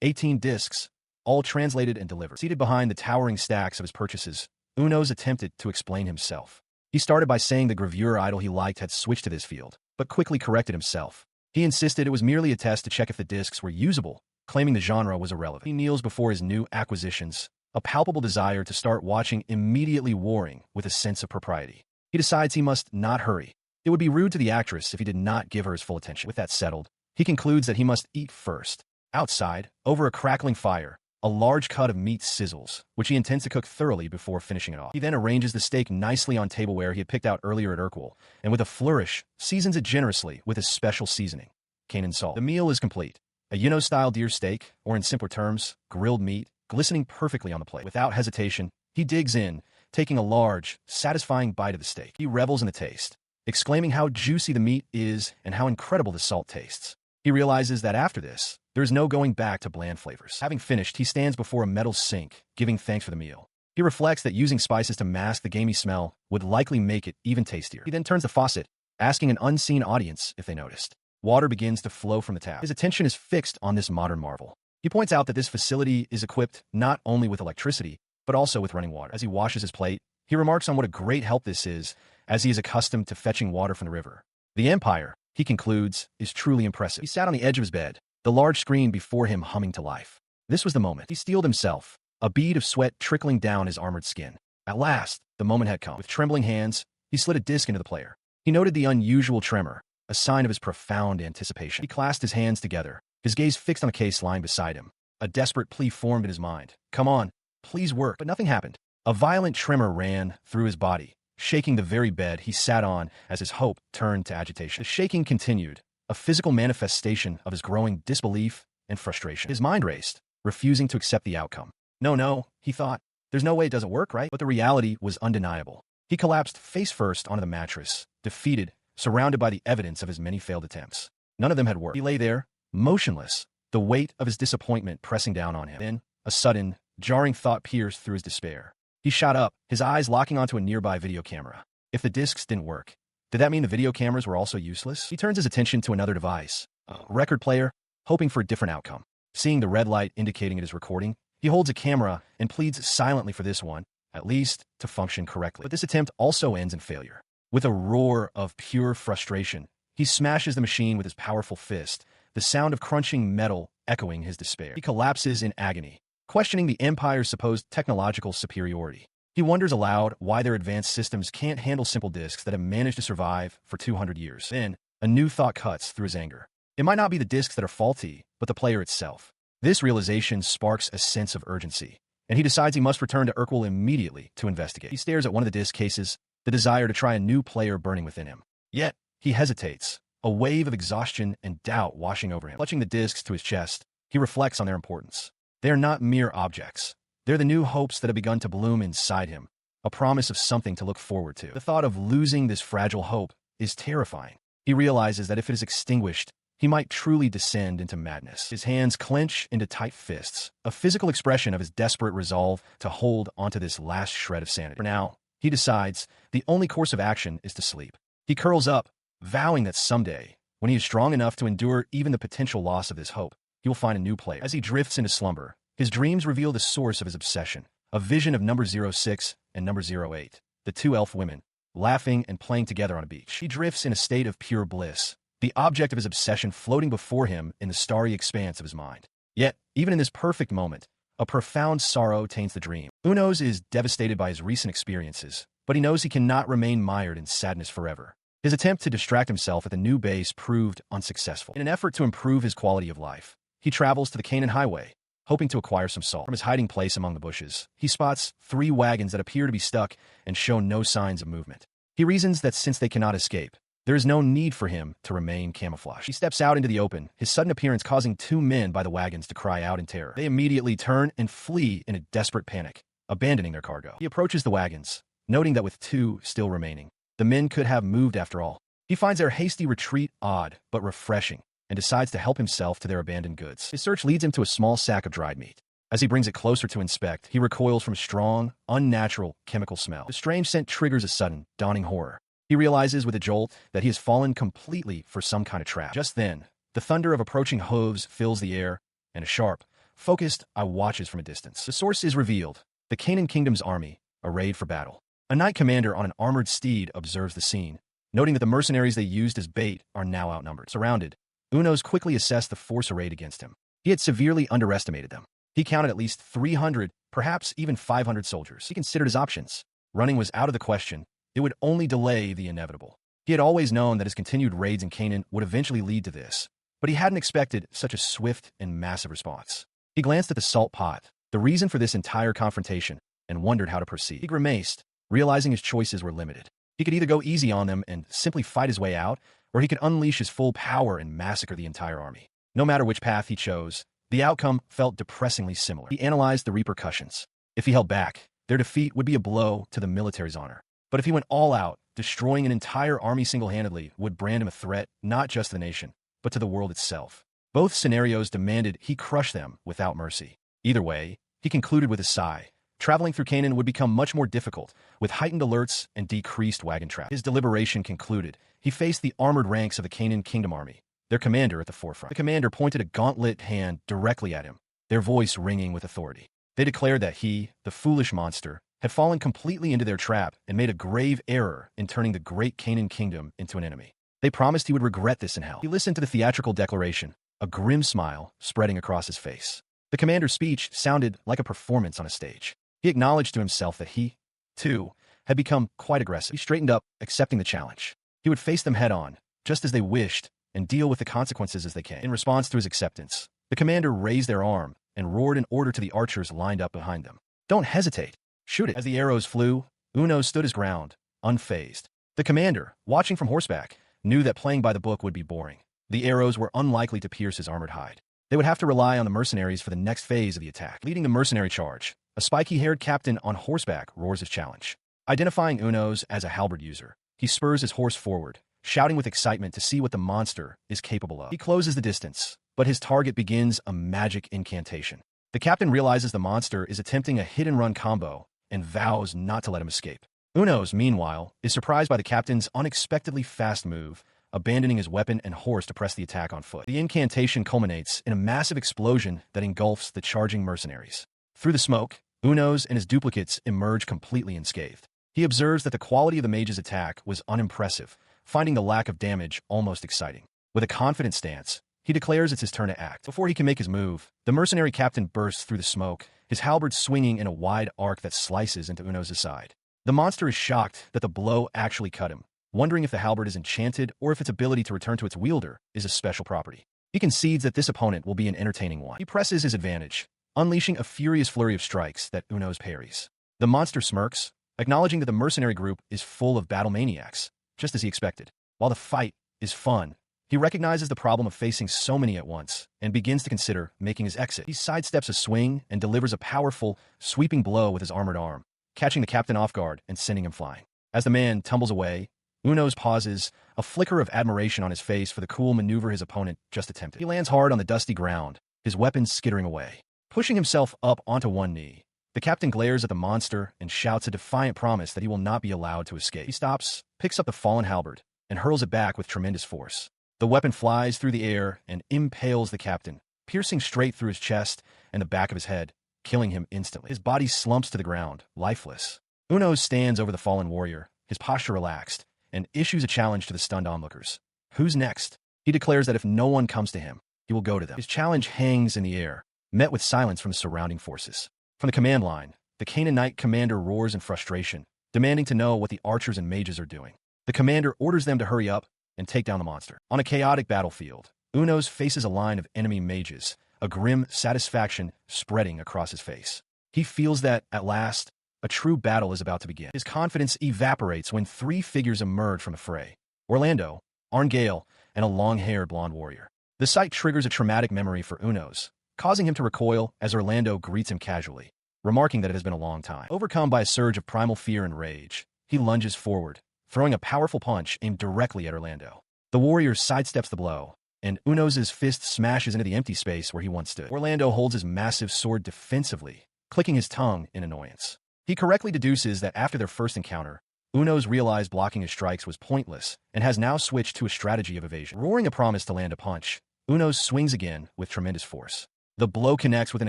18 discs, all translated and delivered. Seated behind the towering stacks of his purchases, Unos attempted to explain himself. He started by saying the gravure idol he liked had switched to this field, but quickly corrected himself. He insisted it was merely a test to check if the discs were usable, claiming the genre was irrelevant. He kneels before his new acquisitions, a palpable desire to start watching immediately warring with a sense of propriety. He decides he must not hurry. It would be rude to the actress if he did not give her his full attention. With that settled, he concludes that he must eat first. Outside, over a crackling fire, a large cut of meat sizzles, which he intends to cook thoroughly before finishing it off. He then arranges the steak nicely on tableware he had picked out earlier at Urquell, and with a flourish, seasons it generously with his special seasoning, Canaan salt. The meal is complete. A Uno-style deer steak, or in simpler terms, grilled meat, glistening perfectly on the plate. Without hesitation, he digs in, taking a large, satisfying bite of the steak. He revels in the taste, exclaiming how juicy the meat is and how incredible the salt tastes. He realizes that after this, there is no going back to bland flavors. Having finished, he stands before a metal sink, giving thanks for the meal. He reflects that using spices to mask the gamey smell would likely make it even tastier. He then turns the faucet, asking an unseen audience if they noticed. Water begins to flow from the tap. His attention is fixed on this modern marvel. He points out that this facility is equipped not only with electricity, but also with running water. As he washes his plate, he remarks on what a great help this is, as he is accustomed to fetching water from the river. The empire, he concludes, is truly impressive. He sat on the edge of his bed, the large screen before him humming to life. This was the moment. He steeled himself, a bead of sweat trickling down his armored skin. At last, the moment had come. With trembling hands, he slid a disc into the player. He noted the unusual tremor, a sign of his profound anticipation. He clasped his hands together, his gaze fixed on the case lying beside him. A desperate plea formed in his mind. Come on, please work. But nothing happened. A violent tremor ran through his body, shaking the very bed he sat on as his hope turned to agitation. The shaking continued, a physical manifestation of his growing disbelief and frustration. His mind raced, refusing to accept the outcome. No, he thought. There's no way it doesn't work, right? But the reality was undeniable. He collapsed face first onto the mattress, defeated, surrounded by the evidence of his many failed attempts. None of them had worked. He lay there, motionless, the weight of his disappointment pressing down on him. Then, a sudden, jarring thought pierced through his despair. He shot up, his eyes locking onto a nearby video camera. If the discs didn't work, did that mean the video cameras were also useless? He turns his attention to another device, a record player, hoping for a different outcome. Seeing the red light indicating it is recording, he holds a camera and pleads silently for this one, at least, to function correctly. But this attempt also ends in failure. With a roar of pure frustration, he smashes the machine with his powerful fist, the sound of crunching metal echoing his despair. He collapses in agony, questioning the Empire's supposed technological superiority. He wonders aloud why their advanced systems can't handle simple discs that have managed to survive for 200 years. Then, a new thought cuts through his anger. It might not be the discs that are faulty, but the player itself. This realization sparks a sense of urgency, and he decides he must return to Urquell immediately to investigate. He stares at one of the disc cases, the desire to try a new player burning within him. Yet, he hesitates, a wave of exhaustion and doubt washing over him. Clutching the discs to his chest, he reflects on their importance. They are not mere objects. They're the new hopes that have begun to bloom inside him, a promise of something to look forward to. The thought of losing this fragile hope is terrifying. He realizes that if it is extinguished, he might truly descend into madness. His hands clench into tight fists, a physical expression of his desperate resolve to hold onto this last shred of sanity. For now, he decides the only course of action is to sleep. He curls up, vowing that someday, when he is strong enough to endure even the potential loss of this hope, he will find a new player. As he drifts into slumber, his dreams reveal the source of his obsession, a vision of number 06 and number 08, the 2 elf women, laughing and playing together on a beach. He drifts in a state of pure bliss, the object of his obsession floating before him in the starry expanse of his mind. Yet, even in this perfect moment, a profound sorrow taints the dream. Unos is devastated by his recent experiences, but he knows he cannot remain mired in sadness forever. His attempt to distract himself at the new base proved unsuccessful. In an effort to improve his quality of life, he travels to the Canaan Highway, hoping to acquire some salt. From his hiding place among the bushes, he spots 3 wagons that appear to be stuck and show no signs of movement. He reasons that since they cannot escape, there is no need for him to remain camouflaged. He steps out into the open, his sudden appearance causing 2 men by the wagons to cry out in terror. They immediately turn and flee in a desperate panic, abandoning their cargo. He approaches the wagons, noting that with 2 still remaining, the men could have moved after all. He finds their hasty retreat odd but refreshing, and decides to help himself to their abandoned goods. His search leads him to a small sack of dried meat. As he brings it closer to inspect, he recoils from a strong, unnatural chemical smell. The strange scent triggers a sudden, dawning horror. He realizes with a jolt that he has fallen completely for some kind of trap. Just then, the thunder of approaching hooves fills the air, and a sharp, focused eye watches from a distance. The source is revealed: the Canaan Kingdom's army, arrayed for battle. A knight commander on an armored steed observes the scene, noting that the mercenaries they used as bait are now outnumbered. Surrounded, Unos quickly assessed the force arrayed against him. He had severely underestimated them. He counted at least 300, perhaps even 500 soldiers. He considered his options. Running was out of the question. It would only delay the inevitable. He had always known that his continued raids in Canaan would eventually lead to this, but he hadn't expected such a swift and massive response. He glanced at the salt pot, the reason for this entire confrontation, and wondered how to proceed. He grimaced, realizing his choices were limited. He could either go easy on them and simply fight his way out, or he could unleash his full power and massacre the entire army. No matter which path he chose, the outcome felt depressingly similar. He analyzed the repercussions. If he held back, their defeat would be a blow to the military's honor. But if he went all out, destroying an entire army single-handedly would brand him a threat not just to the nation, but to the world itself. Both scenarios demanded he crush them without mercy. Either way, he concluded with a sigh. Traveling through Canaan would become much more difficult, with heightened alerts and decreased wagon traffic. His deliberation concluded. He faced the armored ranks of the Canaan Kingdom army, their commander at the forefront. The commander pointed a gauntlet hand directly at him, their voice ringing with authority. They declared that he, the foolish monster, had fallen completely into their trap and made a grave error in turning the great Canaan kingdom into an enemy. They promised he would regret this in hell. He listened to the theatrical declaration, a grim smile spreading across his face. The commander's speech sounded like a performance on a stage. He acknowledged to himself that he, too, had become quite aggressive. He straightened up, accepting the challenge. He would face them head-on, just as they wished, and deal with the consequences as they came. In response to his acceptance, the commander raised their arm and roared an order to the archers lined up behind them. "Don't hesitate. Shoot it." As the arrows flew, Uno stood his ground, unfazed. The commander, watching from horseback, knew that playing by the book would be boring. The arrows were unlikely to pierce his armored hide. They would have to rely on the mercenaries for the next phase of the attack. Leading the mercenary charge, a spiky-haired captain on horseback roars his challenge. Identifying Unos as a halberd user, he spurs his horse forward, shouting with excitement to see what the monster is capable of. He closes the distance, but his target begins a magic incantation. The captain realizes the monster is attempting a hit-and-run combo and vows not to let him escape. Unos, meanwhile, is surprised by the captain's unexpectedly fast move, abandoning his weapon and horse to press the attack on foot. The incantation culminates in a massive explosion that engulfs the charging mercenaries. Through the smoke, Unos and his duplicates emerge completely unscathed. He observes that the quality of the mage's attack was unimpressive, finding the lack of damage almost exciting. With a confident stance, he declares it's his turn to act. Before he can make his move, the mercenary captain bursts through the smoke, his halberd swinging in a wide arc that slices into Unos' side. The monster is shocked that the blow actually cut him, wondering if the halberd is enchanted or if its ability to return to its wielder is a special property. He concedes that this opponent will be an entertaining one. He presses his advantage, unleashing a furious flurry of strikes that Unos parries. The monster smirks, acknowledging that the mercenary group is full of battle maniacs, just as he expected. While the fight is fun, he recognizes the problem of facing so many at once and begins to consider making his exit. He sidesteps a swing and delivers a powerful, sweeping blow with his armored arm, catching the captain off guard and sending him flying. As the man tumbles away, Unos pauses, a flicker of admiration on his face for the cool maneuver his opponent just attempted. He lands hard on the dusty ground, his weapon skittering away. Pushing himself up onto one knee, the captain glares at the monster and shouts a defiant promise that he will not be allowed to escape. He stops, picks up the fallen halberd, and hurls it back with tremendous force. The weapon flies through the air and impales the captain, piercing straight through his chest and the back of his head, killing him instantly. His body slumps to the ground, lifeless. Unos stands over the fallen warrior, his posture relaxed, and issues a challenge to the stunned onlookers. Who's next? He declares that if no one comes to him, he will go to them. His challenge hangs in the air, met with silence from the surrounding forces. From the command line, the Canaanite commander roars in frustration, demanding to know what the archers and mages are doing. The commander orders them to hurry up and take down the monster. On a chaotic battlefield, Unos faces a line of enemy mages, a grim satisfaction spreading across his face. He feels that, at last, a true battle is about to begin. His confidence evaporates when three figures emerge from the fray: Orlando, Arngale, and a long-haired blonde warrior. The sight triggers a traumatic memory for Unos, causing him to recoil as Orlando greets him casually, remarking that it has been a long time. Overcome by a surge of primal fear and rage, he lunges forward, throwing a powerful punch aimed directly at Orlando. The warrior sidesteps the blow, and Unos' fist smashes into the empty space where he once stood. Orlando holds his massive sword defensively, clicking his tongue in annoyance. He correctly deduces that after their first encounter, Unos realized blocking his strikes was pointless and has now switched to a strategy of evasion. Roaring a promise to land a punch, Unos swings again with tremendous force. The blow connects with an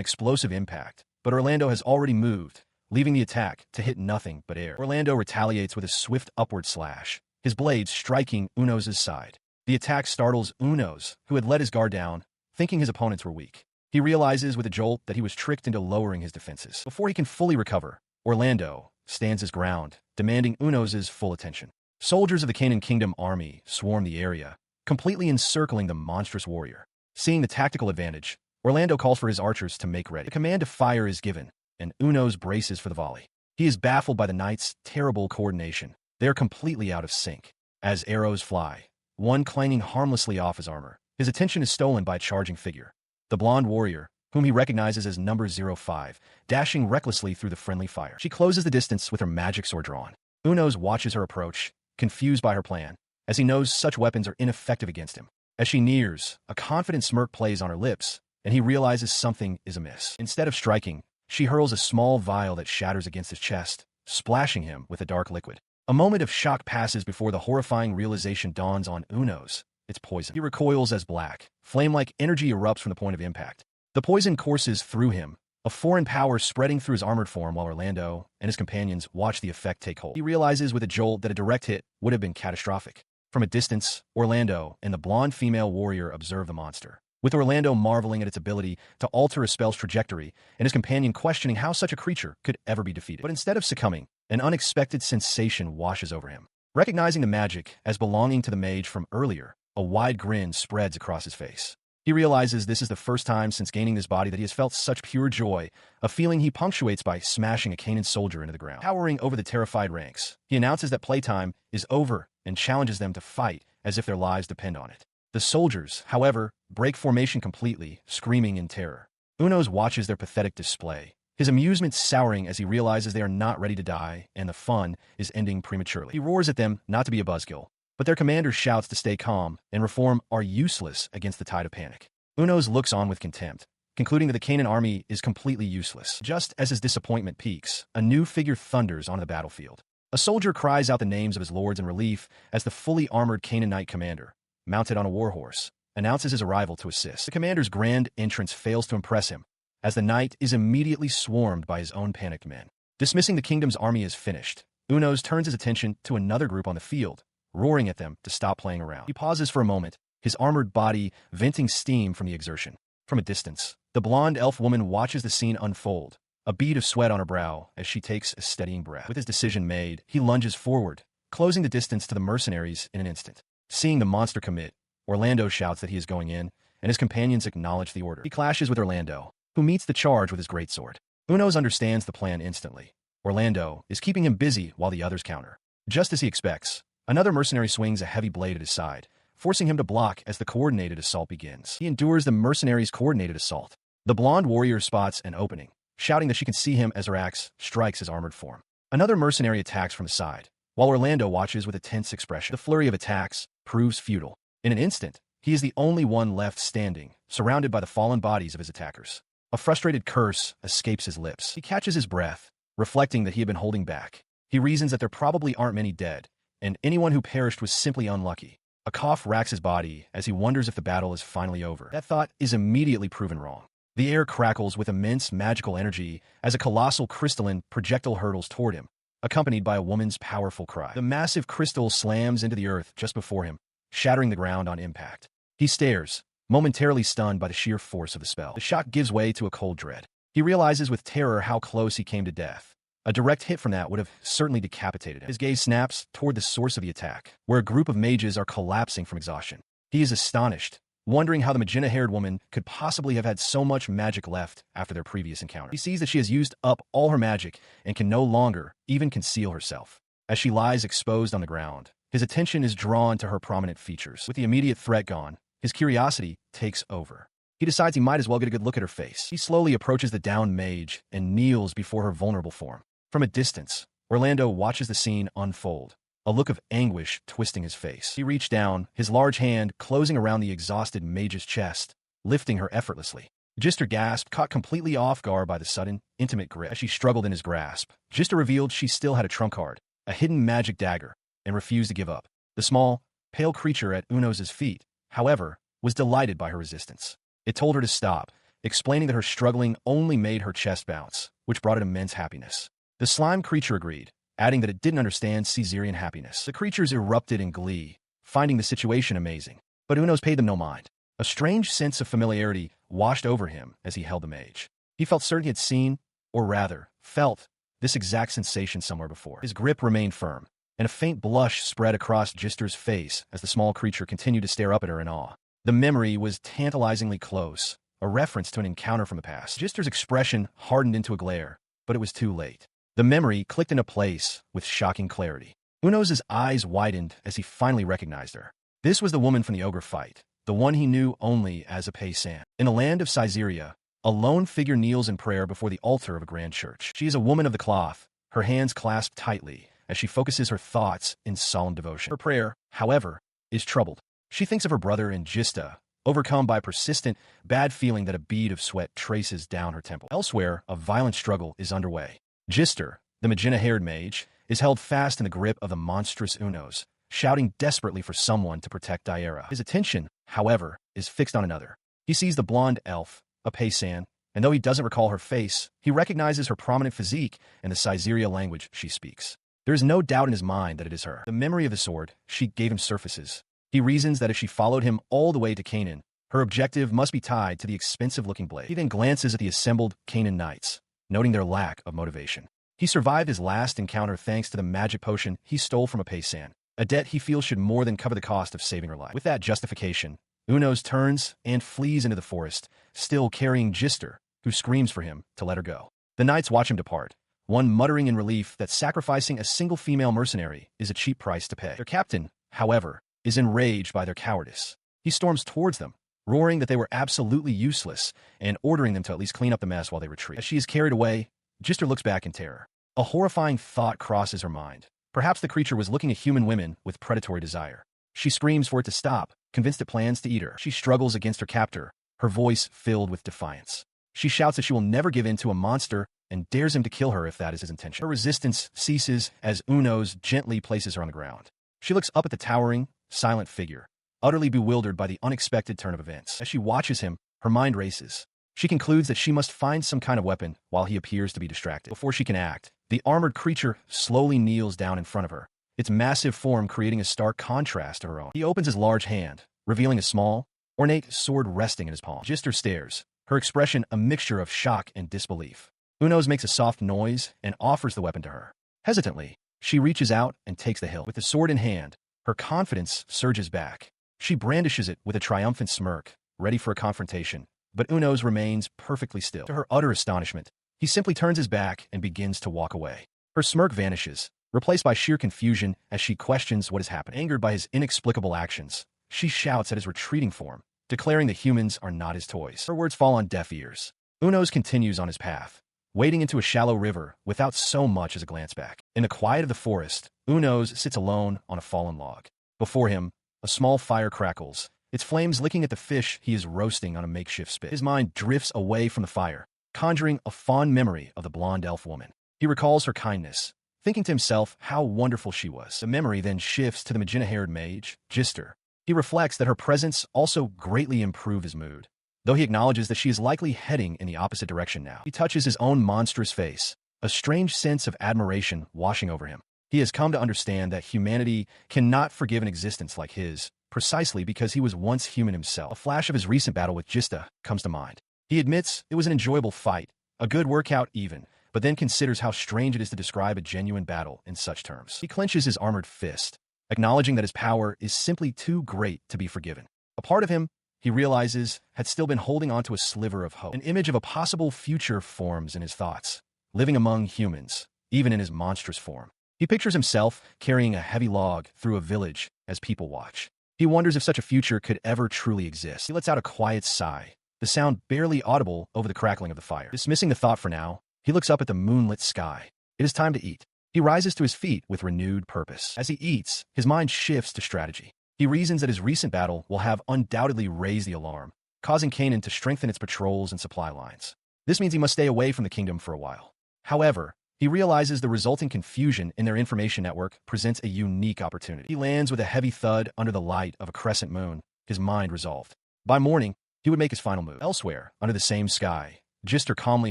explosive impact, but Orlando has already moved, leaving the attack to hit nothing but air. Orlando retaliates with a swift upward slash, his blade striking Unos' side. The attack startles Unos, who had let his guard down, thinking his opponents were weak. He realizes with a jolt that he was tricked into lowering his defenses. Before he can fully recover, Orlando stands his ground, demanding Unos' full attention. Soldiers of the Canaan Kingdom army swarm the area, completely encircling the monstrous warrior. Seeing the tactical advantage, Orlando calls for his archers to make ready. The command to fire is given, and Unos braces for the volley. He is baffled by the knight's terrible coordination. They are completely out of sync. As arrows fly, one clanging harmlessly off his armor, his attention is stolen by a charging figure. The blonde warrior, whom he recognizes as number 05, dashing recklessly through the friendly fire. She closes the distance with her magic sword drawn. Unos watches her approach, confused by her plan, as he knows such weapons are ineffective against him. As she nears, a confident smirk plays on her lips, and he realizes something is amiss. Instead of striking, she hurls a small vial that shatters against his chest, splashing him with a dark liquid. A moment of shock passes before the horrifying realization dawns on Unos. It's poison. He recoils as black, flame-like energy erupts from the point of impact. The poison courses through him, a foreign power spreading through his armored form while Orlando and his companions watch the effect take hold. He realizes with a jolt that a direct hit would have been catastrophic. From a distance, Orlando and the blonde female warrior observe the monster, with Orlando marveling at its ability to alter a spell's trajectory and his companion questioning how such a creature could ever be defeated. But instead of succumbing, an unexpected sensation washes over him. Recognizing the magic as belonging to the mage from earlier, a wide grin spreads across his face. He realizes this is the first time since gaining this body that he has felt such pure joy, a feeling he punctuates by smashing a Canaan soldier into the ground. Towering over the terrified ranks, he announces that playtime is over and challenges them to fight as if their lives depend on it. The soldiers, however, break formation completely, screaming in terror. Unos watches their pathetic display, his amusement souring as he realizes they are not ready to die and the fun is ending prematurely. He roars at them not to be a buzzkill, but their commander shouts to stay calm and reform are useless against the tide of panic. Unos looks on with contempt, concluding that the Canaan army is completely useless. Just as his disappointment peaks, a new figure thunders onto the battlefield. A soldier cries out the names of his lords in relief as the fully armored Canaanite commander, mounted on a warhorse, announces his arrival to assist. The commander's grand entrance fails to impress him, as the knight is immediately swarmed by his own panicked men. Dismissing the kingdom's army as finished, Unos turns his attention to another group on the field, roaring at them to stop playing around. He pauses for a moment, his armored body venting steam from the exertion. From a distance, the blonde elf woman watches the scene unfold, a bead of sweat on her brow as she takes a steadying breath. With his decision made, he lunges forward, closing the distance to the mercenaries in an instant. Seeing the monster commit, Orlando shouts that he is going in, and his companions acknowledge the order. He clashes with Orlando, who meets the charge with his greatsword. Unos understands the plan instantly. Orlando is keeping him busy while the others counter. Just as he expects, another mercenary swings a heavy blade at his side, forcing him to block as the coordinated assault begins. He endures the mercenaries' coordinated assault. The blonde warrior spots an opening, shouting that she can see him as her axe strikes his armored form. Another mercenary attacks from the side, while Orlando watches with a tense expression. The flurry of attacks proves futile. In an instant, he is the only one left standing, surrounded by the fallen bodies of his attackers. A frustrated curse escapes his lips. He catches his breath, reflecting that he had been holding back. He reasons that there probably aren't many dead, and anyone who perished was simply unlucky. A cough racks his body as he wonders if the battle is finally over. That thought is immediately proven wrong. The air crackles with immense magical energy as a colossal crystalline projectile hurtles toward him, accompanied by a woman's powerful cry. The massive crystal slams into the earth just before him, shattering the ground on impact. He stares, momentarily stunned by the sheer force of the spell. The shock gives way to a cold dread. He realizes with terror how close he came to death. A direct hit from that would have certainly decapitated him. His gaze snaps toward the source of the attack, where a group of mages are collapsing from exhaustion. He is astonished, wondering how the magenta-haired woman could possibly have had so much magic left after their previous encounter. He sees that she has used up all her magic and can no longer even conceal herself. As she lies exposed on the ground, his attention is drawn to her prominent features. With the immediate threat gone, his curiosity takes over. He decides he might as well get a good look at her face. He slowly approaches the downed mage and kneels before her vulnerable form. From a distance, Orlando watches the scene unfold, a look of anguish twisting his face. He reached down, his large hand closing around the exhausted mage's chest, lifting her effortlessly. Gister gasped, caught completely off guard by the sudden, intimate grip. As she struggled in his grasp, Gister revealed she still had a trump card, a hidden magic dagger, and refused to give up. The small, pale creature at Uno's feet, however, was delighted by her resistance. It told her to stop, explaining that her struggling only made her chest bounce, which brought it immense happiness. The slime creature agreed, adding that it didn't understand Caesarian happiness. The creatures erupted in glee, finding the situation amazing. But Uno's paid them no mind. A strange sense of familiarity washed over him as he held the mage. He felt certain he had seen, or rather, felt, this exact sensation somewhere before. His grip remained firm, and a faint blush spread across Gister's face as the small creature continued to stare up at her in awe. The memory was tantalizingly close, a reference to an encounter from the past. Gister's expression hardened into a glare, but it was too late. The memory clicked into place with shocking clarity. Uno's eyes widened as he finally recognized her. This was the woman from the ogre fight, the one he knew only as a paysan. In the land of Caesarea, a lone figure kneels in prayer before the altar of a grand church. She is a woman of the cloth, her hands clasped tightly as she focuses her thoughts in solemn devotion. Her prayer, however, is troubled. She thinks of her brother and Gista, overcome by a persistent, bad feeling that a bead of sweat traces down her temple. Elsewhere, a violent struggle is underway. Gister, the magenta-haired mage, is held fast in the grip of the monstrous Unos, shouting desperately for someone to protect Daira. His attention, however, is fixed on another. He sees the blonde elf, a paysan, and though he doesn't recall her face, he recognizes her prominent physique and the Caesarea language she speaks. There is no doubt in his mind that it is her. The memory of the sword she gave him surfaces. He reasons that if she followed him all the way to Canaan, her objective must be tied to the expensive-looking blade. He then glances at the assembled Canaan knights, noting their lack of motivation. He survived his last encounter thanks to the magic potion he stole from a paysan, a debt he feels should more than cover the cost of saving her life. With that justification, Unos turns and flees into the forest, still carrying Gister, who screams for him to let her go. The knights watch him depart, one muttering in relief that sacrificing a single female mercenary is a cheap price to pay. Their captain, however, is enraged by their cowardice. He storms towards them, roaring that they were absolutely useless and ordering them to at least clean up the mess while they retreat. As she is carried away, Gister looks back in terror. A horrifying thought crosses her mind. Perhaps the creature was looking at human women with predatory desire. She screams for it to stop, convinced it plans to eat her. She struggles against her captor, her voice filled with defiance. She shouts that she will never give in to a monster and dares him to kill her if that is his intention. Her resistance ceases as Unos gently places her on the ground. She looks up at the towering, silent figure, utterly bewildered by the unexpected turn of events. As she watches him, her mind races. She concludes that she must find some kind of weapon while he appears to be distracted. Before she can act, the armored creature slowly kneels down in front of her, its massive form creating a stark contrast to her own. He opens his large hand, revealing a small, ornate sword resting in his palm. Gister stares, her expression a mixture of shock and disbelief. Unos makes a soft noise and offers the weapon to her. Hesitantly, she reaches out and takes the hilt. With the sword in hand, her confidence surges back. She brandishes it with a triumphant smirk, ready for a confrontation, but Unos remains perfectly still. To her utter astonishment, he simply turns his back and begins to walk away. Her smirk vanishes, replaced by sheer confusion as she questions what has happened. Angered by his inexplicable actions, she shouts at his retreating form, declaring that humans are not his toys. Her words fall on deaf ears. Unos continues on his path, wading into a shallow river without so much as a glance back. In the quiet of the forest, Unos sits alone on a fallen log. Before him, a small fire crackles, its flames licking at the fish he is roasting on a makeshift spit. His mind drifts away from the fire, conjuring a fond memory of the blonde elf woman. He recalls her kindness, thinking to himself how wonderful she was. The memory then shifts to the magenta-haired mage, Gister. He reflects that her presence also greatly improved his mood, though he acknowledges that she is likely heading in the opposite direction now. He touches his own monstrous face, a strange sense of admiration washing over him. He has come to understand that humanity cannot forgive an existence like his, precisely because he was once human himself. A flash of his recent battle with Gista comes to mind. He admits it was an enjoyable fight, a good workout even, but then considers how strange it is to describe a genuine battle in such terms. He clenches his armored fist, acknowledging that his power is simply too great to be forgiven. A part of him he realizes, had still been holding onto a sliver of hope. An image of a possible future forms in his thoughts, living among humans, even in his monstrous form. He pictures himself carrying a heavy log through a village as people watch. He wonders if such a future could ever truly exist. He lets out a quiet sigh, the sound barely audible over the crackling of the fire. Dismissing the thought for now, he looks up at the moonlit sky. It is time to eat. He rises to his feet with renewed purpose. As he eats, his mind shifts to strategy. He reasons that his recent battle will have undoubtedly raised the alarm, causing Canaan to strengthen its patrols and supply lines. This means he must stay away from the kingdom for a while. However, he realizes the resulting confusion in their information network presents a unique opportunity. He lands with a heavy thud under the light of a crescent moon, his mind resolved. By morning, he would make his final move. Elsewhere, under the same sky, Gister calmly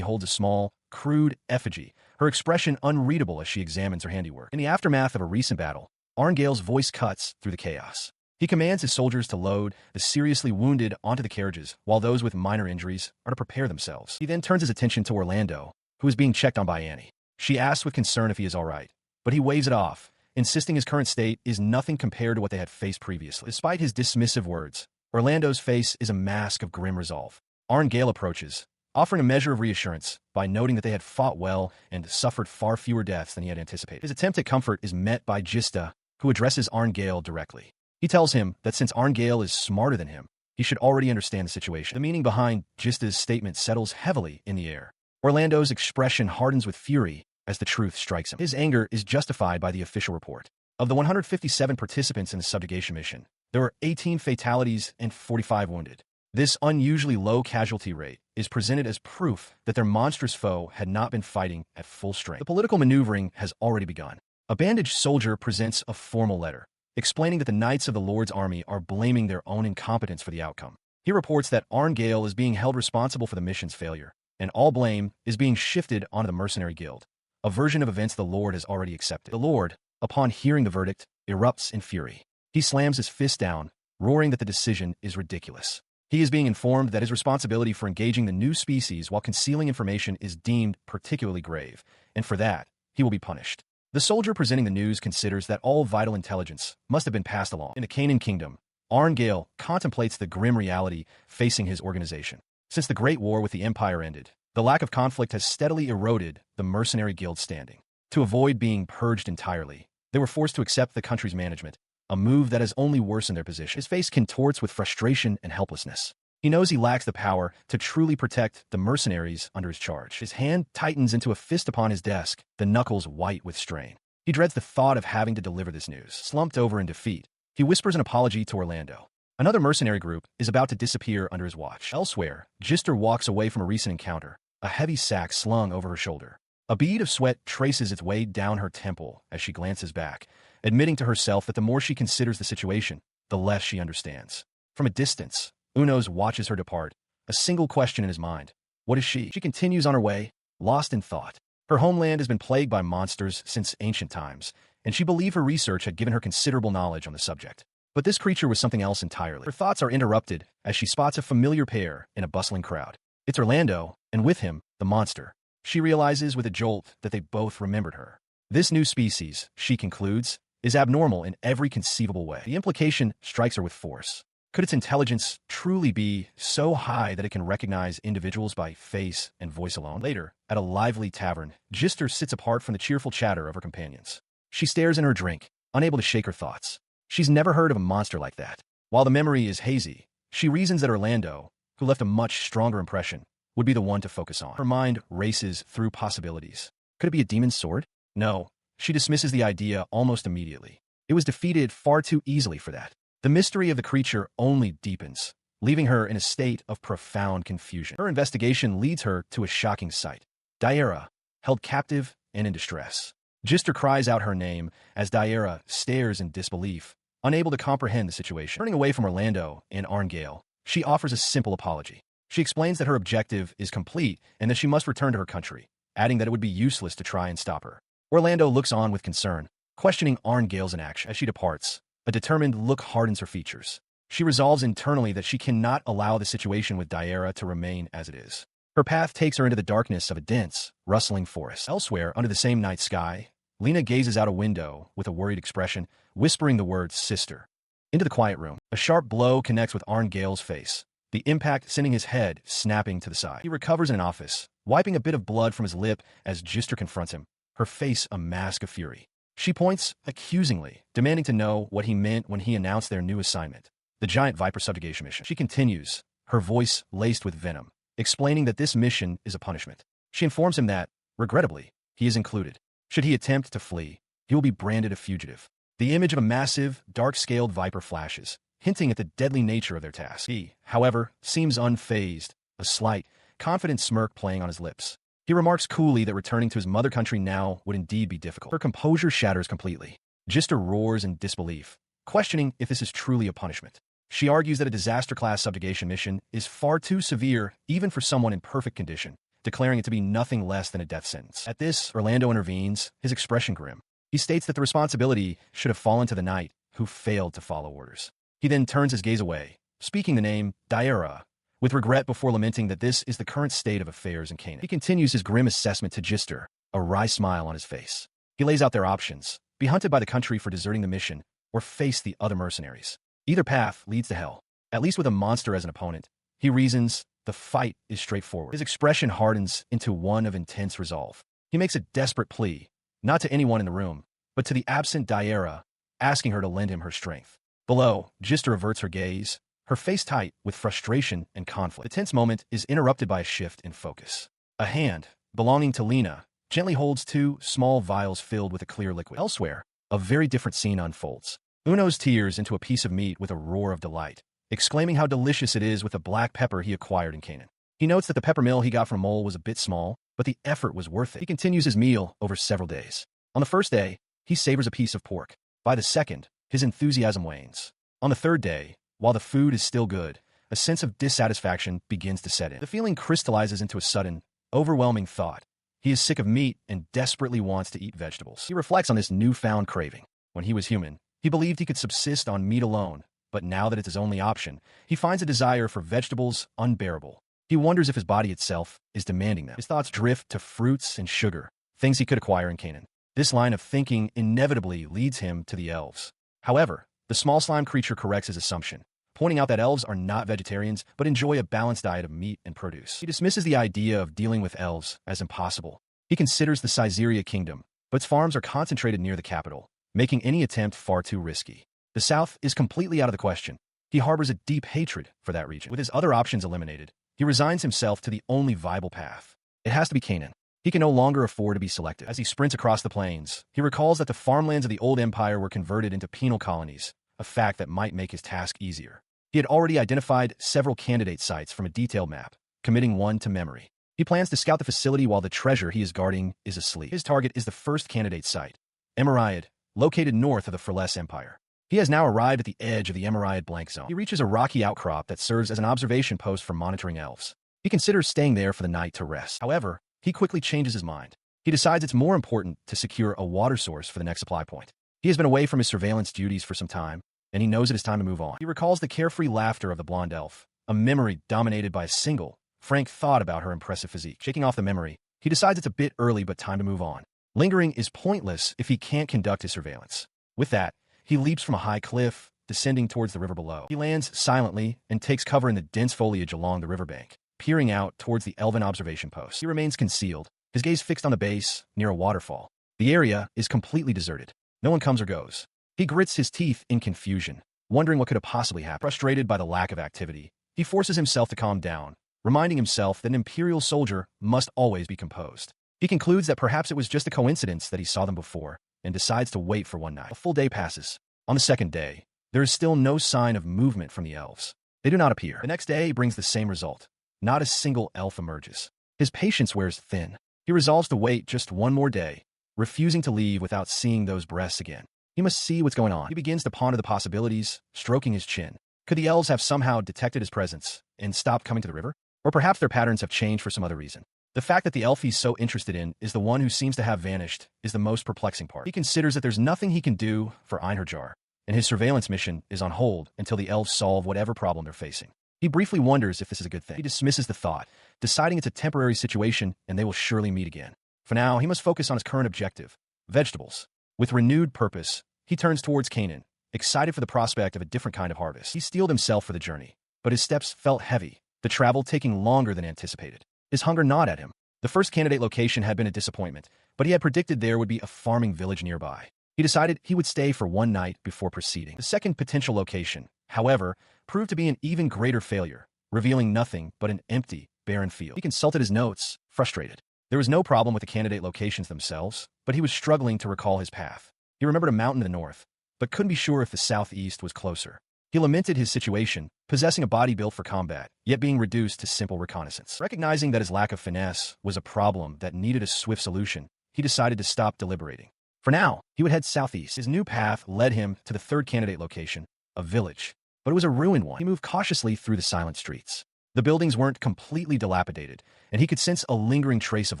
holds a small, crude effigy, her expression unreadable as she examines her handiwork. In the aftermath of a recent battle, Arngale's voice cuts through the chaos. He commands his soldiers to load the seriously wounded onto the carriages, while those with minor injuries are to prepare themselves. He then turns his attention to Orlando, who is being checked on by Annie. She asks with concern if he is all right, but he waves it off, insisting his current state is nothing compared to what they had faced previously. Despite his dismissive words, Orlando's face is a mask of grim resolve. Arngale approaches, offering a measure of reassurance by noting that they had fought well and suffered far fewer deaths than he had anticipated. His attempt at comfort is met by Gista, who addresses Arngale directly. He tells him that since Arngale is smarter than him, he should already understand the situation. The meaning behind Gista's statement settles heavily in the air. Orlando's expression hardens with fury as the truth strikes him. His anger is justified by the official report. Of the 157 participants in the subjugation mission, there were 18 fatalities and 45 wounded. This unusually low casualty rate is presented as proof that their monstrous foe had not been fighting at full strength. The political maneuvering has already begun. A bandaged soldier presents a formal letter, explaining that the Knights of the Lord's army are blaming their own incompetence for the outcome. He reports that Arngale is being held responsible for the mission's failure, and all blame is being shifted onto the mercenary guild, a version of events the Lord has already accepted. The Lord, upon hearing the verdict, erupts in fury. He slams his fist down, roaring that the decision is ridiculous. He is being informed that his responsibility for engaging the new species while concealing information is deemed particularly grave, and for that, he will be punished. The soldier presenting the news considers that all vital intelligence must have been passed along. In the Canaan kingdom, Arngale contemplates the grim reality facing his organization. Since the Great War with the Empire ended, the lack of conflict has steadily eroded the mercenary guild's standing. To avoid being purged entirely, they were forced to accept the country's management, a move that has only worsened their position. His face contorts with frustration and helplessness. He knows he lacks the power to truly protect the mercenaries under his charge. His hand tightens into a fist upon his desk, the knuckles white with strain. He dreads the thought of having to deliver this news. Slumped over in defeat, he whispers an apology to Orlando. Another mercenary group is about to disappear under his watch. Elsewhere, Gister walks away from a recent encounter, a heavy sack slung over her shoulder. A bead of sweat traces its way down her temple as she glances back, admitting to herself that the more she considers the situation, the less she understands. From a distance, Unos watches her depart, a single question in his mind. What is she? She continues on her way, lost in thought. Her homeland has been plagued by monsters since ancient times, and she believed her research had given her considerable knowledge on the subject. But this creature was something else entirely. Her thoughts are interrupted as she spots a familiar pair in a bustling crowd. It's Orlando, and with him, the monster. She realizes with a jolt that they both remembered her. This new species, she concludes, is abnormal in every conceivable way. The implication strikes her with force. Could its intelligence truly be so high that it can recognize individuals by face and voice alone? Later, at a lively tavern, Gister sits apart from the cheerful chatter of her companions. She stares in her drink, unable to shake her thoughts. She's never heard of a monster like that. While the memory is hazy, she reasons that Orlando, who left a much stronger impression, would be the one to focus on. Her mind races through possibilities. Could it be a demon's sword? No. She dismisses the idea almost immediately. It was defeated far too easily for that. The mystery of the creature only deepens, leaving her in a state of profound confusion. Her investigation leads her to a shocking sight. Daira, held captive and in distress. Gister cries out her name as Daira stares in disbelief, unable to comprehend the situation. Turning away from Orlando and Arngale, she offers a simple apology. She explains that her objective is complete and that she must return to her country, adding that it would be useless to try and stop her. Orlando looks on with concern, questioning Arngale's inaction. As she departs, a determined look hardens her features. She resolves internally that she cannot allow the situation with Daira to remain as it is. Her path takes her into the darkness of a dense, rustling forest. Elsewhere, under the same night sky, Lena gazes out a window with a worried expression, whispering the words sister. Into the quiet room. A sharp blow connects with Arn Gale's face, the impact sending his head snapping to the side. He recovers in an office, wiping a bit of blood from his lip as Gister confronts him, her face a mask of fury. She points accusingly, demanding to know what he meant when he announced their new assignment, the giant Viper subjugation mission. She continues, her voice laced with venom, explaining that this mission is a punishment. She informs him that, regrettably, he is included. Should he attempt to flee, he will be branded a fugitive. The image of a massive, dark-scaled Viper flashes, hinting at the deadly nature of their task. He, however, seems unfazed, a slight, confident smirk playing on his lips. He remarks coolly that returning to his mother country now would indeed be difficult. Her composure shatters completely. Gister roars in disbelief, questioning if this is truly a punishment. She argues that a disaster-class subjugation mission is far too severe even for someone in perfect condition, declaring it to be nothing less than a death sentence. At this, Orlando intervenes, his expression grim. He states that the responsibility should have fallen to the knight who failed to follow orders. He then turns his gaze away, speaking the name Daira, with regret before lamenting that this is the current state of affairs in Canaan. He continues his grim assessment to Gister, a wry smile on his face. He lays out their options: be hunted by the country for deserting the mission, or face the other mercenaries. Either path leads to hell. At least with a monster as an opponent, he reasons, the fight is straightforward. His expression hardens into one of intense resolve. He makes a desperate plea, not to anyone in the room, but to the absent Daira, asking her to lend him her strength. Below, Gister averts her gaze, her face tight with frustration and conflict. The tense moment is interrupted by a shift in focus. A hand, belonging to Lena, gently holds two small vials filled with a clear liquid. Elsewhere, a very different scene unfolds. Uno's tears into a piece of meat with a roar of delight, exclaiming how delicious it is with the black pepper he acquired in Canaan. He notes that the peppermill he got from Mole was a bit small, but the effort was worth it. He continues his meal over several days. On the first day, he savors a piece of pork. By the second, his enthusiasm wanes. On the third day, while the food is still good, a sense of dissatisfaction begins to set in. The feeling crystallizes into a sudden, overwhelming thought. He is sick of meat and desperately wants to eat vegetables. He reflects on this newfound craving. When he was human, he believed he could subsist on meat alone, but now that it's his only option, he finds a desire for vegetables unbearable. He wonders if his body itself is demanding them. His thoughts drift to fruits and sugar, things he could acquire in Canaan. This line of thinking inevitably leads him to the elves. However, the small slime creature corrects his assumption, pointing out that elves are not vegetarians but enjoy a balanced diet of meat and produce. He dismisses the idea of dealing with elves as impossible. He considers the Caesarea kingdom, but its farms are concentrated near the capital, making any attempt far too risky. The south is completely out of the question. He harbors a deep hatred for that region. With his other options eliminated, he resigns himself to the only viable path. It has to be Canaan. He can no longer afford to be selective. As he sprints across the plains, he recalls that the farmlands of the old empire were converted into penal colonies, a fact that might make his task easier. He had already identified several candidate sites from a detailed map, committing one to memory. He plans to scout the facility while the treasure he is guarding is asleep. His target is the first candidate site, Emerald, located north of the Furless Empire. He has now arrived at the edge of the Emerald blank zone. He reaches a rocky outcrop that serves as an observation post for monitoring elves. He considers staying there for the night to rest. However, he quickly changes his mind. He decides it's more important to secure a water source for the next supply point. He has been away from his surveillance duties for some time, and he knows it is time to move on. He recalls the carefree laughter of the blonde elf, a memory dominated by a single, frank thought about her impressive physique. Shaking off the memory, he decides it's a bit early but time to move on. Lingering is pointless if he can't conduct his surveillance. With that, he leaps from a high cliff, descending towards the river below. He lands silently and takes cover in the dense foliage along the riverbank, peering out towards the elven observation post. He remains concealed, his gaze fixed on the base, near a waterfall. The area is completely deserted. No one comes or goes. He grits his teeth in confusion, wondering what could have possibly happened. Frustrated by the lack of activity, he forces himself to calm down, reminding himself that an imperial soldier must always be composed. He concludes that perhaps it was just a coincidence that he saw them before, and decides to wait for one night. A full day passes. On the second day, there is still no sign of movement from the elves. They do not appear. The next day brings the same result. Not a single elf emerges. His patience wears thin. He resolves to wait just one more day, refusing to leave without seeing those breasts again. He must see what's going on. He begins to ponder the possibilities, stroking his chin. Could the elves have somehow detected his presence and stopped coming to the river? Or perhaps their patterns have changed for some other reason. The fact that the elf he's so interested in is the one who seems to have vanished is the most perplexing part. He considers that there's nothing he can do for Einherjar, and his surveillance mission is on hold until the elves solve whatever problem they're facing. He briefly wonders if this is a good thing. He dismisses the thought, deciding it's a temporary situation and they will surely meet again. For now, he must focus on his current objective, vegetables. With renewed purpose, he turns towards Canaan, excited for the prospect of a different kind of harvest. He steeled himself for the journey, but his steps felt heavy, the travel taking longer than anticipated. His hunger gnawed at him. The first candidate location had been a disappointment, but he had predicted there would be a farming village nearby. He decided he would stay for one night before proceeding. The second potential location, however, proved to be an even greater failure, revealing nothing but an empty, barren field. He consulted his notes, frustrated. There was no problem with the candidate locations themselves, but he was struggling to recall his path. He remembered a mountain to the north, but couldn't be sure if the southeast was closer. He lamented his situation, possessing a body built for combat, yet being reduced to simple reconnaissance. Recognizing that his lack of finesse was a problem that needed a swift solution, he decided to stop deliberating. For now, he would head southeast. His new path led him to the third candidate location, a village. But it was a ruined one. He moved cautiously through the silent streets. The buildings weren't completely dilapidated, and he could sense a lingering trace of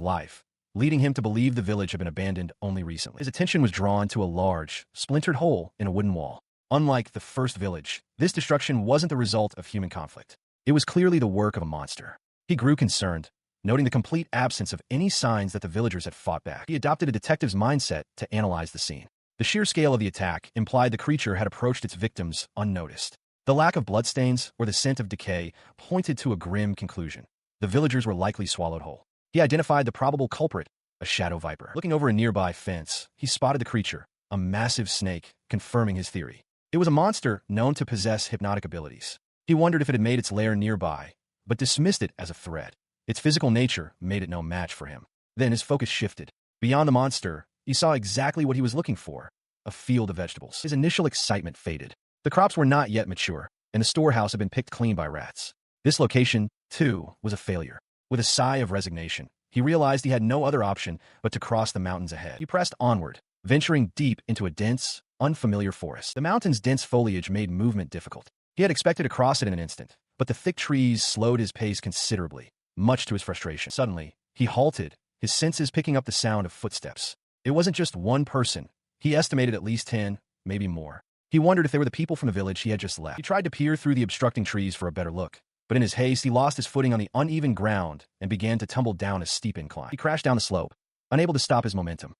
life, leading him to believe the village had been abandoned only recently. His attention was drawn to a large, splintered hole in a wooden wall. Unlike the first village, this destruction wasn't the result of human conflict. It was clearly the work of a monster. He grew concerned, noting the complete absence of any signs that the villagers had fought back. He adopted a detective's mindset to analyze the scene. The sheer scale of the attack implied the creature had approached its victims unnoticed. The lack of bloodstains or the scent of decay pointed to a grim conclusion. The villagers were likely swallowed whole. He identified the probable culprit, a shadow viper. Looking over a nearby fence, he spotted the creature, a massive snake, confirming his theory. It was a monster known to possess hypnotic abilities. He wondered if it had made its lair nearby, but dismissed it as a threat. Its physical nature made it no match for him. Then his focus shifted. Beyond the monster, he saw exactly what he was looking for, a field of vegetables. His initial excitement faded. The crops were not yet mature, and the storehouse had been picked clean by rats. This location, too, was a failure. With a sigh of resignation, he realized he had no other option but to cross the mountains ahead. He pressed onward, venturing deep into a dense, unfamiliar forest. The mountain's dense foliage made movement difficult. He had expected to cross it in an instant, but the thick trees slowed his pace considerably, much to his frustration. Suddenly, he halted, his senses picking up the sound of footsteps. It wasn't just one person. He estimated at least 10, maybe more. He wondered if they were the people from the village he had just left. He tried to peer through the obstructing trees for a better look, but in his haste, he lost his footing on the uneven ground and began to tumble down a steep incline. He crashed down the slope, unable to stop his momentum.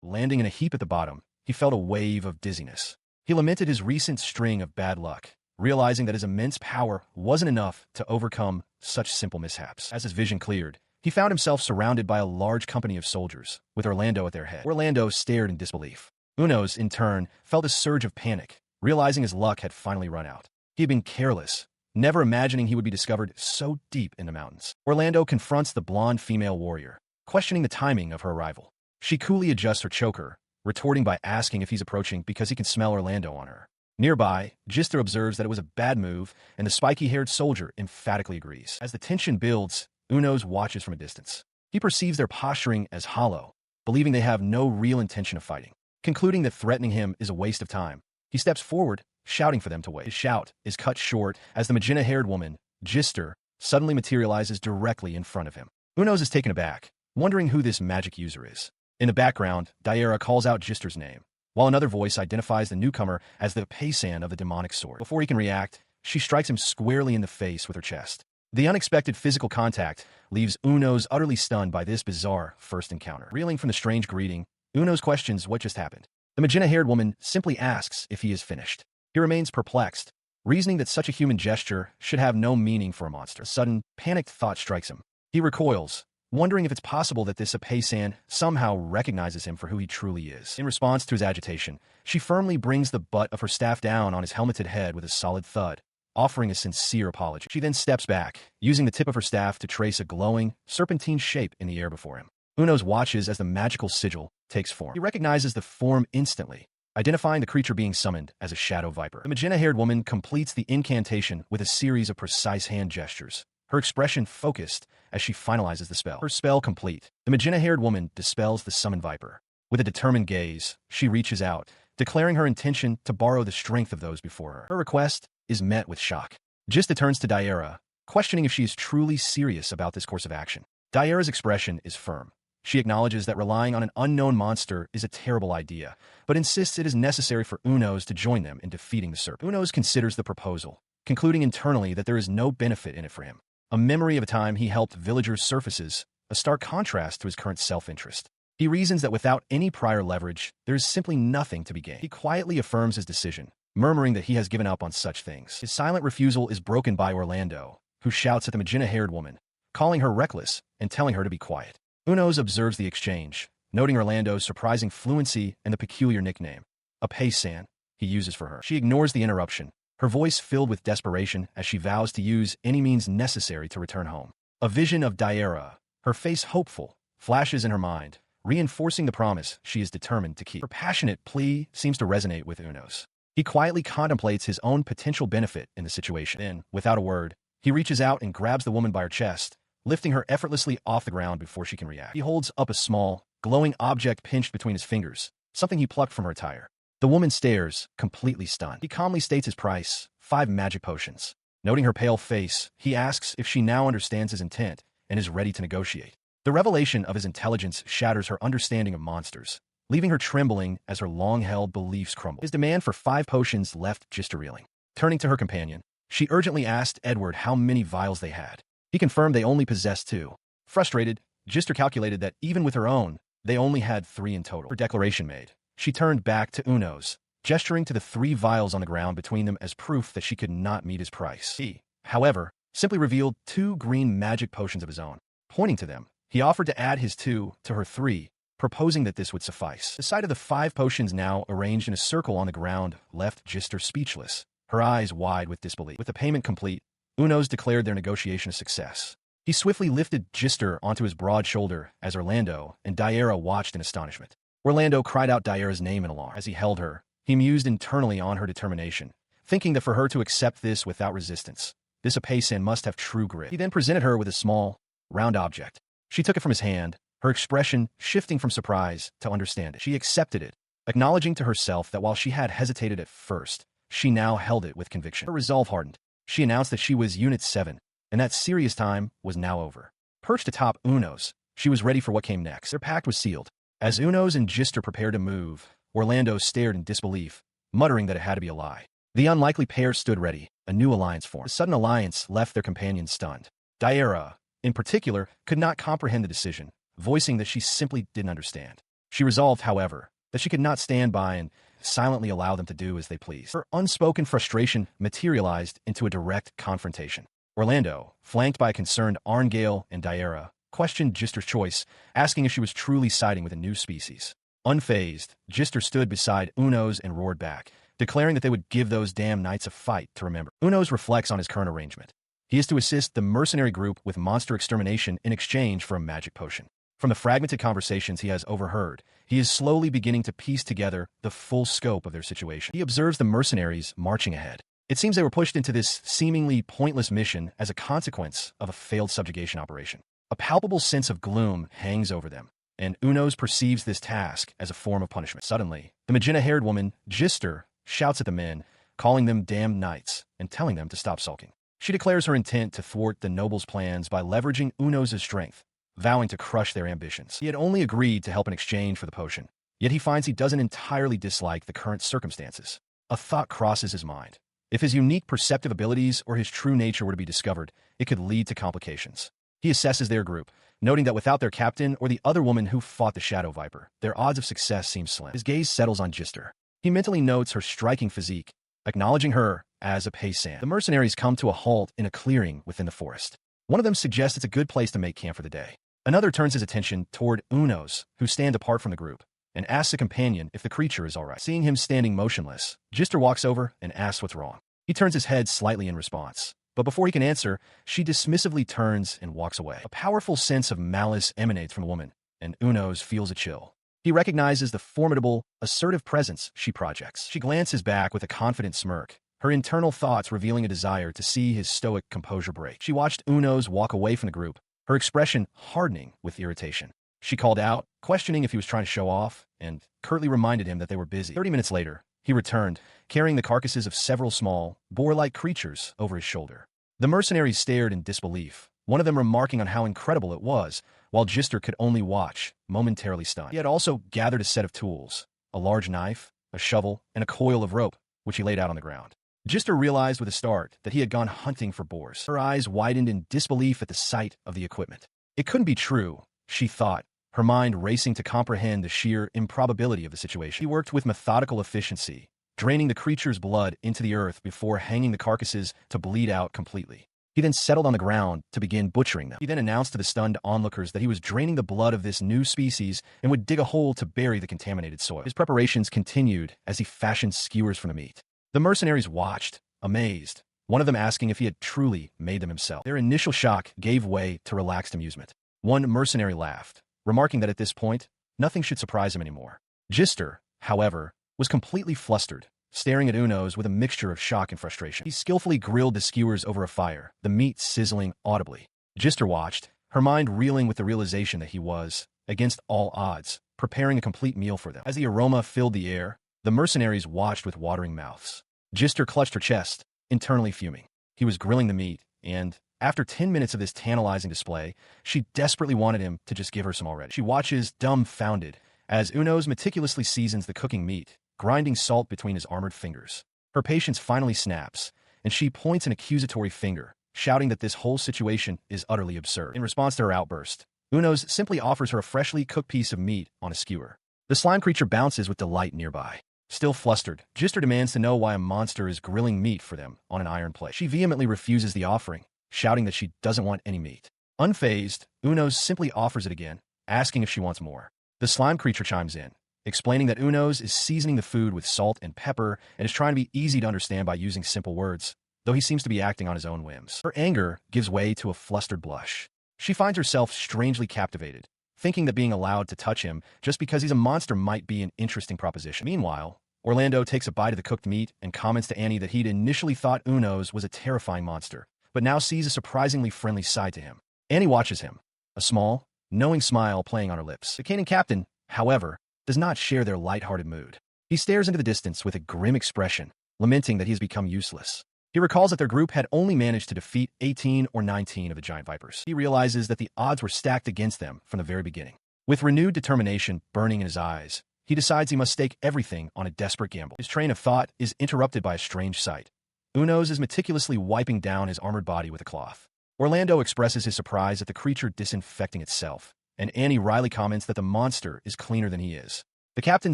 Landing in a heap at the bottom, he felt a wave of dizziness. He lamented his recent string of bad luck, realizing that his immense power wasn't enough to overcome such simple mishaps. As his vision cleared, he found himself surrounded by a large company of soldiers, with Orlando at their head. Orlando stared in disbelief. Unos, in turn, felt a surge of panic, realizing his luck had finally run out. He had been careless, never imagining he would be discovered so deep in the mountains. Orlando confronts the blonde female warrior, questioning the timing of her arrival. She coolly adjusts her choker, retorting by asking if he's approaching because he can smell Orlando on her. Nearby, Gister observes that it was a bad move, and the spiky-haired soldier emphatically agrees. As the tension builds, Unos watches from a distance. He perceives their posturing as hollow, believing they have no real intention of fighting. Concluding that threatening him is a waste of time, he steps forward, shouting for them to wait. His shout is cut short as the magenta-haired woman, Gister, suddenly materializes directly in front of him. Unos is taken aback, wondering who this magic user is. In the background, Daira calls out Gister's name, while another voice identifies the newcomer as the paysan of the demonic sword. Before he can react, she strikes him squarely in the face with her chest. The unexpected physical contact leaves Unos utterly stunned by this bizarre first encounter. Reeling from the strange greeting, Unos questions what just happened. The magenta-haired woman simply asks if he is finished. He remains perplexed, reasoning that such a human gesture should have no meaning for a monster. A sudden, panicked thought strikes him. He recoils, wondering if it's possible that this Apaysan somehow recognizes him for who he truly is. In response to his agitation, she firmly brings the butt of her staff down on his helmeted head with a solid thud, offering a sincere apology. She then steps back, using the tip of her staff to trace a glowing, serpentine shape in the air before him. Unos watches as the magical sigil takes form. He recognizes the form instantly, identifying the creature being summoned as a shadow viper. The magenta-haired woman completes the incantation with a series of precise hand gestures, her expression focused as she finalizes the spell. Her spell complete, the magenta-haired woman dispels the summoned viper. With a determined gaze, she reaches out, declaring her intention to borrow the strength of those before her. Her request is met with shock. Gista turns to Daira, questioning if she is truly serious about this course of action. Daira's expression is firm. She acknowledges that relying on an unknown monster is a terrible idea, but insists it is necessary for Unos to join them in defeating the serpent. Unos considers the proposal, concluding internally that there is no benefit in it for him. A memory of a time he helped villagers surfaces, a stark contrast to his current self-interest. He reasons that without any prior leverage, there is simply nothing to be gained. He quietly affirms his decision, murmuring that he has given up on such things. His silent refusal is broken by Orlando, who shouts at the magenta-haired woman, calling her reckless and telling her to be quiet. Unos observes the exchange, noting Orlando's surprising fluency and the peculiar nickname, Apei-san, he uses for her. She ignores the interruption, her voice filled with desperation as she vows to use any means necessary to return home. A vision of Daira, her face hopeful, flashes in her mind, reinforcing the promise she is determined to keep. Her passionate plea seems to resonate with Unos. He quietly contemplates his own potential benefit in the situation. Then, without a word, he reaches out and grabs the woman by her chest, lifting her effortlessly off the ground before she can react. He holds up a small, glowing object pinched between his fingers, something he plucked from her attire. The woman stares, completely stunned. He calmly states his price, 5 magic potions. Noting her pale face, he asks if she now understands his intent and is ready to negotiate. The revelation of his intelligence shatters her understanding of monsters, leaving her trembling as her long-held beliefs crumble. His demand for 5 potions left Gister reeling. Turning to her companion, she urgently asked Edward how many vials they had. He confirmed they only possessed 2. Frustrated, Gister calculated that even with her own, they only had 3 in total. Her declaration made, she turned back to Unos, gesturing to the 3 vials on the ground between them as proof that she could not meet his price. He, however, simply revealed 2 green magic potions of his own. Pointing to them, he offered to add his 2 to her 3, proposing that this would suffice. The sight of the 5 potions now arranged in a circle on the ground left Gister speechless, her eyes wide with disbelief. With the payment complete, Unos declared their negotiation a success. He swiftly lifted Gister onto his broad shoulder as Orlando and Daira watched in astonishment. Orlando cried out Daira's name in alarm. As he held her, he mused internally on her determination, thinking that for her to accept this without resistance, this Apei-san must have true grit. He then presented her with a small, round object. She took it from his hand, her expression shifting from surprise to understanding. She accepted it, acknowledging to herself that while she had hesitated at first, she now held it with conviction. Her resolve hardened. She announced that she was Unit 7, and that serious time was now over. Perched atop Unos, she was ready for what came next. Their pact was sealed. As Unos and Gister prepared to move, Orlando stared in disbelief, muttering that it had to be a lie. The unlikely pair stood ready, a new alliance formed. The sudden alliance left their companions stunned. Daira, in particular, could not comprehend the decision, voicing that she simply didn't understand. She resolved, however, that she could not stand by and silently allow them to do as they pleased. Her unspoken frustration materialized into a direct confrontation. Orlando, flanked by a concerned Arngale and Daira, questioned Gister's choice, asking if she was truly siding with a new species. Unfazed, Gister stood beside Unos and roared back, declaring that they would give those damn knights a fight to remember. Unos reflects on his current arrangement. He is to assist the mercenary group with monster extermination in exchange for a magic potion. From the fragmented conversations he has overheard, he is slowly beginning to piece together the full scope of their situation. He observes the mercenaries marching ahead. It seems they were pushed into this seemingly pointless mission as a consequence of a failed subjugation operation. A palpable sense of gloom hangs over them, and Unos perceives this task as a form of punishment. Suddenly, the magenta-haired woman, Gister, shouts at the men, calling them damned knights and telling them to stop sulking. She declares her intent to thwart the nobles' plans by leveraging Unos' strength, vowing to crush their ambitions. He had only agreed to help in exchange for the potion, yet he finds he doesn't entirely dislike the current circumstances. A thought crosses his mind. If his unique perceptive abilities or his true nature were to be discovered, it could lead to complications. He assesses their group, noting that without their captain or the other woman who fought the Shadow Viper, their odds of success seem slim. His gaze settles on Gister. He mentally notes her striking physique, acknowledging her as Apei-san. The mercenaries come to a halt in a clearing within the forest. One of them suggests it's a good place to make camp for the day. Another turns his attention toward Unos, who stand apart from the group, and asks a companion if the creature is all right. Seeing him standing motionless, Gister walks over and asks what's wrong. He turns his head slightly in response, but before he can answer, she dismissively turns and walks away. A powerful sense of malice emanates from the woman, and Unos feels a chill. He recognizes the formidable, assertive presence she projects. She glances back with a confident smirk, her internal thoughts revealing a desire to see his stoic composure break. She watched Unos walk away from the group, her expression hardening with irritation. She called out, questioning if he was trying to show off, and curtly reminded him that they were busy. 30 minutes later, he returned, carrying the carcasses of several small, boar-like creatures over his shoulder. The mercenaries stared in disbelief, one of them remarking on how incredible it was, while Gister could only watch, momentarily stunned. He had also gathered a set of tools, a large knife, a shovel, and a coil of rope, which he laid out on the ground. Gister realized with a start that he had gone hunting for boars. Her eyes widened in disbelief at the sight of the equipment. It couldn't be true, she thought, her mind racing to comprehend the sheer improbability of the situation. He worked with methodical efficiency, draining the creature's blood into the earth before hanging the carcasses to bleed out completely. He then settled on the ground to begin butchering them. He then announced to the stunned onlookers that he was draining the blood of this new species and would dig a hole to bury the contaminated soil. His preparations continued as he fashioned skewers from the meat. The mercenaries watched, amazed, one of them asking if he had truly made them himself. Their initial shock gave way to relaxed amusement. One mercenary laughed, remarking that at this point, nothing should surprise him anymore. Gister, however, was completely flustered, staring at Unos with a mixture of shock and frustration. He skillfully grilled the skewers over a fire, the meat sizzling audibly. Gister watched, her mind reeling with the realization that he was, against all odds, preparing a complete meal for them. As the aroma filled the air, the mercenaries watched with watering mouths. Gister clutched her chest, internally fuming. He was grilling the meat, and, after 10 minutes of this tantalizing display, she desperately wanted him to just give her some already. She watches, dumbfounded, as Unos meticulously seasons the cooking meat, grinding salt between his armored fingers. Her patience finally snaps, and she points an accusatory finger, shouting that this whole situation is utterly absurd. In response to her outburst, Unos simply offers her a freshly cooked piece of meat on a skewer. The slime creature bounces with delight nearby. Still flustered, Gister demands to know why a monster is grilling meat for them on an iron plate. She vehemently refuses the offering, shouting that she doesn't want any meat. Unfazed, Unos simply offers it again, asking if she wants more. The slime creature chimes in, explaining that Unos is seasoning the food with salt and pepper and is trying to be easy to understand by using simple words, though he seems to be acting on his own whims. Her anger gives way to a flustered blush. She finds herself strangely captivated, thinking that being allowed to touch him just because he's a monster might be an interesting proposition. Meanwhile, Orlando takes a bite of the cooked meat and comments to Annie that he'd initially thought Unos was a terrifying monster, but now sees a surprisingly friendly side to him. Annie watches him, a small, knowing smile playing on her lips. The Kanan captain, however, does not share their lighthearted mood. He stares into the distance with a grim expression, lamenting that he has become useless. He recalls that their group had only managed to defeat 18 or 19 of the giant vipers. He realizes that the odds were stacked against them from the very beginning. With renewed determination burning in his eyes, he decides he must stake everything on a desperate gamble. His train of thought is interrupted by a strange sight. Unos is meticulously wiping down his armored body with a cloth. Orlando expresses his surprise at the creature disinfecting itself, and Annie wryly comments that the monster is cleaner than he is. The captain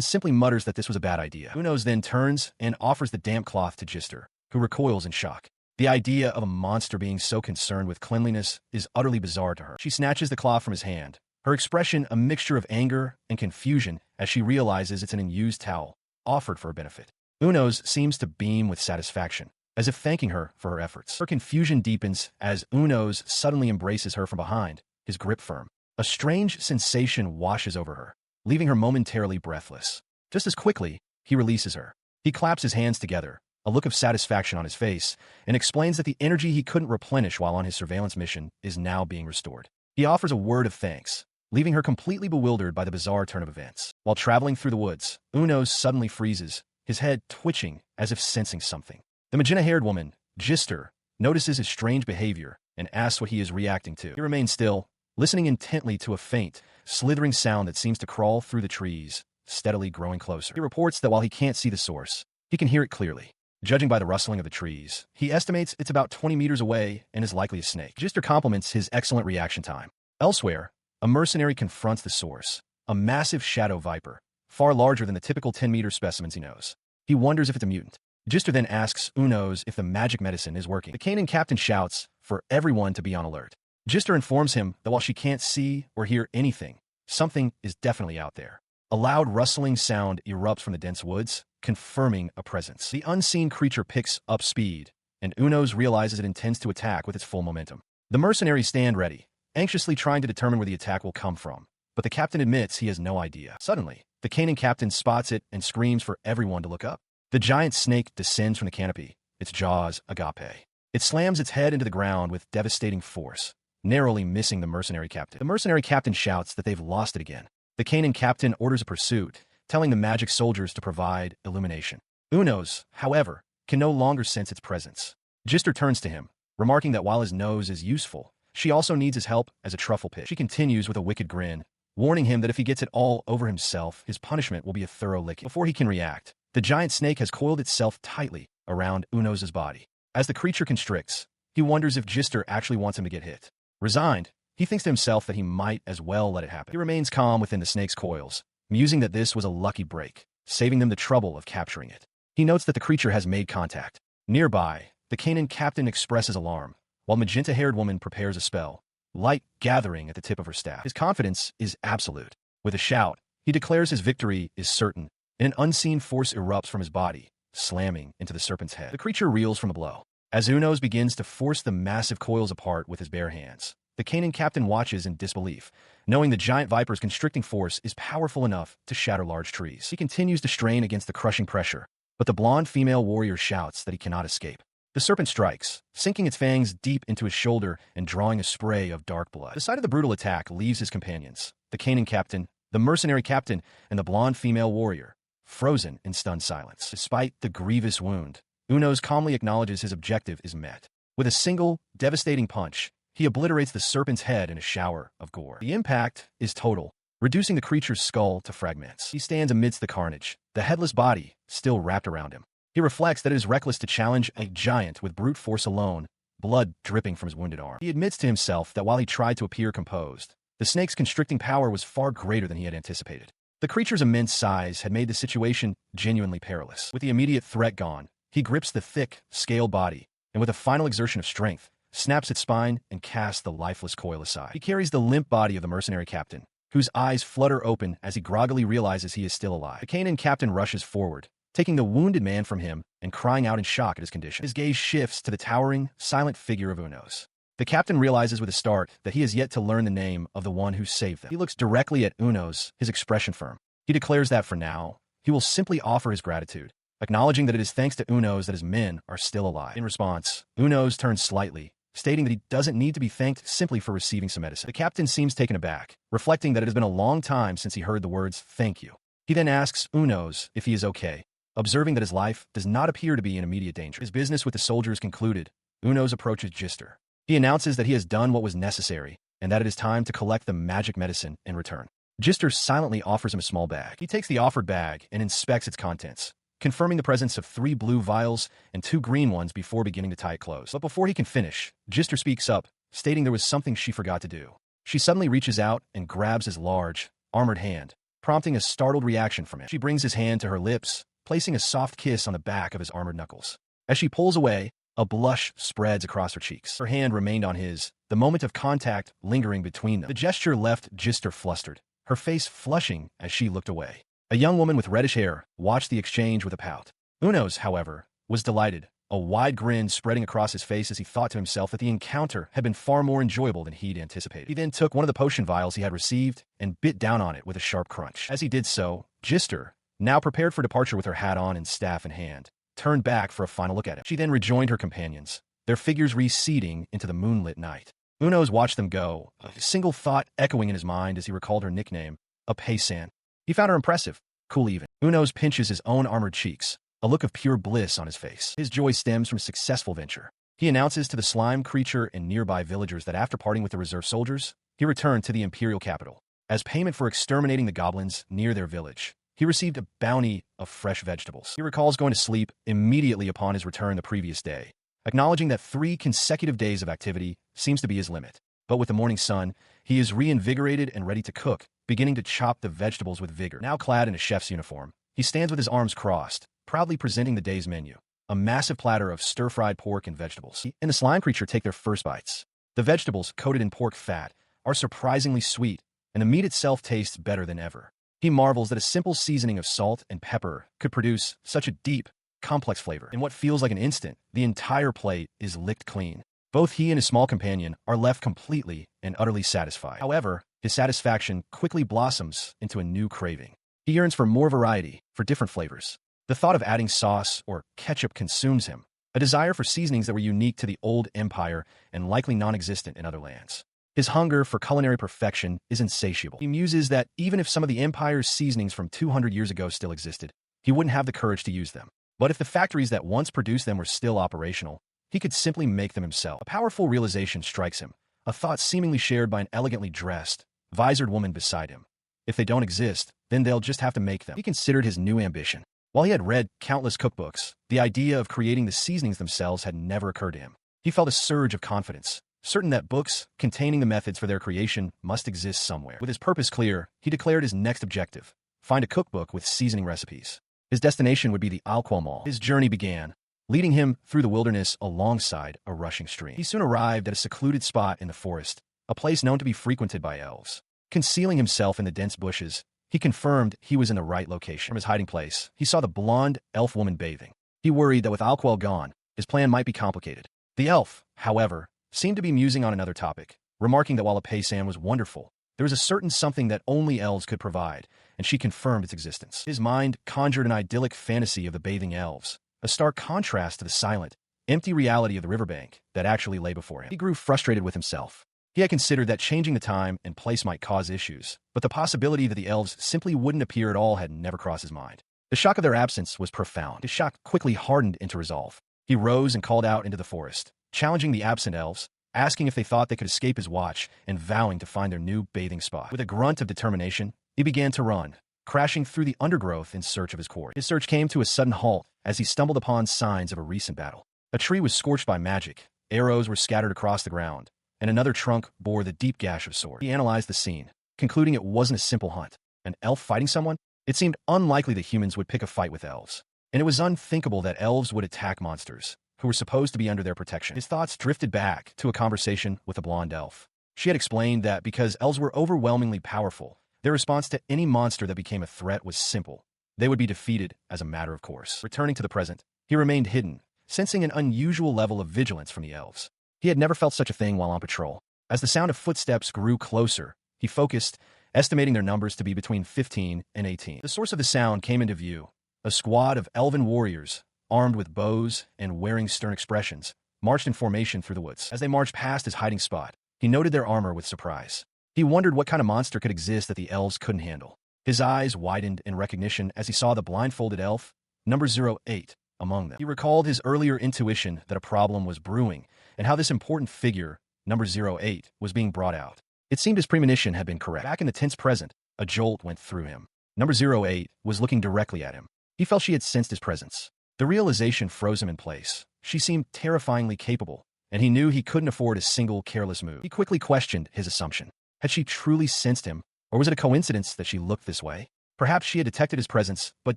simply mutters that this was a bad idea. Unos then turns and offers the damp cloth to Gister, who recoils in shock. The idea of a monster being so concerned with cleanliness is utterly bizarre to her. She snatches the cloth from his hand, her expression a mixture of anger and confusion as she realizes it's an unused towel, offered for her benefit. Unos seems to beam with satisfaction, as if thanking her for her efforts. Her confusion deepens as Unos suddenly embraces her from behind, his grip firm. A strange sensation washes over her, leaving her momentarily breathless. Just as quickly, he releases her. He claps his hands together, a look of satisfaction on his face, and explains that the energy he couldn't replenish while on his surveillance mission is now being restored. He offers a word of thanks, leaving her completely bewildered by the bizarre turn of events. While traveling through the woods, Unos suddenly freezes, his head twitching as if sensing something. The magenta-haired woman, Gister, notices his strange behavior and asks what he is reacting to. He remains still, listening intently to a faint, slithering sound that seems to crawl through the trees, steadily growing closer. He reports that while he can't see the source, he can hear it clearly. Judging by the rustling of the trees, he estimates it's about 20 meters away and is likely a snake. Gister compliments his excellent reaction time. Elsewhere, a mercenary confronts the source, a massive shadow viper, far larger than the typical 10-meter specimens he knows. He wonders if it's a mutant. Gister then asks Unos if the magic medicine is working. The Kanan captain shouts for everyone to be on alert. Gister informs him that while she can't see or hear anything, something is definitely out there. A loud rustling sound erupts from the dense woods, confirming a presence. The unseen creature picks up speed, and Unos realizes it intends to attack with its full momentum. The mercenaries stand ready, anxiously trying to determine where the attack will come from, but the captain admits he has no idea. Suddenly, the Kanan captain spots it and screams for everyone to look up. The giant snake descends from the canopy, its jaws agape. It slams its head into the ground with devastating force, narrowly missing the mercenary captain. The mercenary captain shouts that they've lost it again. The Kanan captain orders a pursuit, telling the magic soldiers to provide illumination. Unos, however, can no longer sense its presence. Gister turns to him, remarking that while his nose is useful, she also needs his help as a truffle pit. She continues with a wicked grin, warning him that if he gets it all over himself, his punishment will be a thorough licking. Before he can react, the giant snake has coiled itself tightly around Unos' body. As the creature constricts, he wonders if Gister actually wants him to get hit. Resigned, he thinks to himself that he might as well let it happen. He remains calm within the snake's coils, musing that this was a lucky break, saving them the trouble of capturing it. He notes that the creature has made contact. Nearby, the Canaan captain expresses alarm, while magenta-haired woman prepares a spell, light gathering at the tip of her staff. His confidence is absolute. With a shout, he declares his victory is certain, and an unseen force erupts from his body, slamming into the serpent's head. The creature reels from a blow. As Unos begins to force the massive coils apart with his bare hands, the Canaan captain watches in disbelief, knowing the giant viper's constricting force is powerful enough to shatter large trees. He continues to strain against the crushing pressure, but the blonde female warrior shouts that he cannot escape. The serpent strikes, sinking its fangs deep into his shoulder and drawing a spray of dark blood. The sight of the brutal attack leaves his companions, the Canaan captain, the mercenary captain, and the blonde female warrior, frozen in stunned silence. Despite the grievous wound, Unos calmly acknowledges his objective is met. With a single, devastating punch, he obliterates the serpent's head in a shower of gore. The impact is total, reducing the creature's skull to fragments. He stands amidst the carnage, the headless body still wrapped around him. He reflects that it is reckless to challenge a giant with brute force alone, blood dripping from his wounded arm. He admits to himself that while he tried to appear composed, the snake's constricting power was far greater than he had anticipated. The creature's immense size had made the situation genuinely perilous. With the immediate threat gone, he grips the thick, scaled body, and with a final exertion of strength, snaps its spine and casts the lifeless coil aside. He carries the limp body of the mercenary captain, whose eyes flutter open as he groggily realizes he is still alive. The Canaan captain rushes forward, taking the wounded man from him and crying out in shock at his condition. His gaze shifts to the towering, silent figure of Unos. The captain realizes with a start that he has yet to learn the name of the one who saved them. He looks directly at Unos, his expression firm. He declares that for now, he will simply offer his gratitude, acknowledging that it is thanks to Unos that his men are still alive. In response, Unos turns slightly, stating that he doesn't need to be thanked simply for receiving some medicine. The captain seems taken aback, reflecting that it has been a long time since he heard the words, "thank you." He then asks Unos if he is okay, observing that his life does not appear to be in immediate danger. His business with the soldiers concluded, Unos approaches Gister. He announces that he has done what was necessary, and that it is time to collect the magic medicine in return. Gister silently offers him a small bag. He takes the offered bag and inspects its contents, confirming the presence of 3 blue vials and 2 green ones before beginning to tie it close. But before he can finish, Gister speaks up, stating there was something she forgot to do. She suddenly reaches out and grabs his large, armored hand, prompting a startled reaction from him. She brings his hand to her lips, placing a soft kiss on the back of his armored knuckles. As she pulls away, a blush spreads across her cheeks. Her hand remained on his, the moment of contact lingering between them. The gesture left Gister flustered, her face flushing as she looked away. A young woman with reddish hair watched the exchange with a pout. Unos, however, was delighted, a wide grin spreading across his face as he thought to himself that the encounter had been far more enjoyable than he'd anticipated. He then took one of the potion vials he had received and bit down on it with a sharp crunch. As he did so, Gister, now prepared for departure with her hat on and staff in hand, turned back for a final look at him. She then rejoined her companions, their figures receding into the moonlit night. Unos watched them go, a single thought echoing in his mind as he recalled her nickname, a paysan. He found her impressive, cool even. Unos pinches his own armored cheeks, a look of pure bliss on his face. His joy stems from a successful venture. He announces to the slime creature and nearby villagers that after parting with the reserve soldiers, he returned to the imperial capital. As payment for exterminating the goblins near their village, he received a bounty of fresh vegetables. He recalls going to sleep immediately upon his return the previous day, acknowledging that 3 consecutive days of activity seems to be his limit. But with the morning sun, he is reinvigorated and ready to cook, beginning to chop the vegetables with vigor. Now clad in a chef's uniform, he stands with his arms crossed, proudly presenting the day's menu, a massive platter of stir-fried pork and vegetables. He and the slime creature take their first bites. The vegetables, coated in pork fat, are surprisingly sweet, and the meat itself tastes better than ever. He marvels that a simple seasoning of salt and pepper could produce such a deep, complex flavor. In what feels like an instant, the entire plate is licked clean. Both he and his small companion are left completely and utterly satisfied. However, his satisfaction quickly blossoms into a new craving. He yearns for more variety, for different flavors. The thought of adding sauce or ketchup consumes him, a desire for seasonings that were unique to the old empire and likely non-existent in other lands. His hunger for culinary perfection is insatiable. He muses that even if some of the empire's seasonings from 200 years ago still existed, he wouldn't have the courage to use them. But if the factories that once produced them were still operational, he could simply make them himself. A powerful realization strikes him, a thought seemingly shared by an elegantly dressed, visored woman beside him. If they don't exist, then they'll just have to make them. He considered his new ambition. While he had read countless cookbooks, the idea of creating the seasonings themselves had never occurred to him. He felt a surge of confidence, certain that books containing the methods for their creation must exist somewhere. With his purpose clear, he declared his next objective: find a cookbook with seasoning recipes. His destination would be the Alqual Mall. His journey began, leading him through the wilderness alongside a rushing stream. He soon arrived at a secluded spot in the forest, a place known to be frequented by elves. Concealing himself in the dense bushes, he confirmed he was in the right location. From his hiding place, he saw the blonde elf woman bathing. He worried that with Alqual gone, his plan might be complicated. The elf, however, seemed to be musing on another topic, remarking that while a paysan was wonderful, there was a certain something that only elves could provide, and she confirmed its existence. His mind conjured an idyllic fantasy of the bathing elves, a stark contrast to the silent, empty reality of the riverbank that actually lay before him. He grew frustrated with himself. He had considered that changing the time and place might cause issues, but the possibility that the elves simply wouldn't appear at all had never crossed his mind. The shock of their absence was profound. His shock quickly hardened into resolve. He rose and called out into the forest, challenging the absent elves, asking if they thought they could escape his watch, and vowing to find their new bathing spot. With a grunt of determination, he began to run, crashing through the undergrowth in search of his cord. His search came to a sudden halt as he stumbled upon signs of a recent battle. A tree was scorched by magic, arrows were scattered across the ground, and another trunk bore the deep gash of a sword. He analyzed the scene, concluding it wasn't a simple hunt. An elf fighting someone? It seemed unlikely that humans would pick a fight with elves, and it was unthinkable that elves would attack monsters, who were supposed to be under their protection. His thoughts drifted back to a conversation with a blonde elf. She had explained that because elves were overwhelmingly powerful, their response to any monster that became a threat was simple. They would be defeated as a matter of course. Returning to the present, he remained hidden, sensing an unusual level of vigilance from the elves. He had never felt such a thing while on patrol. As the sound of footsteps grew closer, he focused, estimating their numbers to be between 15 and 18. The source of the sound came into view. A squad of elven warriors, armed with bows and wearing stern expressions, marched in formation through the woods. As they marched past his hiding spot, he noted their armor with surprise. He wondered what kind of monster could exist that the elves couldn't handle. His eyes widened in recognition as he saw the blindfolded elf, number 08, among them. He recalled his earlier intuition that a problem was brewing, and how this important figure, number 08, was being brought out. It seemed his premonition had been correct. Back in the tense present, a jolt went through him. Number 08 was looking directly at him. He felt she had sensed his presence. The realization froze him in place. She seemed terrifyingly capable, and he knew he couldn't afford a single careless move. He quickly questioned his assumption. Had she truly sensed him, or was it a coincidence that she looked this way? Perhaps she had detected his presence, but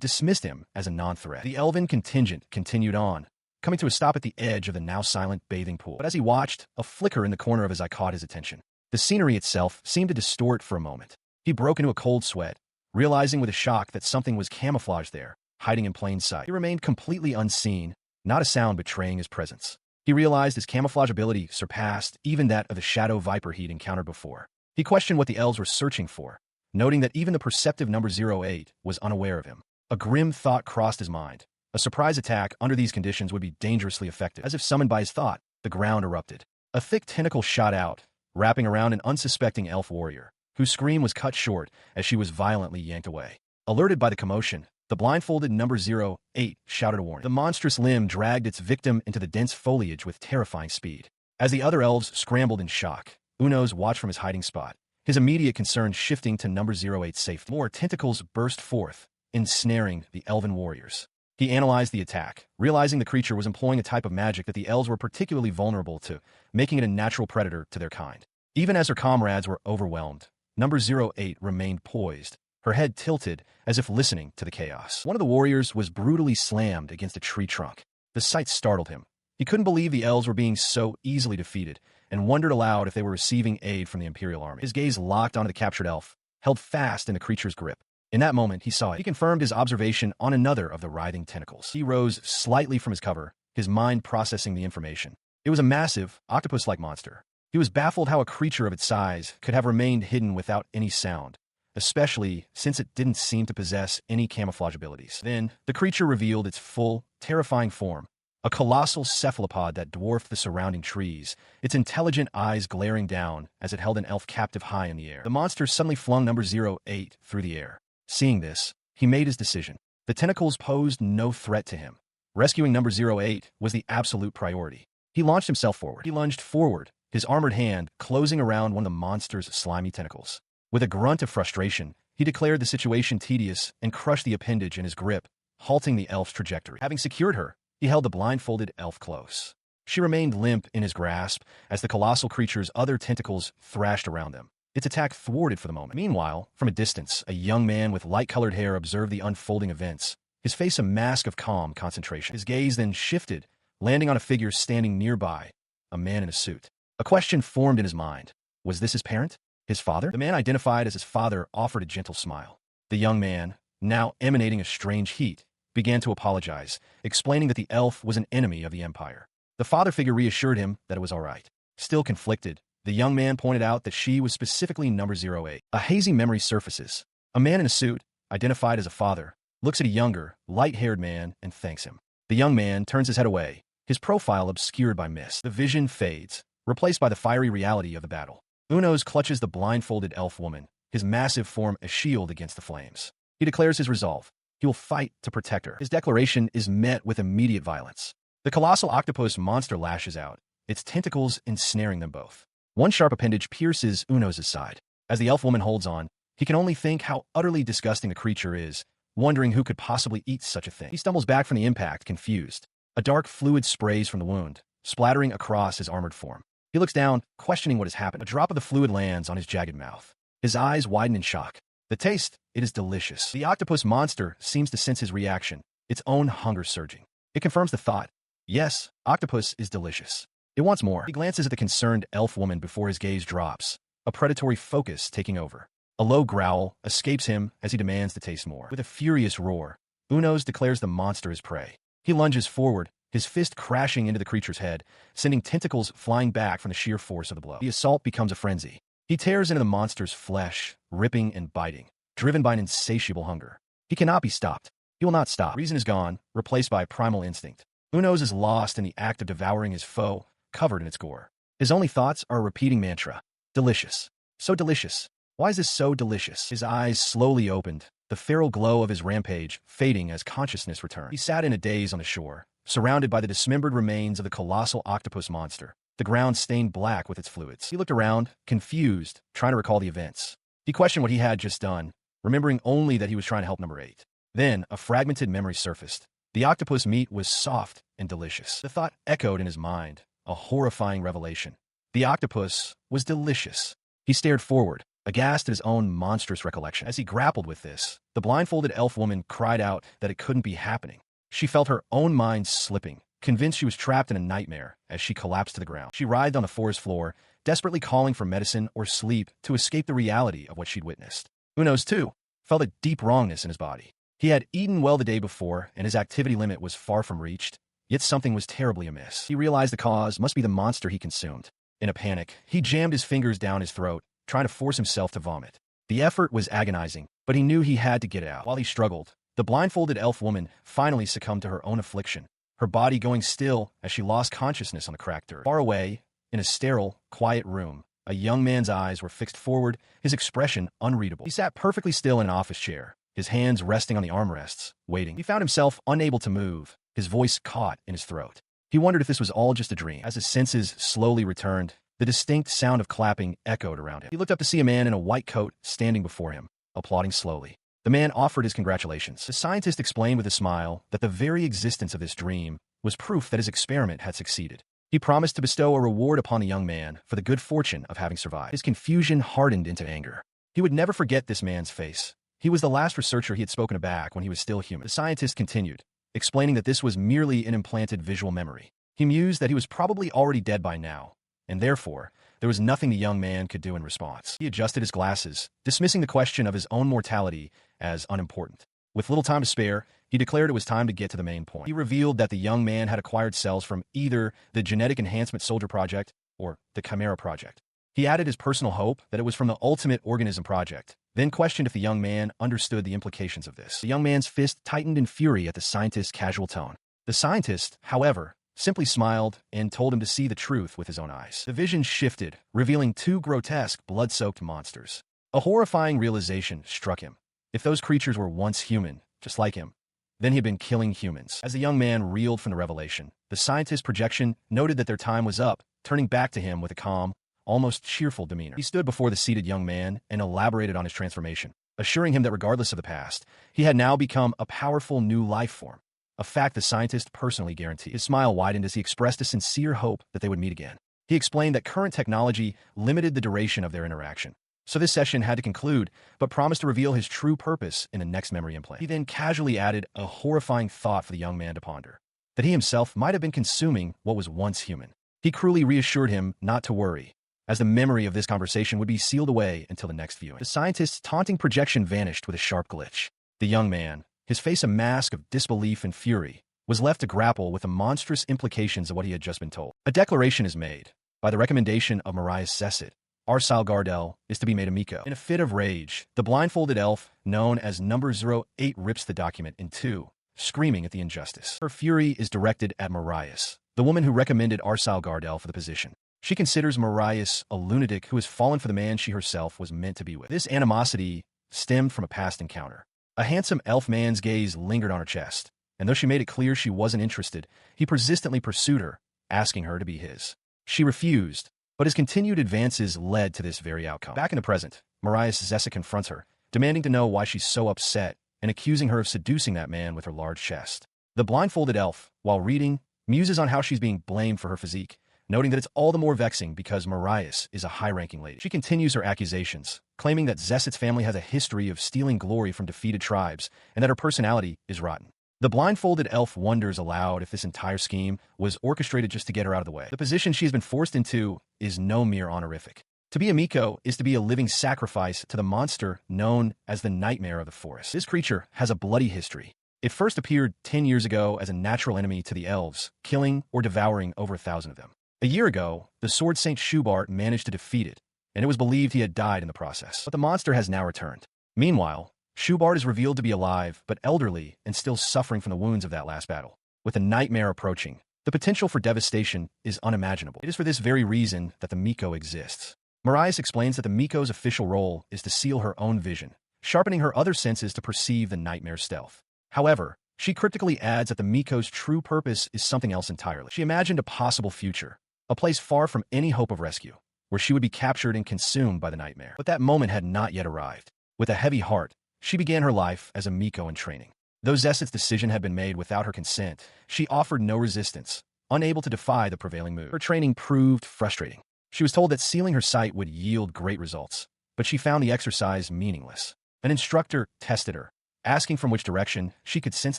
dismissed him as a non-threat. The elven contingent continued on, coming to a stop at the edge of the now silent bathing pool. But as he watched, a flicker in the corner of his eye caught his attention. The scenery itself seemed to distort for a moment. He broke into a cold sweat, realizing with a shock that something was camouflaged there, hiding in plain sight. He remained completely unseen, not a sound betraying his presence. He realized his camouflage ability surpassed even that of the shadow viper he'd encountered before. He questioned what the elves were searching for, noting that even the perceptive number 08 was unaware of him. A grim thought crossed his mind. A surprise attack under these conditions would be dangerously effective. As if summoned by his thought, the ground erupted. A thick tentacle shot out, wrapping around an unsuspecting elf warrior, whose scream was cut short as she was violently yanked away. Alerted by the commotion, the blindfolded number 08 shouted a warning. The monstrous limb dragged its victim into the dense foliage with terrifying speed. As the other elves scrambled in shock, Unos watched from his hiding spot, his immediate concern shifting to number 08's safety. More tentacles burst forth, ensnaring the elven warriors. He analyzed the attack, realizing the creature was employing a type of magic that the elves were particularly vulnerable to, making it a natural predator to their kind. Even as her comrades were overwhelmed, number 08 remained poised, her head tilted as if listening to the chaos. One of the warriors was brutally slammed against a tree trunk. The sight startled him. He couldn't believe the elves were being so easily defeated, and wondered aloud if they were receiving aid from the Imperial Army. His gaze locked onto the captured elf, held fast in the creature's grip. In that moment, he saw it. He confirmed his observation on another of the writhing tentacles. He rose slightly from his cover, his mind processing the information. It was a massive, octopus-like monster. He was baffled how a creature of its size could have remained hidden without any sound, especially since it didn't seem to possess any camouflage abilities. Then, the creature revealed its full, terrifying form, a colossal cephalopod that dwarfed the surrounding trees, its intelligent eyes glaring down as it held an elf captive high in the air. The monster suddenly flung number 08 through the air. Seeing this, he made his decision. The tentacles posed no threat to him. Rescuing number 08 was the absolute priority. He launched himself forward. He lunged forward, his armored hand closing around one of the monster's slimy tentacles. With a grunt of frustration, he declared the situation tedious and crushed the appendage in his grip, halting the elf's trajectory. Having secured her, he held the blindfolded elf close. She remained limp in his grasp as the colossal creature's other tentacles thrashed around them. Its attack thwarted for the moment. Meanwhile, from a distance, a young man with light-colored hair observed the unfolding events, his face a mask of calm concentration. His gaze then shifted, landing on a figure standing nearby, a man in a suit. A question formed in his mind. Was this his parent? His father? The man identified as his father offered a gentle smile. The young man, now emanating a strange heat, began to apologize, explaining that the elf was an enemy of the Empire. The father figure reassured him that it was all right. Still conflicted, the young man pointed out that she was specifically number 08. A hazy memory surfaces. A man in a suit, identified as a father, looks at a younger, light-haired man and thanks him. The young man turns his head away, his profile obscured by mist. The vision fades, replaced by the fiery reality of the battle. Unos clutches the blindfolded elf woman, his massive form a shield against the flames. He declares his resolve. He will fight to protect her. His declaration is met with immediate violence. The colossal octopus monster lashes out, its tentacles ensnaring them both. One sharp appendage pierces Unos' side. As the elf woman holds on, he can only think how utterly disgusting the creature is, wondering who could possibly eat such a thing. He stumbles back from the impact, confused. A dark fluid sprays from the wound, splattering across his armored form. He looks down, questioning what has happened. A drop of the fluid lands on his jagged mouth. His eyes widen in shock. The taste, it is delicious. The octopus monster seems to sense his reaction, its own hunger surging. It confirms the thought. Yes, octopus is delicious. It wants more. He glances at the concerned elf woman before his gaze drops, a predatory focus taking over. A low growl escapes him as he demands to taste more. With a furious roar, Unos declares the monster his prey. He lunges forward, his fist crashing into the creature's head, sending tentacles flying back from the sheer force of the blow. The assault becomes a frenzy. He tears into the monster's flesh, ripping and biting, driven by an insatiable hunger. He cannot be stopped. He will not stop. Reason is gone, replaced by primal instinct. Unos is lost in the act of devouring his foe, covered in its gore. His only thoughts are a repeating mantra. Delicious. So delicious. Why is this so delicious? His eyes slowly opened, the feral glow of his rampage fading as consciousness returned. He sat in a daze on the shore, surrounded by the dismembered remains of the colossal octopus monster, the ground stained black with its fluids. He looked around, confused, trying to recall the events. He questioned what he had just done, remembering only that he was trying to help number 8. Then, a fragmented memory surfaced. The octopus meat was soft and delicious. The thought echoed in his mind, a horrifying revelation. The octopus was delicious. He stared forward, aghast at his own monstrous recollection. As he grappled with this, the blindfolded elf woman cried out that it couldn't be happening. She felt her own mind slipping, convinced she was trapped in a nightmare as she collapsed to the ground. She writhed on the forest floor, desperately calling for medicine or sleep to escape the reality of what she'd witnessed. Unos, too, felt a deep wrongness in his body. He had eaten well the day before, and his activity limit was far from reached, yet something was terribly amiss. He realized the cause must be the monster he consumed. In a panic, he jammed his fingers down his throat, trying to force himself to vomit. The effort was agonizing, but he knew he had to get it out. While he struggled, the blindfolded elf woman finally succumbed to her own affliction, her body going still as she lost consciousness on the cracked dirt. Far away, in a sterile, quiet room, a young man's eyes were fixed forward, his expression unreadable. He sat perfectly still in an office chair, his hands resting on the armrests, waiting. He found himself unable to move, his voice caught in his throat. He wondered if this was all just a dream. As his senses slowly returned, the distinct sound of clapping echoed around him. He looked up to see a man in a white coat standing before him, applauding slowly. The man offered his congratulations. The scientist explained with a smile that the very existence of this dream was proof that his experiment had succeeded. He promised to bestow a reward upon the young man for the good fortune of having survived. His confusion hardened into anger. He would never forget this man's face. He was the last researcher he had spoken to back when he was still human. The scientist continued, explaining that this was merely an implanted visual memory. He mused that he was probably already dead by now, and therefore, there was nothing the young man could do in response. He adjusted his glasses, dismissing the question of his own mortality as unimportant. With little time to spare, he declared it was time to get to the main point. He revealed that the young man had acquired cells from either the Genetic Enhancement Soldier Project or the Chimera Project. He added his personal hope that it was from the Ultimate Organism Project, then questioned if the young man understood the implications of this. The young man's fist tightened in fury at the scientist's casual tone. The scientist, however, simply smiled and told him to see the truth with his own eyes. The vision shifted, revealing 2 grotesque, blood-soaked monsters. A horrifying realization struck him. If those creatures were once human, just like him, then he had been killing humans. As the young man reeled from the revelation, the scientist's projection noted that their time was up, turning back to him with a calm, almost cheerful demeanor. He stood before the seated young man and elaborated on his transformation, assuring him that regardless of the past, he had now become a powerful new life form, a fact the scientist personally guaranteed. His smile widened as he expressed a sincere hope that they would meet again. He explained that current technology limited the duration of their interaction, So this session had to conclude, but promised to reveal his true purpose in the next memory implant. He then casually added a horrifying thought for the young man to ponder, that he himself might have been consuming what was once human. He cruelly reassured him not to worry, as the memory of this conversation would be sealed away until the next viewing. The scientist's taunting projection vanished with a sharp glitch. The young man, his face a mask of disbelief and fury, was left to grapple with the monstrous implications of what he had just been told. A declaration is made. By the recommendation of Mariah Zesset, Arsile Gardel is to be made a Miko. In a fit of rage, the blindfolded elf, known as Number 08, rips the document in two, screaming at the injustice. Her fury is directed at Mariah, the woman who recommended Arsile Gardel for the position. She considers Mariah a lunatic who has fallen for the man she herself was meant to be with. This animosity stemmed from a past encounter. A handsome elf man's gaze lingered on her chest, and though she made it clear she wasn't interested, he persistently pursued her, asking her to be his. She refused, but his continued advances led to this very outcome. Back in the present, Mariah Zesset confronts her, demanding to know why she's so upset and accusing her of seducing that man with her large chest. The blindfolded elf, while reading, muses on how she's being blamed for her physique, noting that it's all the more vexing because Mariah is a high-ranking lady. She continues her accusations, claiming that Zesset's family has a history of stealing glory from defeated tribes and that her personality is rotten. The blindfolded elf wonders aloud if this entire scheme was orchestrated just to get her out of the way. The position she has been forced into is no mere honorific. To be a Miko is to be a living sacrifice to the monster known as the Nightmare of the Forest. This creature has a bloody history. It first appeared 10 years ago as a natural enemy to the elves, killing or devouring over 1,000 of them. A year ago, the Sword Saint Shubart managed to defeat it, and it was believed he had died in the process. But the monster has now returned. Meanwhile, Shubart is revealed to be alive, but elderly and still suffering from the wounds of that last battle. With the nightmare approaching, the potential for devastation is unimaginable. It is for this very reason that the Miko exists. Mariah explains that the Miko's official role is to seal her own vision, sharpening her other senses to perceive the nightmare's stealth. However, she cryptically adds that the Miko's true purpose is something else entirely. She imagined a possible future, a place far from any hope of rescue, where she would be captured and consumed by the nightmare. But that moment had not yet arrived. With a heavy heart, she began her life as a Miko in training. Though Zesset's decision had been made without her consent, she offered no resistance, unable to defy the prevailing mood. Her training proved frustrating. She was told that sealing her sight would yield great results, but she found the exercise meaningless. An instructor tested her, asking from which direction she could sense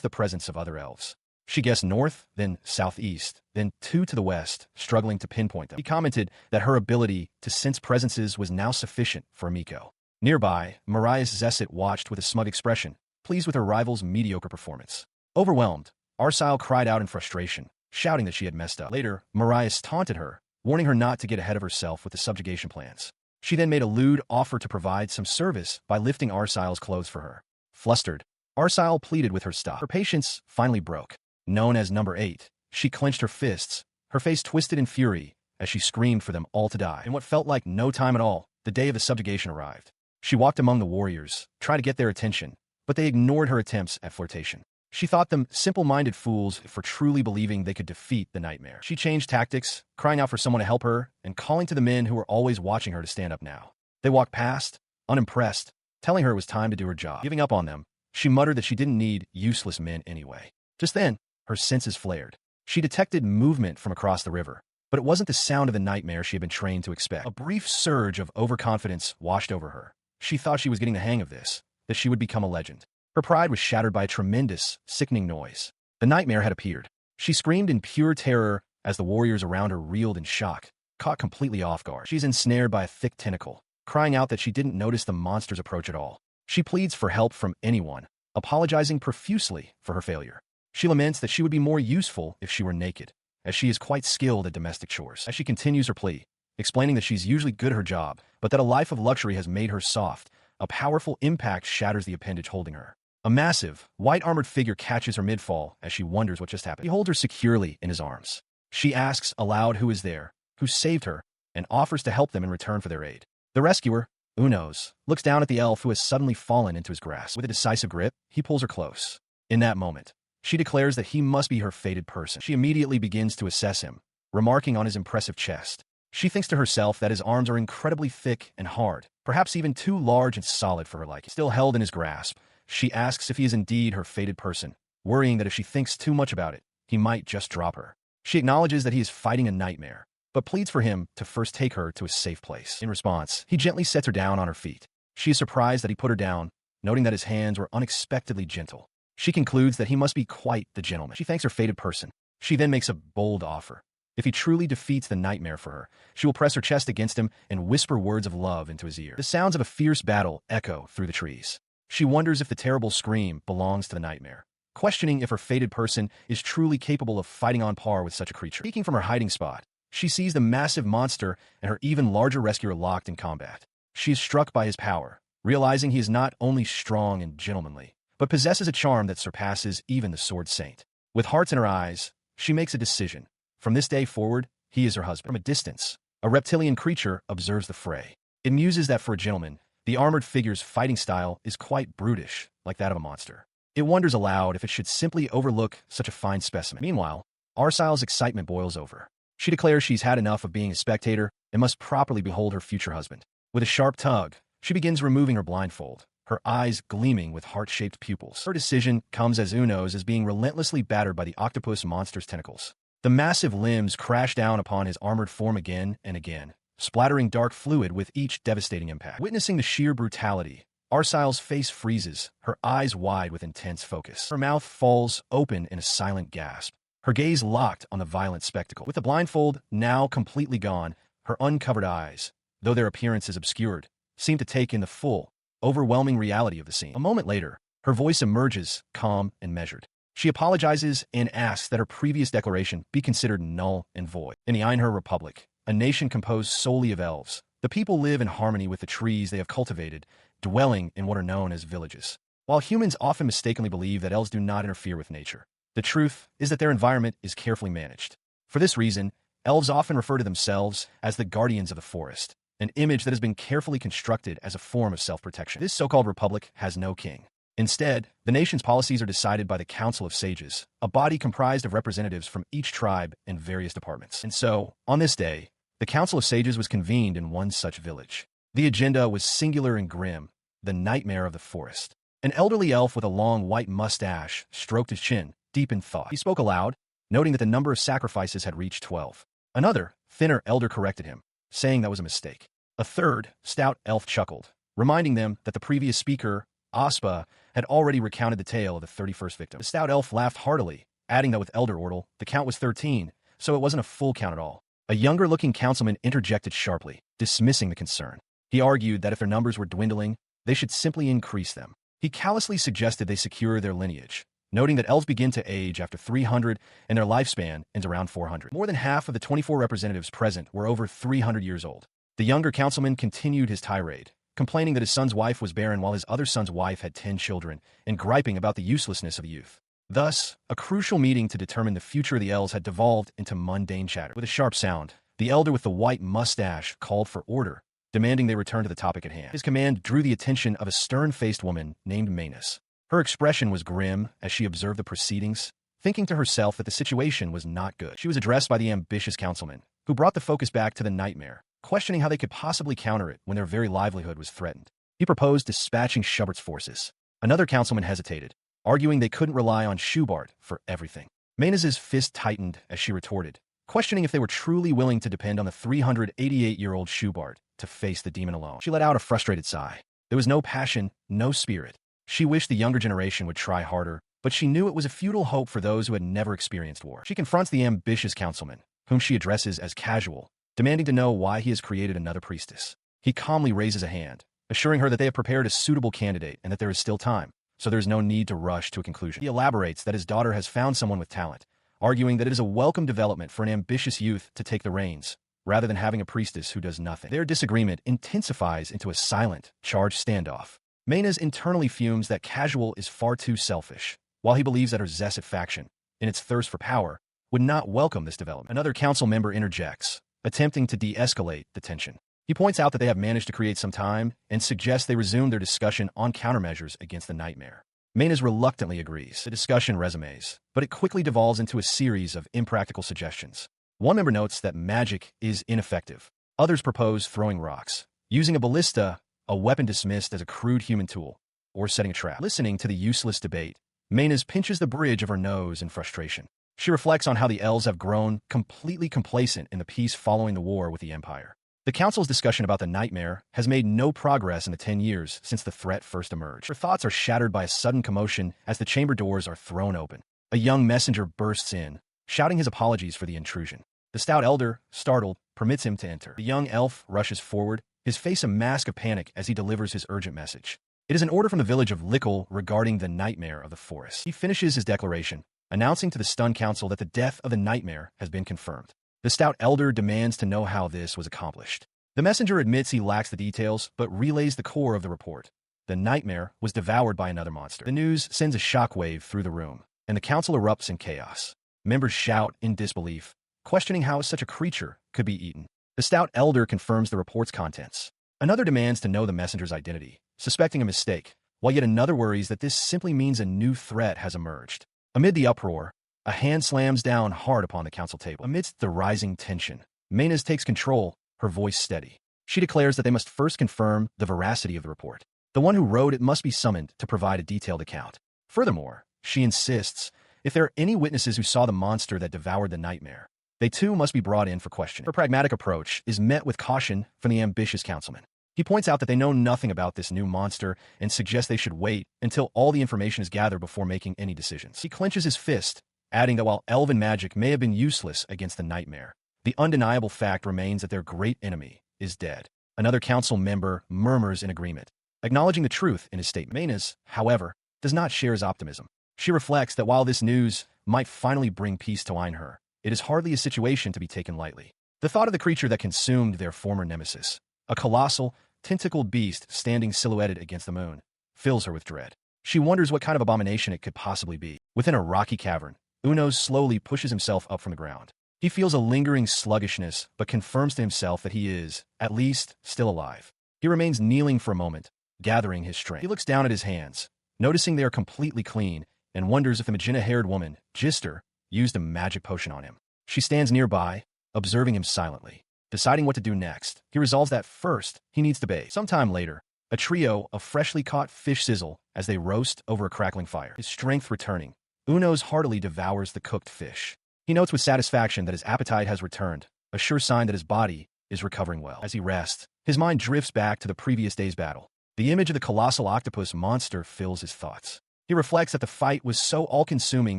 the presence of other elves. She guessed north, then southeast, then two to the west, struggling to pinpoint them. He commented that her ability to sense presences was now sufficient for a Miko. Nearby, Mariah Zesset watched with a smug expression, pleased with her rival's mediocre performance. Overwhelmed, Arsile cried out in frustration, shouting that she had messed up. Later, Mariah taunted her, warning her not to get ahead of herself with the subjugation plans. She then made a lewd offer to provide some service by lifting Arsile's clothes for her. Flustered, Arsile pleaded with her to stop. Her patience finally broke. Known as Number 8, she clenched her fists, her face twisted in fury, as she screamed for them all to die. In what felt like no time at all, the day of the subjugation arrived. She walked among the warriors, tried to get their attention, but they ignored her attempts at flirtation. She thought them simple-minded fools for truly believing they could defeat the nightmare. She changed tactics, crying out for someone to help her, and calling to the men who were always watching her to stand up now. They walked past, unimpressed, telling her it was time to do her job. Giving up on them, she muttered that she didn't need useless men anyway. Just then, her senses flared. She detected movement from across the river, but it wasn't the sound of the nightmare she had been trained to expect. A brief surge of overconfidence washed over her. She thought she was getting the hang of this, that she would become a legend. Her pride was shattered by a tremendous, sickening noise. The nightmare had appeared. She screamed in pure terror as the warriors around her reeled in shock, caught completely off guard. She's ensnared by a thick tentacle, crying out that she didn't notice the monster's approach at all. She pleads for help from anyone, apologizing profusely for her failure. She laments that she would be more useful if she were naked, as she is quite skilled at domestic chores. As she continues her plea, explaining that she's usually good at her job, but that a life of luxury has made her soft, a powerful impact shatters the appendage holding her. A massive, white-armored figure catches her mid-fall as she wonders what just happened. He holds her securely in his arms. She asks aloud who is there, who saved her, and offers to help them in return for their aid. The rescuer, Unos, looks down at the elf who has suddenly fallen into his grasp. With a decisive grip, he pulls her close. In that moment, she declares that he must be her fated person. She immediately begins to assess him, remarking on his impressive chest. She thinks to herself that his arms are incredibly thick and hard, perhaps even too large and solid for her liking. Still held in his grasp, she asks if he is indeed her fated person, worrying that if she thinks too much about it, he might just drop her. She acknowledges that he is fighting a nightmare, but pleads for him to first take her to a safe place. In response, he gently sets her down on her feet. She is surprised that he put her down, noting that his hands were unexpectedly gentle. She concludes that he must be quite the gentleman. She thanks her fated person. She then makes a bold offer. If he truly defeats the nightmare for her, she will press her chest against him and whisper words of love into his ear. The sounds of a fierce battle echo through the trees. She wonders if the terrible scream belongs to the nightmare, questioning if her fated person is truly capable of fighting on par with such a creature. Peeking from her hiding spot, she sees the massive monster and her even larger rescuer locked in combat. She is struck by his power, realizing he is not only strong and gentlemanly, but possesses a charm that surpasses even the Sword Saint. With hearts in her eyes, she makes a decision. From this day forward, he is her husband. From a distance, a reptilian creature observes the fray. It muses that for a gentleman, the armored figure's fighting style is quite brutish, like that of a monster. It wonders aloud if it should simply overlook such a fine specimen. Meanwhile, Arsyle's excitement boils over. She declares she's had enough of being a spectator and must properly behold her future husband. With a sharp tug, she begins removing her blindfold, her eyes gleaming with heart-shaped pupils. Her decision comes as Uno's is being relentlessly battered by the octopus monster's tentacles. The massive limbs crash down upon his armored form again and again, splattering dark fluid with each devastating impact. Witnessing the sheer brutality, Arsyle's face freezes, her eyes wide with intense focus. Her mouth falls open in a silent gasp, her gaze locked on the violent spectacle. With the blindfold now completely gone, her uncovered eyes, though their appearance is obscured, seem to take in the full, overwhelming reality of the scene. A moment later, her voice emerges, calm and measured. She apologizes and asks that her previous declaration be considered null and void. In the Einher Republic, a nation composed solely of elves, the people live in harmony with the trees they have cultivated, dwelling in what are known as villages. While humans often mistakenly believe that elves do not interfere with nature, the truth is that their environment is carefully managed. For this reason, elves often refer to themselves as the guardians of the forest, an image that has been carefully constructed as a form of self-protection. This so-called republic has no king. Instead, the nation's policies are decided by the Council of Sages, a body comprised of representatives from each tribe and various departments. And so, on this day, the Council of Sages was convened in one such village. The agenda was singular and grim, the nightmare of the forest. An elderly elf with a long white mustache stroked his chin, deep in thought. He spoke aloud, noting that the number of sacrifices had reached 12. Another, thinner elder corrected him, saying that was a mistake. A third, stout elf chuckled, reminding them that the previous speaker, Aspa, had already recounted the tale of the 31st victim. The stout elf laughed heartily, adding that with Elder Ordle, the count was 13, so it wasn't a full count at all. A younger-looking councilman interjected sharply, dismissing the concern. He argued that if their numbers were dwindling, they should simply increase them. He callously suggested they secure their lineage, noting that elves begin to age after 300 and their lifespan ends around 400. More than half of the 24 representatives present were over 300 years old. The younger councilman continued his tirade, complaining that his son's wife was barren while his other son's wife had 10 children, and griping about the uselessness of the youth. Thus, a crucial meeting to determine the future of the elves had devolved into mundane chatter. With a sharp sound, the elder with the white mustache called for order, demanding they return to the topic at hand. His command drew the attention of a stern-faced woman named Manus. Her expression was grim as she observed the proceedings, thinking to herself that the situation was not good. She was addressed by the ambitious councilman, who brought the focus back to the nightmare, questioning how they could possibly counter it when their very livelihood was threatened. He proposed dispatching Schubert's forces. Another councilman hesitated, arguing they couldn't rely on Schubert for everything. Manas's fist tightened as she retorted, questioning if they were truly willing to depend on the 388-year-old Schubert to face the demon alone. She let out a frustrated sigh. There was no passion, no spirit. She wished the younger generation would try harder, but she knew it was a futile hope for those who had never experienced war. She confronts the ambitious councilman, whom she addresses as casual, demanding to know why he has created another priestess. He calmly raises a hand, assuring her that they have prepared a suitable candidate and that there is still time, so there is no need to rush to a conclusion. He elaborates that his daughter has found someone with talent, arguing that it is a welcome development for an ambitious youth to take the reins, rather than having a priestess who does nothing. Their disagreement intensifies into a silent, charged standoff. Manas internally fumes that Casual is far too selfish, while he believes that her Zesset faction, in its thirst for power, would not welcome this development. Another council member interjects, attempting to de-escalate the tension. He points out that they have managed to create some time and suggests they resume their discussion on countermeasures against the nightmare. Manas reluctantly agrees. The discussion resumes, but it quickly devolves into a series of impractical suggestions. One member notes that magic is ineffective. Others propose throwing rocks, using a ballista, a weapon dismissed as a crude human tool, or setting a trap. Listening to the useless debate, Manas pinches the bridge of her nose in frustration. She reflects on how the elves have grown completely complacent in the peace following the war with the Empire. The council's discussion about the nightmare has made no progress in the 10 years since the threat first emerged. Her thoughts are shattered by a sudden commotion as the chamber doors are thrown open. A young messenger bursts in, shouting his apologies for the intrusion. The stout elder, startled, permits him to enter. The young elf rushes forward, his face a mask of panic as he delivers his urgent message. It is an order from the village of Lickle regarding the nightmare of the forest. He finishes his declaration, announcing to the stunned council that the death of the nightmare has been confirmed. The stout elder demands to know how this was accomplished. The messenger admits he lacks the details, but relays the core of the report. The nightmare was devoured by another monster. The news sends a shockwave through the room, and the council erupts in chaos. Members shout in disbelief, questioning how such a creature could be eaten. The stout elder confirms the report's contents. Another demands to know the messenger's identity, suspecting a mistake, while yet another worries that this simply means a new threat has emerged. Amid the uproar, a hand slams down hard upon the council table. Amidst the rising tension, Maynaz takes control, her voice steady. She declares that they must first confirm the veracity of the report. The one who wrote it must be summoned to provide a detailed account. Furthermore, she insists, if there are any witnesses who saw the monster that devoured the nightmare, they too must be brought in for questioning. Her pragmatic approach is met with caution from the ambitious councilman. He points out that they know nothing about this new monster and suggests they should wait until all the information is gathered before making any decisions. He clenches his fist, adding that while elven magic may have been useless against the nightmare, the undeniable fact remains that their great enemy is dead. Another council member murmurs in agreement, acknowledging the truth in his statement. Maynaz, however, does not share his optimism. She reflects that while this news might finally bring peace to Einher, it is hardly a situation to be taken lightly. The thought of the creature that consumed their former nemesis, a colossal, tentacled beast standing silhouetted against the moon, fills her with dread. She wonders what kind of abomination it could possibly be. Within a rocky cavern, Unos slowly pushes himself up from the ground. He feels a lingering sluggishness, but confirms to himself that he is, at least, still alive. He remains kneeling for a moment, gathering his strength. He looks down at his hands, noticing they are completely clean, and wonders if the magenta-haired woman, Gister, used a magic potion on him. She stands nearby, observing him silently. Deciding what to do next, he resolves that first, he needs to bathe. Sometime later, a trio of freshly caught fish sizzle as they roast over a crackling fire. His strength returning, Unos heartily devours the cooked fish. He notes with satisfaction that his appetite has returned, a sure sign that his body is recovering well. As he rests, his mind drifts back to the previous day's battle. The image of the colossal octopus monster fills his thoughts. He reflects that the fight was so all-consuming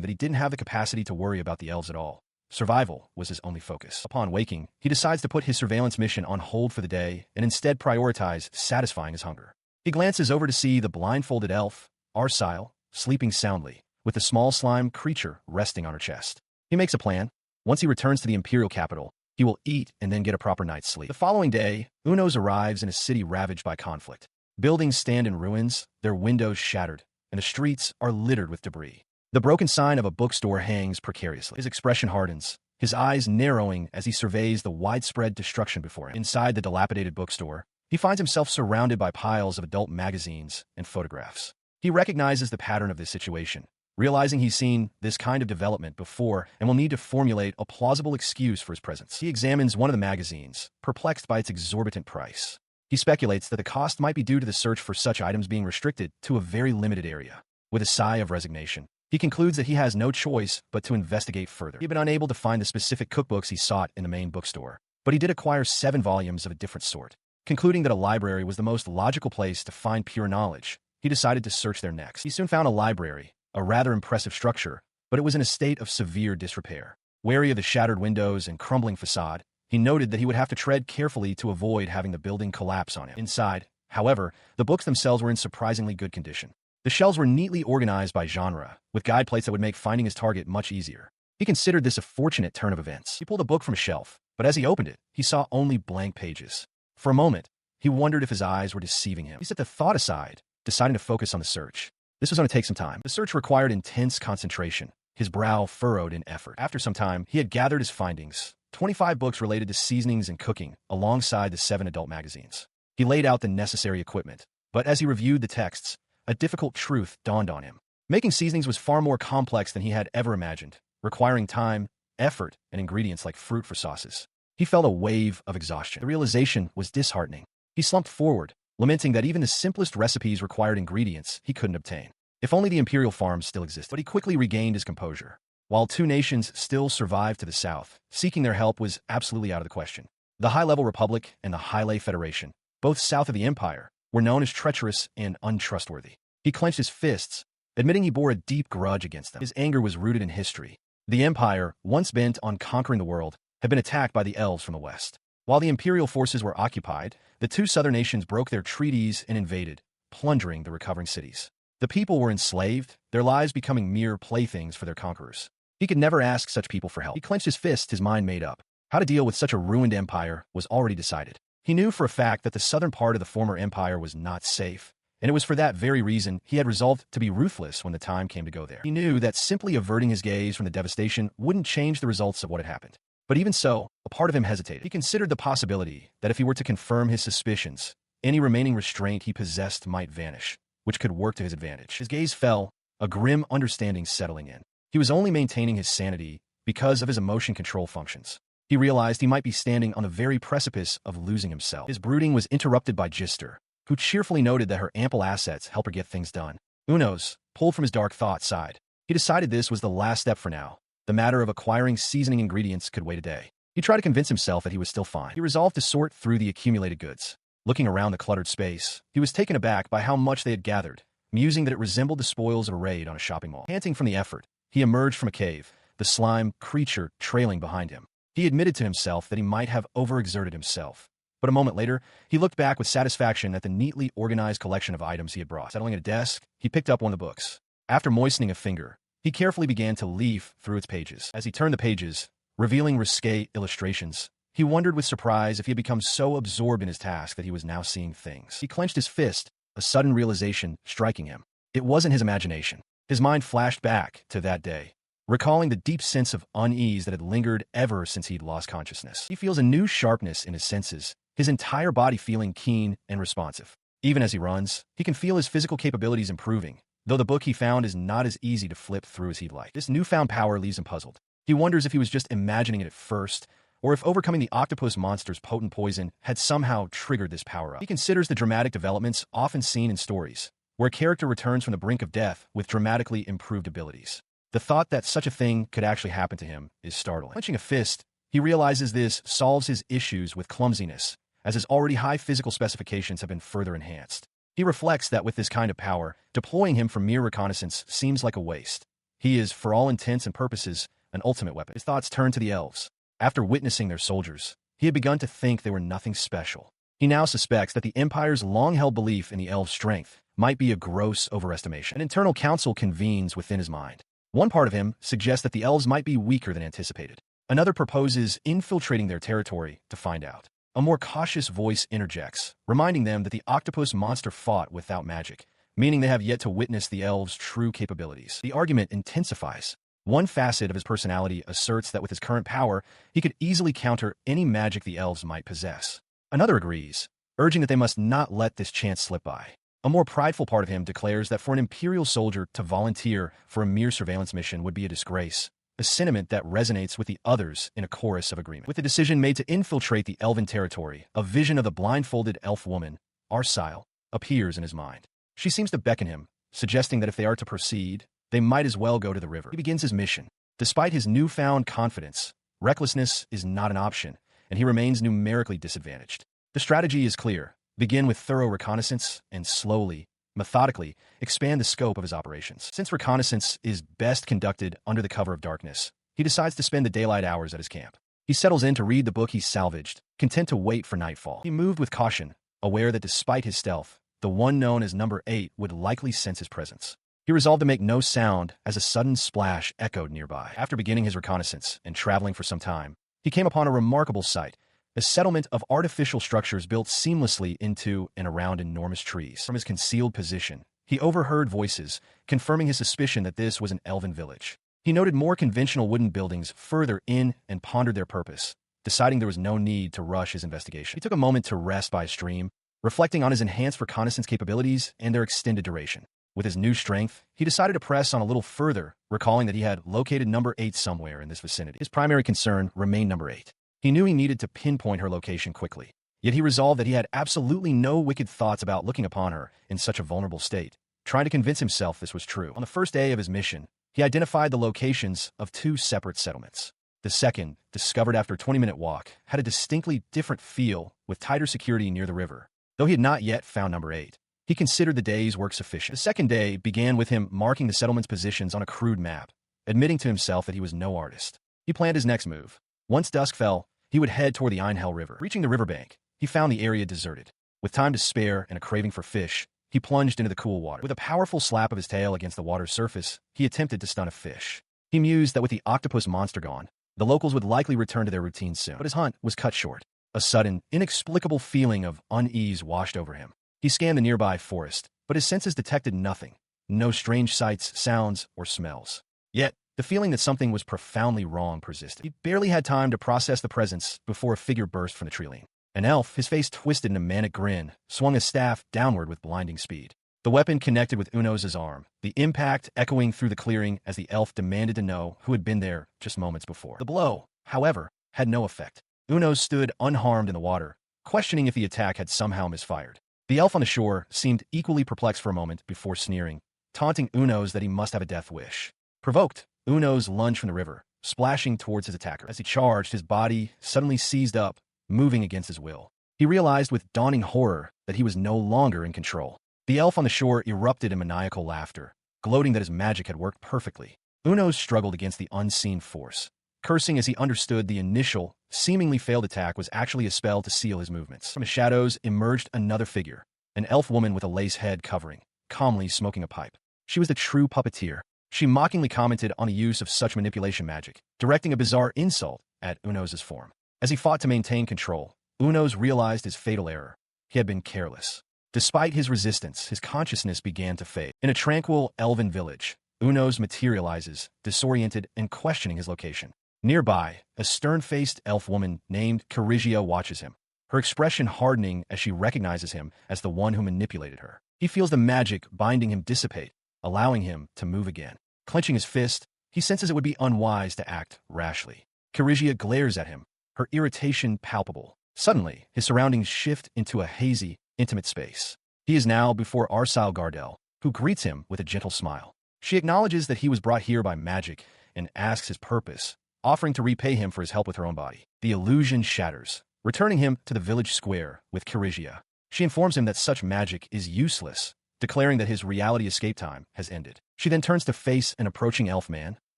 that he didn't have the capacity to worry about the elves at all. Survival was his only focus. Upon waking, he decides to put his surveillance mission on hold for the day and instead prioritize satisfying his hunger. He glances over to see the blindfolded elf, Arsile, sleeping soundly, with the small slime creature resting on her chest. He makes a plan. Once he returns to the imperial capital, he will eat and then get a proper night's sleep. The following day, Unos arrives in a city ravaged by conflict. Buildings stand in ruins, their windows shattered, and the streets are littered with debris. The broken sign of a bookstore hangs precariously. His expression hardens, his eyes narrowing as he surveys the widespread destruction before him. Inside the dilapidated bookstore, he finds himself surrounded by piles of adult magazines and photographs. He recognizes the pattern of this situation, realizing he's seen this kind of development before and will need to formulate a plausible excuse for his presence. He examines one of the magazines, perplexed by its exorbitant price. He speculates that the cost might be due to the search for such items being restricted to a very limited area. With a sigh of resignation, he concludes that he has no choice but to investigate further. He had been unable to find the specific cookbooks he sought in the main bookstore, but he did acquire 7 volumes of a different sort. Concluding that a library was the most logical place to find pure knowledge, he decided to search there next. He soon found a library, a rather impressive structure, but it was in a state of severe disrepair. Wary of the shattered windows and crumbling facade, he noted that he would have to tread carefully to avoid having the building collapse on him. Inside, however, the books themselves were in surprisingly good condition. The shelves were neatly organized by genre, with guide plates that would make finding his target much easier. He considered this a fortunate turn of events. He pulled a book from a shelf, but as he opened it, he saw only blank pages. For a moment, he wondered if his eyes were deceiving him. He set the thought aside, deciding to focus on the search. This was going to take some time. The search required intense concentration, his brow furrowed in effort. After some time, he had gathered his findings, 25 books related to seasonings and cooking, alongside the 7 adult magazines. He laid out the necessary equipment, but as he reviewed the texts, a difficult truth dawned on him. Making seasonings was far more complex than he had ever imagined, requiring time, effort, and ingredients like fruit for sauces. He felt a wave of exhaustion. The realization was disheartening. He slumped forward, lamenting that even the simplest recipes required ingredients he couldn't obtain. If only the imperial farms still existed. But he quickly regained his composure. while two nations still survived to the south. Seeking their help was absolutely out of the question. The High-Level Republic and the High-Level Federation, both south of the Empire, were known as treacherous and untrustworthy. He clenched his fists, admitting he bore a deep grudge against them. His anger was rooted in history. The Empire, once bent on conquering the world, had been attacked by the elves from the west. While the imperial forces were occupied, the two southern nations broke their treaties and invaded, plundering the recovering cities. The people were enslaved, their lives becoming mere playthings for their conquerors. He could never ask such people for help. He clenched his fist, his mind made up. How to deal with such a ruined empire was already decided. He knew for a fact that the southern part of the former empire was not safe, and it was for that very reason he had resolved to be ruthless when the time came to go there. He knew that simply averting his gaze from the devastation wouldn't change the results of what had happened. But even so, a part of him hesitated. He considered the possibility that if he were to confirm his suspicions, any remaining restraint he possessed might vanish, which could work to his advantage. His gaze fell, a grim understanding settling in. He was only maintaining his sanity because of his emotion control functions. He realized he might be standing on the very precipice of losing himself. His brooding was interrupted by Gister, who cheerfully noted that her ample assets help her get things done. Unos, pulled from his dark thoughts, sighed. He decided this was the last step for now. The matter of acquiring seasoning ingredients could wait a day. He tried to convince himself that he was still fine. He resolved to sort through the accumulated goods. Looking around the cluttered space, he was taken aback by how much they had gathered, musing that it resembled the spoils of a raid on a shopping mall. Panting from the effort, he emerged from a cave, the slime creature trailing behind him. He admitted to himself that he might have overexerted himself. But a moment later, he looked back with satisfaction at the neatly organized collection of items he had brought. Settling at a desk, he picked up one of the books. After moistening a finger, he carefully began to leaf through its pages. As he turned the pages, revealing risque illustrations, he wondered with surprise if he had become so absorbed in his task that he was now seeing things. He clenched his fist, a sudden realization striking him. It wasn't his imagination. His mind flashed back to that day, recalling the deep sense of unease that had lingered ever since he'd lost consciousness. He feels a new sharpness in his senses, his entire body feeling keen and responsive. Even as he runs, he can feel his physical capabilities improving, though the book he found is not as easy to flip through as he'd like. This newfound power leaves him puzzled. He wonders if he was just imagining it at first, or if overcoming the octopus monster's potent poison had somehow triggered this power-up. He considers the dramatic developments often seen in stories, where a character returns from the brink of death with dramatically improved abilities. The thought that such a thing could actually happen to him is startling. Clenching a fist, he realizes this solves his issues with clumsiness, as his already high physical specifications have been further enhanced. He reflects that with this kind of power, deploying him for mere reconnaissance seems like a waste. He is, for all intents and purposes, an ultimate weapon. His thoughts turn to the elves. After witnessing their soldiers, he had begun to think they were nothing special. He now suspects that the Empire's long-held belief in the elves' strength might be a gross overestimation. An internal council convenes within his mind. One part of him suggests that the elves might be weaker than anticipated. Another proposes infiltrating their territory to find out. A more cautious voice interjects, reminding them that the octopus monster fought without magic, meaning they have yet to witness the elves' true capabilities. The argument intensifies. One facet of his personality asserts that with his current power, he could easily counter any magic the elves might possess. Another agrees, urging that they must not let this chance slip by. A more prideful part of him declares that for an Imperial soldier to volunteer for a mere surveillance mission would be a disgrace, a sentiment that resonates with the others in a chorus of agreement. With the decision made to infiltrate the elven territory, a vision of the blindfolded elf woman, Arsile, appears in his mind. She seems to beckon him, suggesting that if they are to proceed, they might as well go to the river. He begins his mission. Despite his newfound confidence, recklessness is not an option, and he remains numerically disadvantaged. The strategy is clear. Begin with thorough reconnaissance and slowly, methodically, expand the scope of his operations. Since reconnaissance is best conducted under the cover of darkness, he decides to spend the daylight hours at his camp. He settles in to read the book he salvaged, content to wait for nightfall. He moved with caution, aware that despite his stealth, the one known as Number 8 would likely sense his presence. He resolved to make no sound as a sudden splash echoed nearby. After beginning his reconnaissance and traveling for some time, he came upon a remarkable sight, a settlement of artificial structures built seamlessly into and around enormous trees. From his concealed position, he overheard voices, confirming his suspicion that this was an elven village. He noted more conventional wooden buildings further in and pondered their purpose, deciding there was no need to rush his investigation. He took a moment to rest by a stream, reflecting on his enhanced reconnaissance capabilities and their extended duration. With his new strength, he decided to press on a little further, recalling that he had located Number 8 somewhere in this vicinity. His primary concern remained Number 8. He knew he needed to pinpoint her location quickly, yet he resolved that he had absolutely no wicked thoughts about looking upon her in such a vulnerable state, trying to convince himself this was true. On the first day of his mission, he identified the locations of two separate settlements. The second, discovered after a 20-minute walk, had a distinctly different feel with tighter security near the river. Though he had not yet found number 8, he considered the day's work sufficient. The second day began with him marking the settlement's positions on a crude map, admitting to himself that he was no artist. He planned his next move. Once dusk fell, he would head toward the Ainhel River. Reaching the riverbank, he found the area deserted. With time to spare and a craving for fish, he plunged into the cool water. With a powerful slap of his tail against the water's surface, he attempted to stun a fish. He mused that with the octopus monster gone, the locals would likely return to their routine soon. But his hunt was cut short. A sudden, inexplicable feeling of unease washed over him. He scanned the nearby forest, but his senses detected nothing. No strange sights, sounds, or smells. Yet, the feeling that something was profoundly wrong persisted. He barely had time to process the presence before a figure burst from the tree line. An elf, his face twisted in a manic grin, swung a staff downward with blinding speed. The weapon connected with Unos's arm, the impact echoing through the clearing as the elf demanded to know who had been there just moments before. The blow, however, had no effect. Unos stood unharmed in the water, questioning if the attack had somehow misfired. The elf on the shore seemed equally perplexed for a moment before sneering, taunting Unos that he must have a death wish. Provoked, Unos lunged from the river, splashing towards his attacker. As he charged, his body suddenly seized up, moving against his will. He realized with dawning horror that he was no longer in control. The elf on the shore erupted in maniacal laughter, gloating that his magic had worked perfectly. Unos struggled against the unseen force, cursing as he understood the initial, seemingly failed attack was actually a spell to seal his movements. From the shadows emerged another figure, an elf woman with a lace head covering, calmly smoking a pipe. She was the true puppeteer. She mockingly commented on the use of such manipulation magic, directing a bizarre insult at Unos's form. As he fought to maintain control, Unos realized his fatal error. He had been careless. Despite his resistance, his consciousness began to fade. In a tranquil elven village, Unos materializes, disoriented and questioning his location. Nearby, a stern-faced elf woman named Karigia watches him, her expression hardening as she recognizes him as the one who manipulated her. He feels the magic binding him dissipate, allowing him to move again. Clenching his fist, he senses it would be unwise to act rashly. Karigia glares at him, her irritation palpable. Suddenly, his surroundings shift into a hazy, intimate space. He is now before Arsile Gardel, who greets him with a gentle smile. She acknowledges that he was brought here by magic and asks his purpose, offering to repay him for his help with her own body. The illusion shatters, returning him to the village square with Karigia. She informs him that such magic is useless, declaring that his reality escape time has ended. She then turns to face an approaching elf man,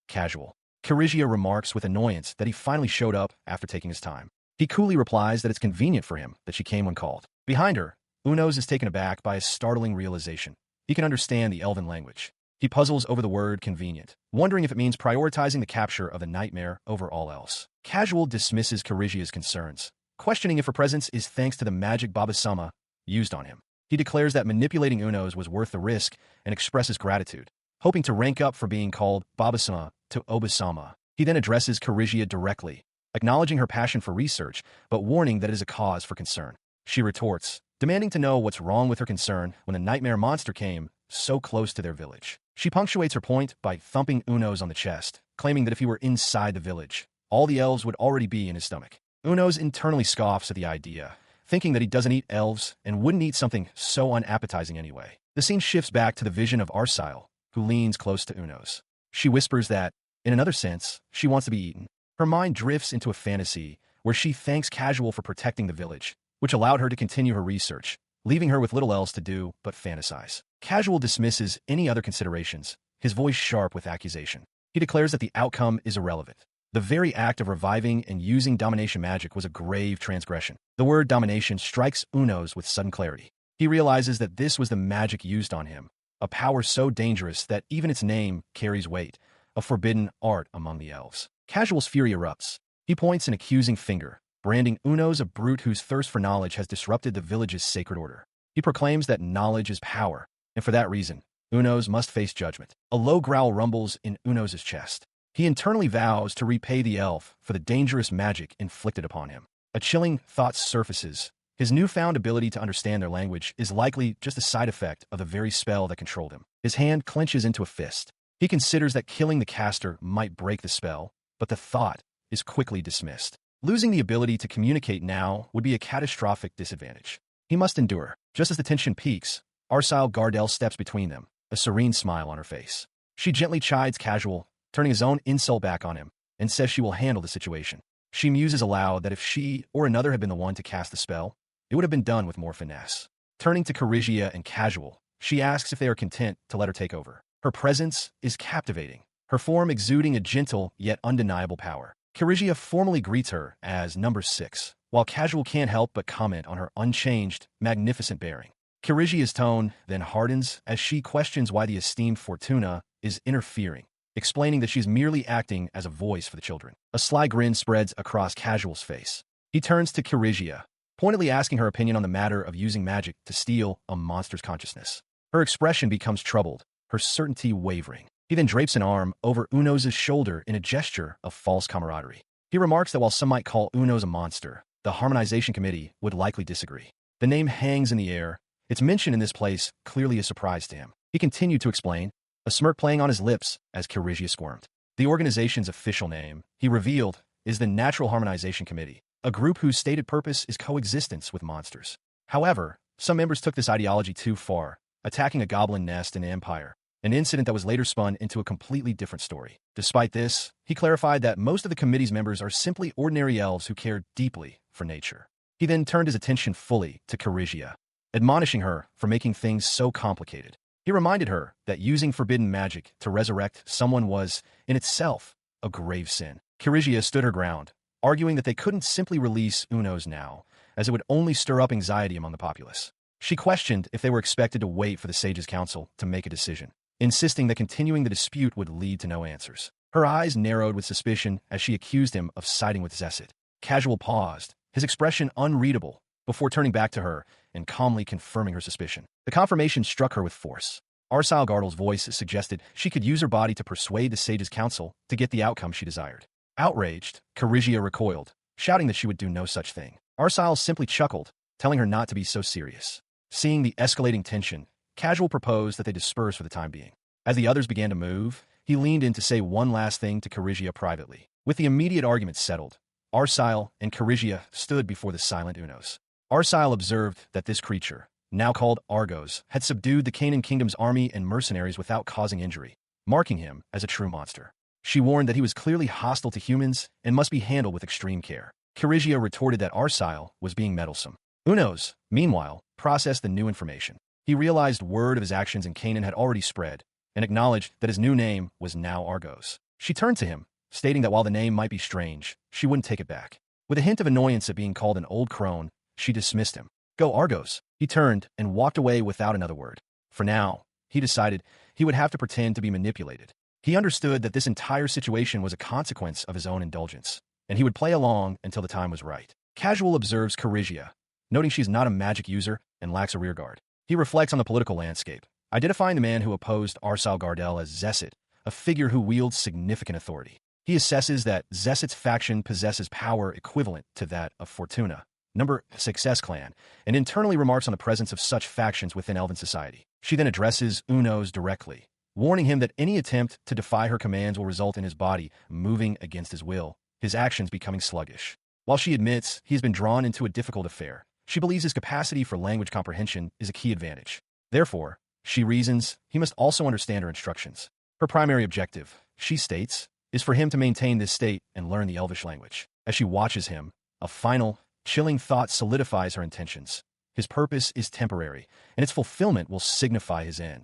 casual. Karigia remarks with annoyance that he finally showed up after taking his time. He coolly replies that it's convenient for him that she came when called. Behind her, Unos is taken aback by a startling realization. He can understand the elven language. He puzzles over the word convenient, wondering if it means prioritizing the capture of the nightmare over all else. Casual dismisses Karigia's concerns, questioning if her presence is thanks to the magic Babasama used on him. He declares that manipulating Unos was worth the risk and expresses gratitude, hoping to rank up for being called Babasama to Obasama. He then addresses Karigia directly, acknowledging her passion for research, but warning that it is a cause for concern. She retorts, demanding to know what's wrong with her concern when the nightmare monster came so close to their village. She punctuates her point by thumping Unos on the chest, claiming that if he were inside the village, all the elves would already be in his stomach. Unos internally scoffs at the idea, thinking that he doesn't eat elves and wouldn't eat something so unappetizing anyway. The scene shifts back to the vision of Arsile, who leans close to Unos. She whispers that, in another sense, she wants to be eaten. Her mind drifts into a fantasy where she thanks Casual for protecting the village, which allowed her to continue her research, leaving her with little else to do but fantasize. Casual dismisses any other considerations, his voice sharp with accusation. He declares that the outcome is irrelevant. The very act of reviving and using domination magic was a grave transgression. The word domination strikes Unos with sudden clarity. He realizes that this was the magic used on him, a power so dangerous that even its name carries weight, a forbidden art among the elves. Casual's fury erupts. He points an accusing finger, branding Unos a brute whose thirst for knowledge has disrupted the village's sacred order. He proclaims that knowledge is power, and for that reason, Unos must face judgment. A low growl rumbles in Unos' chest. He internally vows to repay the elf for the dangerous magic inflicted upon him. A chilling thought surfaces. His newfound ability to understand their language is likely just a side effect of the very spell that controlled him. His hand clenches into a fist. He considers that killing the caster might break the spell, but the thought is quickly dismissed. Losing the ability to communicate now would be a catastrophic disadvantage. He must endure. Just as the tension peaks, Arsile Gardel steps between them, a serene smile on her face. She gently chides Casual, turning his own insult back on him, and says she will handle the situation. She muses aloud that if she or another had been the one to cast the spell, it would have been done with more finesse. Turning to Karigia and Casual, she asks if they are content to let her take over. Her presence is captivating, her form exuding a gentle yet undeniable power. Karigia formally greets her as number 6, while Casual can't help but comment on her unchanged, magnificent bearing. Karigia's tone then hardens as she questions why the esteemed Fortuna is interfering, explaining that she's merely acting as a voice for the children. A sly grin spreads across Casual's face. He turns to Karigia, pointedly asking her opinion on the matter of using magic to steal a monster's consciousness. Her expression becomes troubled, her certainty wavering. He then drapes an arm over Unos' shoulder in a gesture of false camaraderie. He remarks that while some might call Unos a monster, the Harmonization Committee would likely disagree. The name hangs in the air. Its mention in this place clearly a surprise to him. He continued to explain, a smirk playing on his lips as Karigia squirmed. The organization's official name, he revealed, is the Natural Harmonization Committee, a group whose stated purpose is coexistence with monsters. However, some members took this ideology too far, attacking a goblin nest in the Empire, an incident that was later spun into a completely different story. Despite this, he clarified that most of the committee's members are simply ordinary elves who care deeply for nature. He then turned his attention fully to Karigia, admonishing her for making things so complicated. He reminded her that using forbidden magic to resurrect someone was, in itself, a grave sin. Karigia stood her ground, arguing that they couldn't simply release Unos now, as it would only stir up anxiety among the populace. She questioned if they were expected to wait for the Sages' Council to make a decision, insisting that continuing the dispute would lead to no answers. Her eyes narrowed with suspicion as she accused him of siding with Zesset. Casual paused, his expression unreadable, before turning back to her and calmly confirming her suspicion. The confirmation struck her with force. Arsile Gardel's voice suggested she could use her body to persuade the Sages' Council to get the outcome she desired. Outraged, Karigia recoiled, shouting that she would do no such thing. Arsile simply chuckled, telling her not to be so serious. Seeing the escalating tension, Casual proposed that they disperse for the time being. As the others began to move, he leaned in to say one last thing to Karigia privately. With the immediate argument settled, Arsile and Karigia stood before the silent Unos. Arsile observed that this creature, now called Argos, had subdued the Canaan Kingdom's army and mercenaries without causing injury, marking him as a true monster. She warned that he was clearly hostile to humans and must be handled with extreme care. Karigia retorted that Arsile was being meddlesome. Unos, meanwhile, processed the new information. He realized word of his actions in Canaan had already spread, and acknowledged that his new name was now Argos. She turned to him, stating that while the name might be strange, she wouldn't take it back. With a hint of annoyance at being called an old crone, she dismissed him. Go Argos. He turned and walked away without another word. For now, he decided he would have to pretend to be manipulated. He understood that this entire situation was a consequence of his own indulgence, and he would play along until the time was right. Casual observes Karigia, noting she's not a magic user and lacks a rearguard. He reflects on the political landscape, identifying the man who opposed Arsile Gardel as Zesset, a figure who wields significant authority. He assesses that Zesset's faction possesses power equivalent to that of Fortuna, number Success Clan, and internally remarks on the presence of such factions within Elven society. She then addresses Unos directly, warning him that any attempt to defy her commands will result in his body moving against his will, his actions becoming sluggish. While she admits he has been drawn into a difficult affair, she believes his capacity for language comprehension is a key advantage. Therefore, she reasons he must also understand her instructions. Her primary objective, she states, is for him to maintain this state and learn the Elvish language. As she watches him, a final, chilling thought solidifies her intentions. His purpose is temporary, and its fulfillment will signify his end.